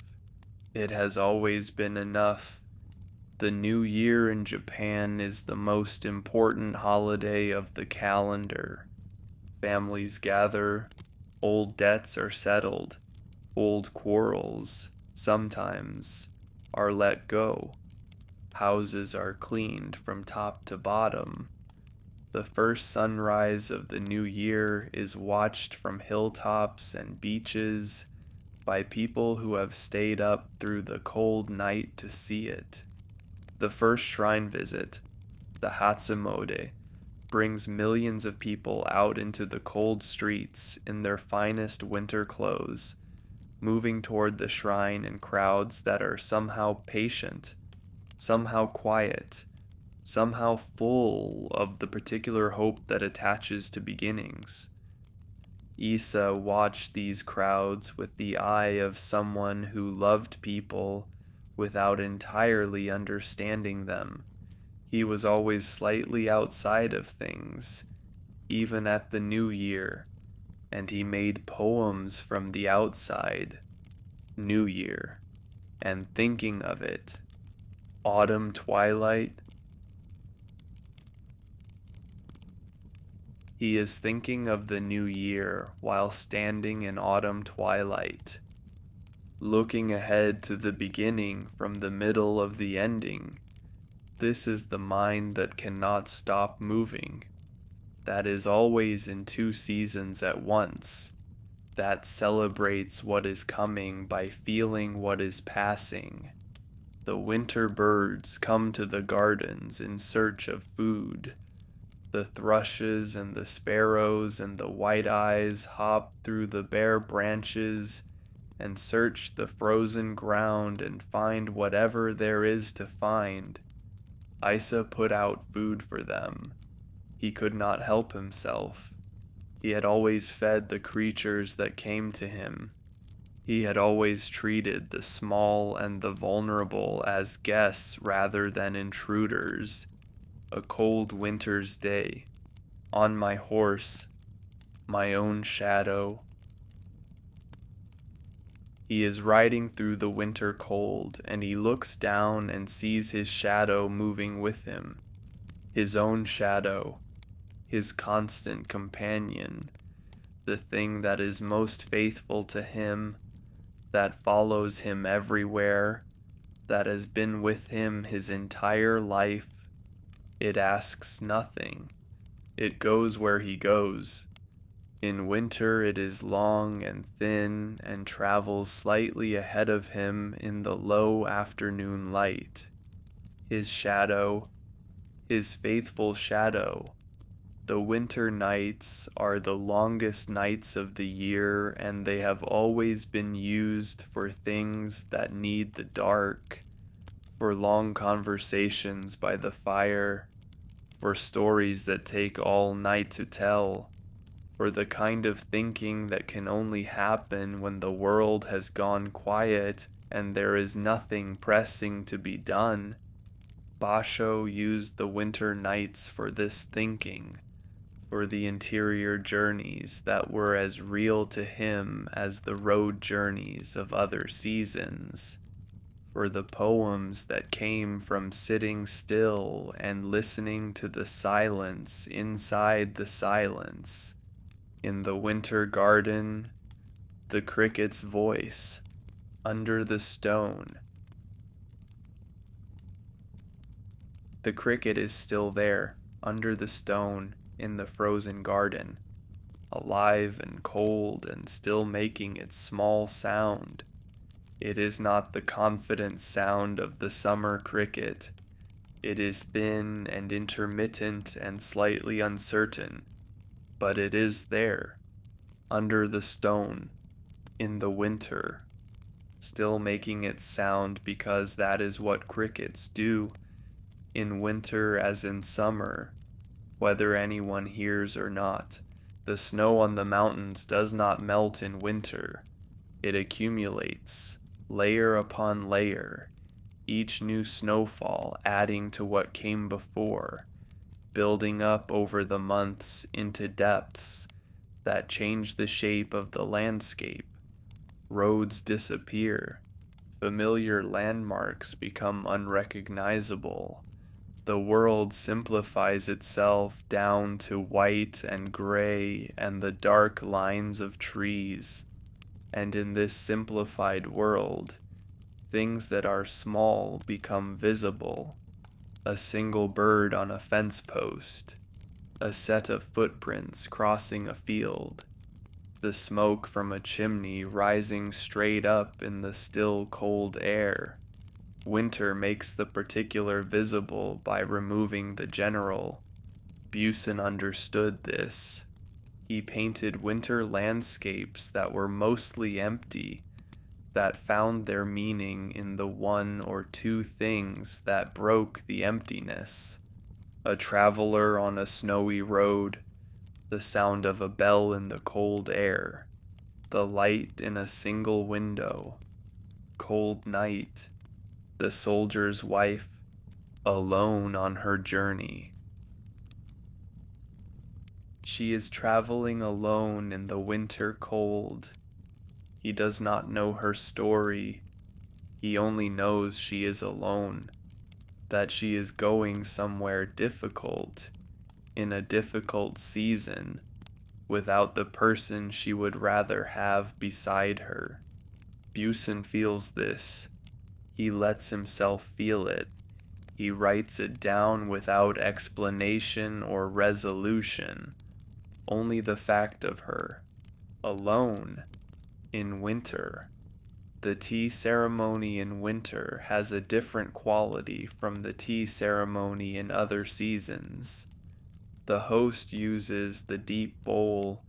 It has always been enough. The New Year in Japan is the most important holiday of the calendar. Families gather, old debts are settled, old quarrels, sometimes, are let go. Houses are cleaned from top to bottom. The first sunrise of the new year is watched from hilltops and beaches by people who have stayed up through the cold night to see it. The first shrine visit, the Hatsumode, brings millions of people out into the cold streets in their finest winter clothes, moving toward the shrine in crowds that are somehow patient, somehow quiet, somehow full of the particular hope that attaches to beginnings. Issa watched these crowds with the eye of someone who loved people without entirely understanding them. He was always slightly outside of things, even at the new year, and he made poems from the outside. New Year, and thinking of it. Autumn twilight. He is thinking of the new year while standing in autumn twilight, looking ahead to the beginning from the middle of the ending. This is the mind that cannot stop moving, that is always in two seasons at once, that celebrates what is coming by feeling what is passing. The winter birds come to the gardens in search of food. The thrushes and the sparrows and the white-eyes hop through the bare branches and search the frozen ground and find whatever there is to find. Issa put out food for them. He could not help himself. He had always fed the creatures that came to him. He had always treated the small and the vulnerable as guests rather than intruders. A cold winter's day, on my horse, my own shadow. He is riding through the winter cold, and he looks down and sees his shadow moving with him. His own shadow, his constant companion, the thing that is most faithful to him, that follows him everywhere, that has been with him his entire life. It asks nothing. It goes where he goes. In winter it is long and thin and travels slightly ahead of him in the low afternoon light. His shadow, his faithful shadow. The winter nights are the longest nights of the year, and they have always been used for things that need the dark, for long conversations by the fire, for stories that take all night to tell, for the kind of thinking that can only happen when the world has gone quiet and there is nothing pressing to be done. Basho used the winter nights for this thinking, for the interior journeys that were as real to him as the road journeys of other seasons, for the poems that came from sitting still and listening to the silence inside the silence. In the winter garden, the cricket's voice, under the stone. The cricket is still there, under the stone, in the frozen garden, alive and cold and still making its small sound. It is not the confident sound of the summer cricket. It is thin and intermittent and slightly uncertain, but it is there, under the stone, in the winter, still making its sound because that is what crickets do, in winter as in summer, whether anyone hears or not. The snow on the mountains does not melt in winter. It accumulates, layer upon layer, each new snowfall adding to what came before, building up over the months into depths that change the shape of the landscape. Roads disappear, familiar landmarks become unrecognizable. The world simplifies itself down to white and gray and the dark lines of trees. And in this simplified world, things that are small become visible. A single bird on a fence post, a set of footprints crossing a field, the smoke from a chimney rising straight up in the still cold air. Winter makes the particular visible by removing the general. Buson understood this. He painted winter landscapes that were mostly empty, that found their meaning in the one or two things that broke the emptiness. A traveler on a snowy road, the sound of a bell in the cold air, the light in a single window, cold night, the soldier's wife, alone on her journey. She is traveling alone in the winter cold. He does not know her story. He only knows she is alone, that she is going somewhere difficult, in a difficult season, without the person she would rather have beside her. Buson feels this. He lets himself feel it. He writes it down without explanation or resolution, only the fact of her, alone, in winter. The tea ceremony in winter has a different quality from the tea ceremony in other seasons. The host uses the deep bowl,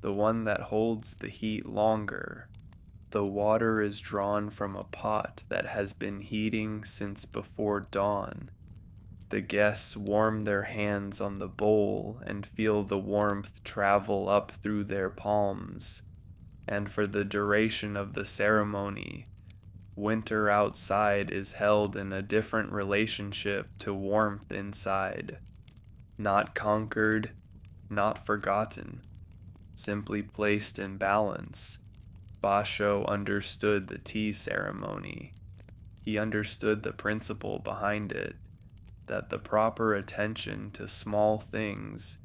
the one that holds the heat longer. The water is drawn from a pot that has been heating since before dawn. The guests warm their hands on the bowl and feel the warmth travel up through their palms. And for the duration of the ceremony, winter outside is held in a different relationship to warmth inside. Not conquered, not forgotten, simply placed in balance. Basho understood the tea ceremony. He understood the principle behind it, that the proper attention to small things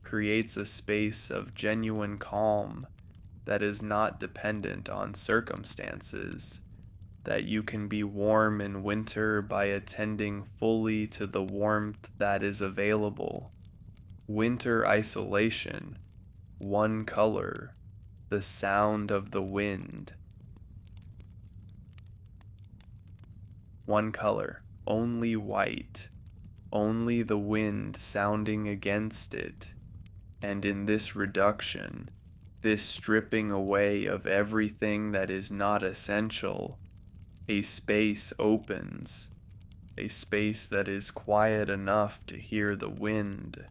creates a space of genuine calm that is not dependent on circumstances, that you can be warm in winter by attending fully to the warmth that is available. Winter isolation, one color, the sound of the wind. One color, only white, only the wind sounding against it. And in this reduction, this stripping away of everything that is not essential, a space opens, a space that is quiet enough to hear the wind,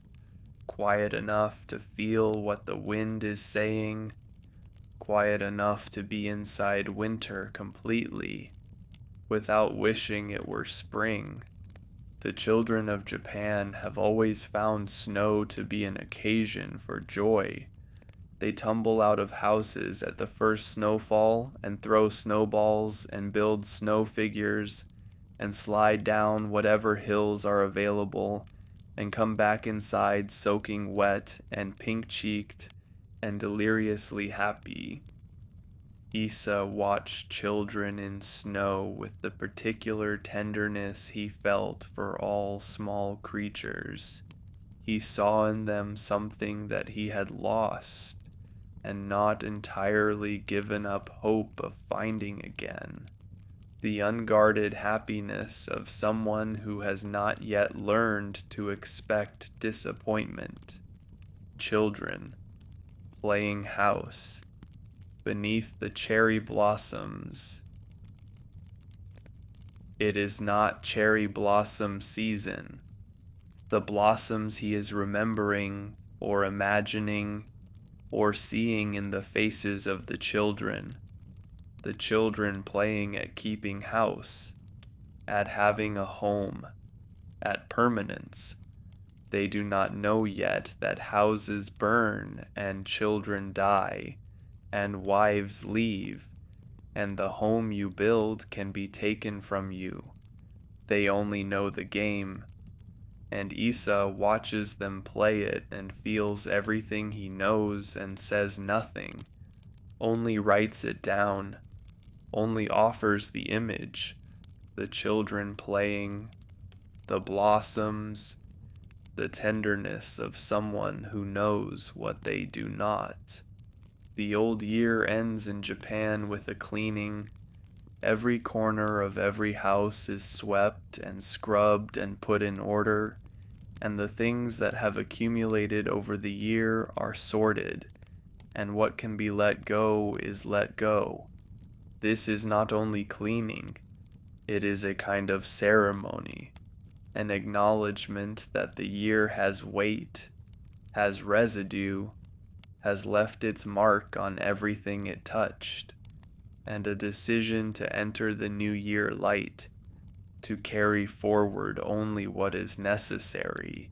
quiet enough to feel what the wind is saying, quiet enough to be inside winter completely, without wishing it were spring. The children of Japan have always found snow to be an occasion for joy. They tumble out of houses at the first snowfall and throw snowballs and build snow figures and slide down whatever hills are available and come back inside soaking wet and pink-cheeked and deliriously happy. Issa watched children in snow with the particular tenderness he felt for all small creatures. He saw in them something that he had lost and not entirely given up hope of finding again. The unguarded happiness of someone who has not yet learned to expect disappointment. Children, playing house, beneath the cherry blossoms. It is not cherry blossom season. The blossoms he is remembering or imagining or seeing in the faces of the children playing at keeping house, at having a home, at permanence. They do not know yet that houses burn and children die and wives leave, and the home you build can be taken from you. They only know the game, and Issa watches them play it and feels everything he knows and says nothing, only writes it down, only offers the image, the children playing, the blossoms, the tenderness of someone who knows what they do not. The old year ends in Japan with a cleaning. Every corner of every house is swept and scrubbed and put in order, and the things that have accumulated over the year are sorted, and what can be let go is let go. This is not only cleaning, it is a kind of ceremony, an acknowledgement that the year has weight, has residue, has left its mark on everything it touched, and a decision to enter the new year light, to carry forward only what is necessary,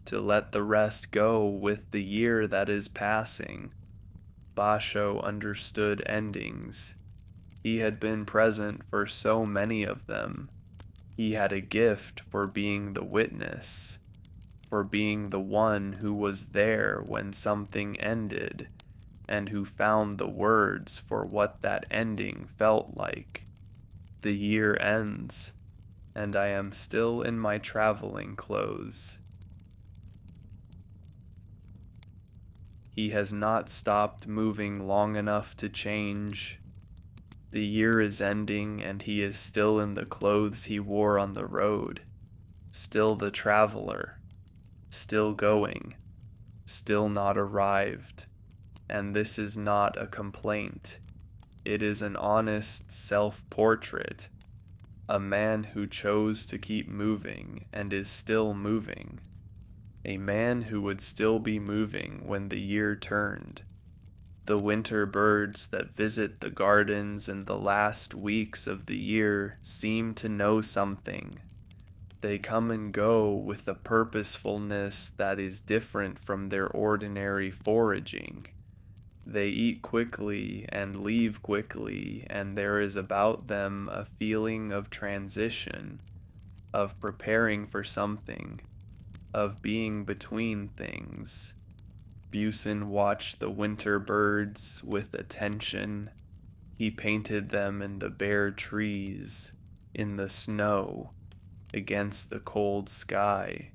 to let the rest go with the year that is passing. Basho understood endings. He had been present for so many of them. He had a gift for being the witness, for being the one who was there when something ended, and who found the words for what that ending felt like. The year ends, and I am still in my traveling clothes. He has not stopped moving long enough to change. The year is ending, and he is still in the clothes he wore on the road, still the traveler, still going, still not arrived. And this is not a complaint. It is an honest self-portrait, a man who chose to keep moving and is still moving, a man who would still be moving when the year turned. The winter birds that visit the gardens in the last weeks of the year seem to know something. They come and go with a purposefulness that is different from their ordinary foraging. They eat quickly and leave quickly, and there is about them a feeling of transition, of preparing for something, of being between things. Buson watched the winter birds with attention. He painted them in the bare trees, in the snow, against the cold sky.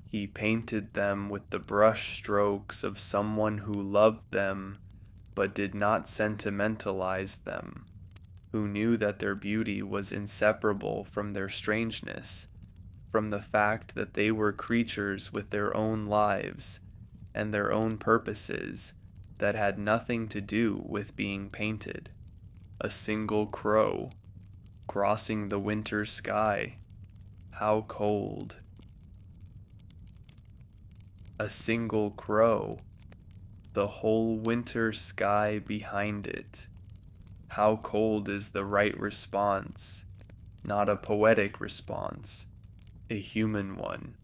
He painted them with the brush strokes of someone who loved them, but did not sentimentalize them, who knew that their beauty was inseparable from their strangeness, from the fact that they were creatures with their own lives and their own purposes that had nothing to do with being painted. A single crow, crossing the winter sky. How cold. A single crow, the whole winter sky behind it. How cold is the right response, not a poetic response, a human one.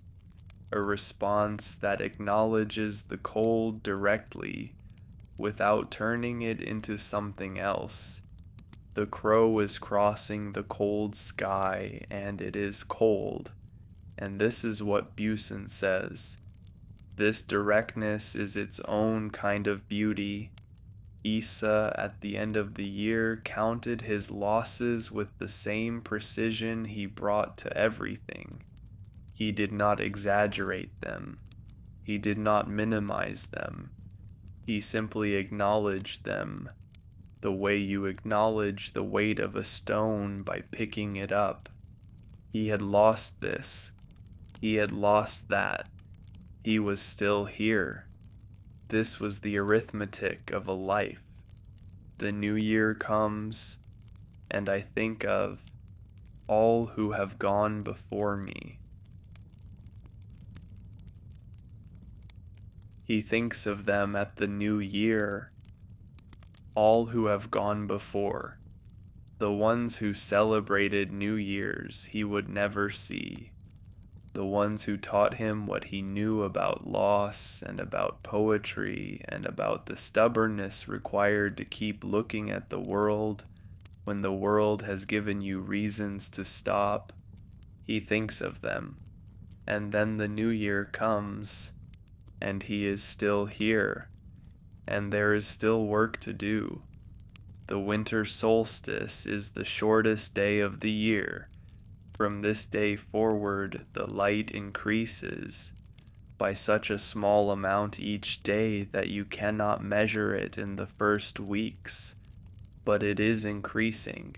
A response that acknowledges the cold directly, without turning it into something else. The crow is crossing the cold sky, and it is cold. And this is what Buson says. This directness is its own kind of beauty. Issa, at the end of the year, counted his losses with the same precision he brought to everything. He did not exaggerate them. He did not minimize them. He simply acknowledged them, the way you acknowledge the weight of a stone by picking it up. He had lost this. He had lost that. He was still here. This was the arithmetic of a life. The new year comes, and I think of all who have gone before me. He thinks of them at the new year, all who have gone before, the ones who celebrated New Year's he would never see, the ones who taught him what he knew about loss and about poetry and about the stubbornness required to keep looking at the world when the world has given you reasons to stop. He thinks of them, and then the new year comes, and he is still here, and there is still work to do. The winter solstice is the shortest day of the year. From this day forward, the light increases by such a small amount each day that you cannot measure it in the first weeks, but it is increasing.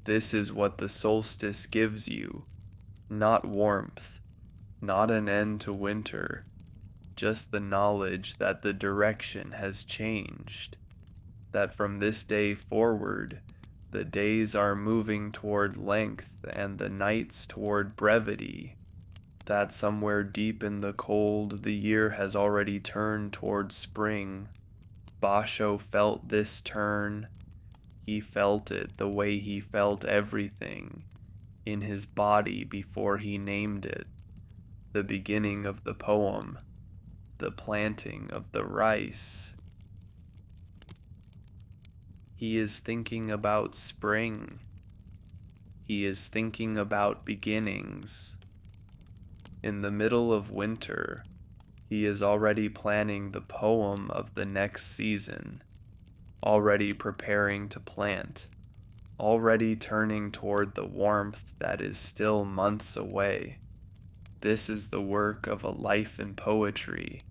This is what the solstice gives you, not warmth, not an end to winter, just the knowledge that the direction has changed, that from this day forward, The days are moving toward length and the nights toward brevity. That somewhere deep in the cold the year has already turned toward spring. Basho felt this turn. He felt it the way he felt everything, in his body before he named it. The beginning of the poem, the planting of the rice. He is thinking about spring. He is thinking about beginnings. In the middle of winter, he is already planning the poem of the next season, already preparing to plant, already turning toward the warmth that is still months away. This is the work of a life in poetry,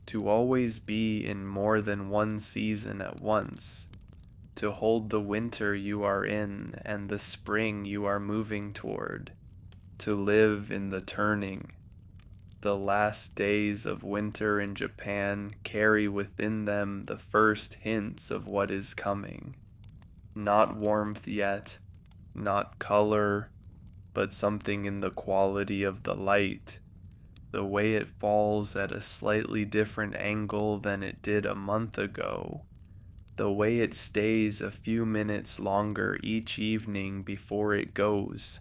to always be in more than one season at once, to hold the winter you are in and the spring you are moving toward, to live in the turning. The last days of winter in Japan carry within them the first hints of what is coming. Not warmth yet, not color, but something in the quality of the light, the way it falls at a slightly different angle than it did a month ago, the way it stays a few minutes longer each evening before it goes.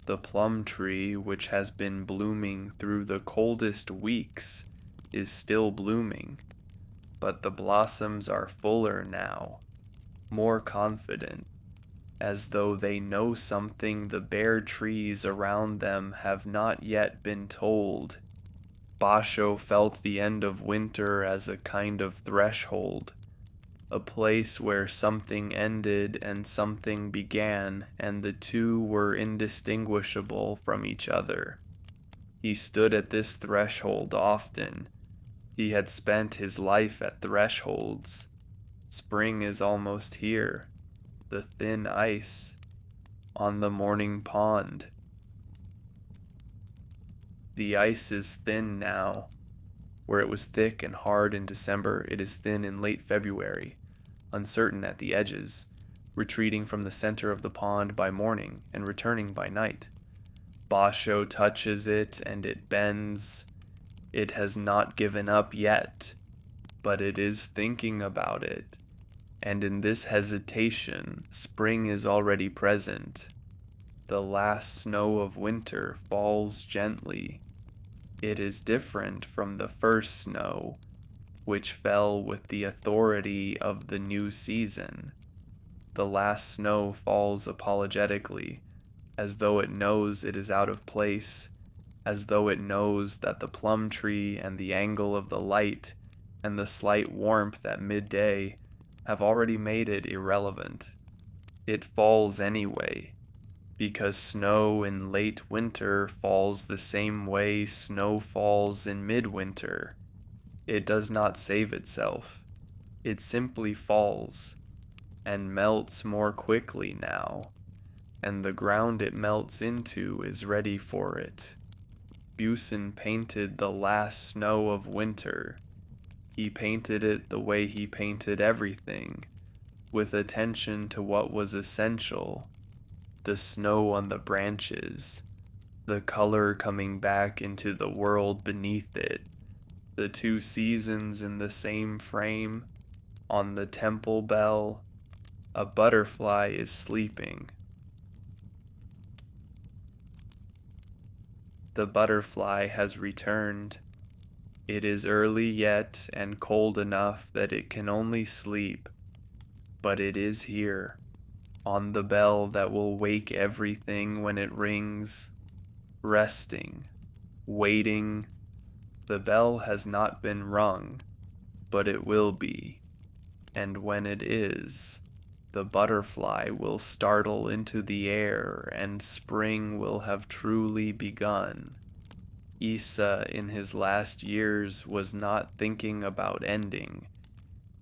The plum tree, which has been blooming through the coldest weeks, is still blooming, but the blossoms are fuller now, more confident, as though they know something the bare trees around them have not yet been told. Basho felt the end of winter as a kind of threshold, a place where something ended and something began, and the two were indistinguishable from each other. He stood at this threshold often. He had spent his life at thresholds. Spring is almost here. The thin ice on the morning pond. The ice is thin now. Where it was thick and hard in December, it is thin in late February, uncertain at the edges, retreating from the center of the pond by morning and returning by night. Basho touches it and it bends. It has not given up yet, but it is thinking about it. And in this hesitation, spring is already present. The last snow of winter falls gently. It is different from the first snow, which fell with the authority of the new season. The last snow falls apologetically, as though it knows it is out of place, as though it knows that the plum tree and the angle of the light and the slight warmth at midday have already made it irrelevant. It falls anyway, because snow in late winter falls the same way snow falls in midwinter. It does not save itself. It simply falls, and melts more quickly now, and the ground it melts into is ready for it. Buson painted the last snow of winter. He painted it the way he painted everything, with attention to what was essential, the snow on the branches, the color coming back into the world beneath it, the two seasons in the same frame. On the temple bell, a butterfly is sleeping. The butterfly has returned. It is early yet and cold enough that it can only sleep, but it is here, on the bell that will wake everything when it rings, resting, waiting. The bell has not been rung, but it will be, and when it is, the butterfly will startle into the air and spring will have truly begun. Issa in his last years was not thinking about ending.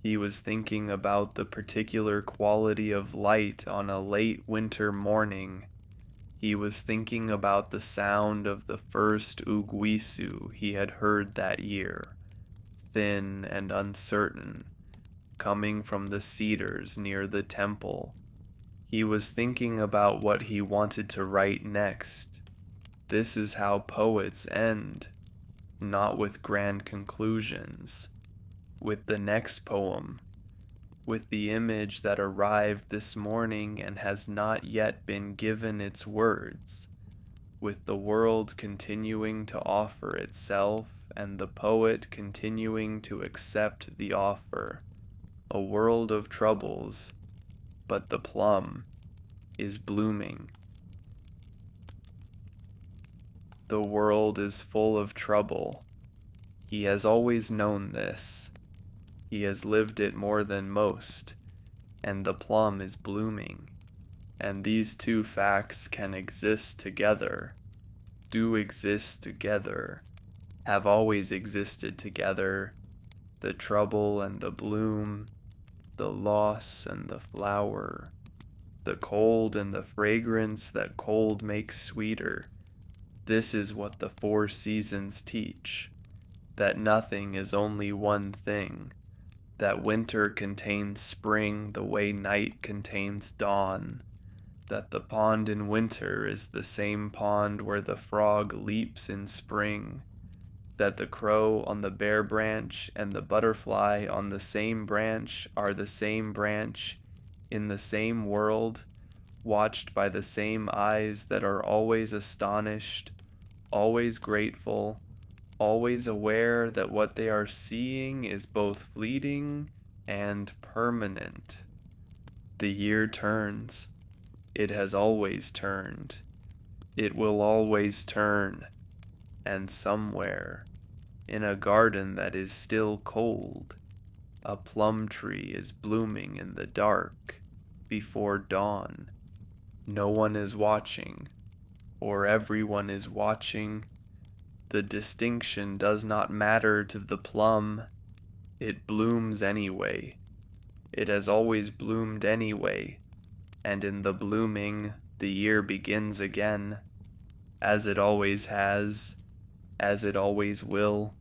He was thinking about the particular quality of light on a late winter morning. He was thinking about the sound of the first uguisu he had heard that year, thin and uncertain, coming from the cedars near the temple. He was thinking about what he wanted to write next. This is how poets end, not with grand conclusions, with the next poem, with the image that arrived this morning and has not yet been given its words, with the world continuing to offer itself and the poet continuing to accept the offer. A world of troubles, but the plum is blooming. The world is full of trouble. He has always known this. He has lived it more than most, and the plum is blooming. And these two facts can exist together, do exist together, have always existed together, the trouble and the bloom, the loss and the flower, the cold and the fragrance that cold makes sweeter. This is what the four seasons teach, that nothing is only one thing, that winter contains spring the way night contains dawn, that the pond in winter is the same pond where the frog leaps in spring, that the crow on the bare branch and the butterfly on the same branch are the same branch in the same world, watched by the same eyes that are always astonished, always grateful, always aware that what they are seeing is both fleeting and permanent. The year turns. It has always turned. It will always turn. And somewhere, in a garden that is still cold, a plum tree is blooming in the dark before dawn. No one is watching, or everyone is watching. The distinction does not matter to the plum. It blooms anyway. It has always bloomed anyway, and in the blooming, the year begins again, as it always has, as it always will.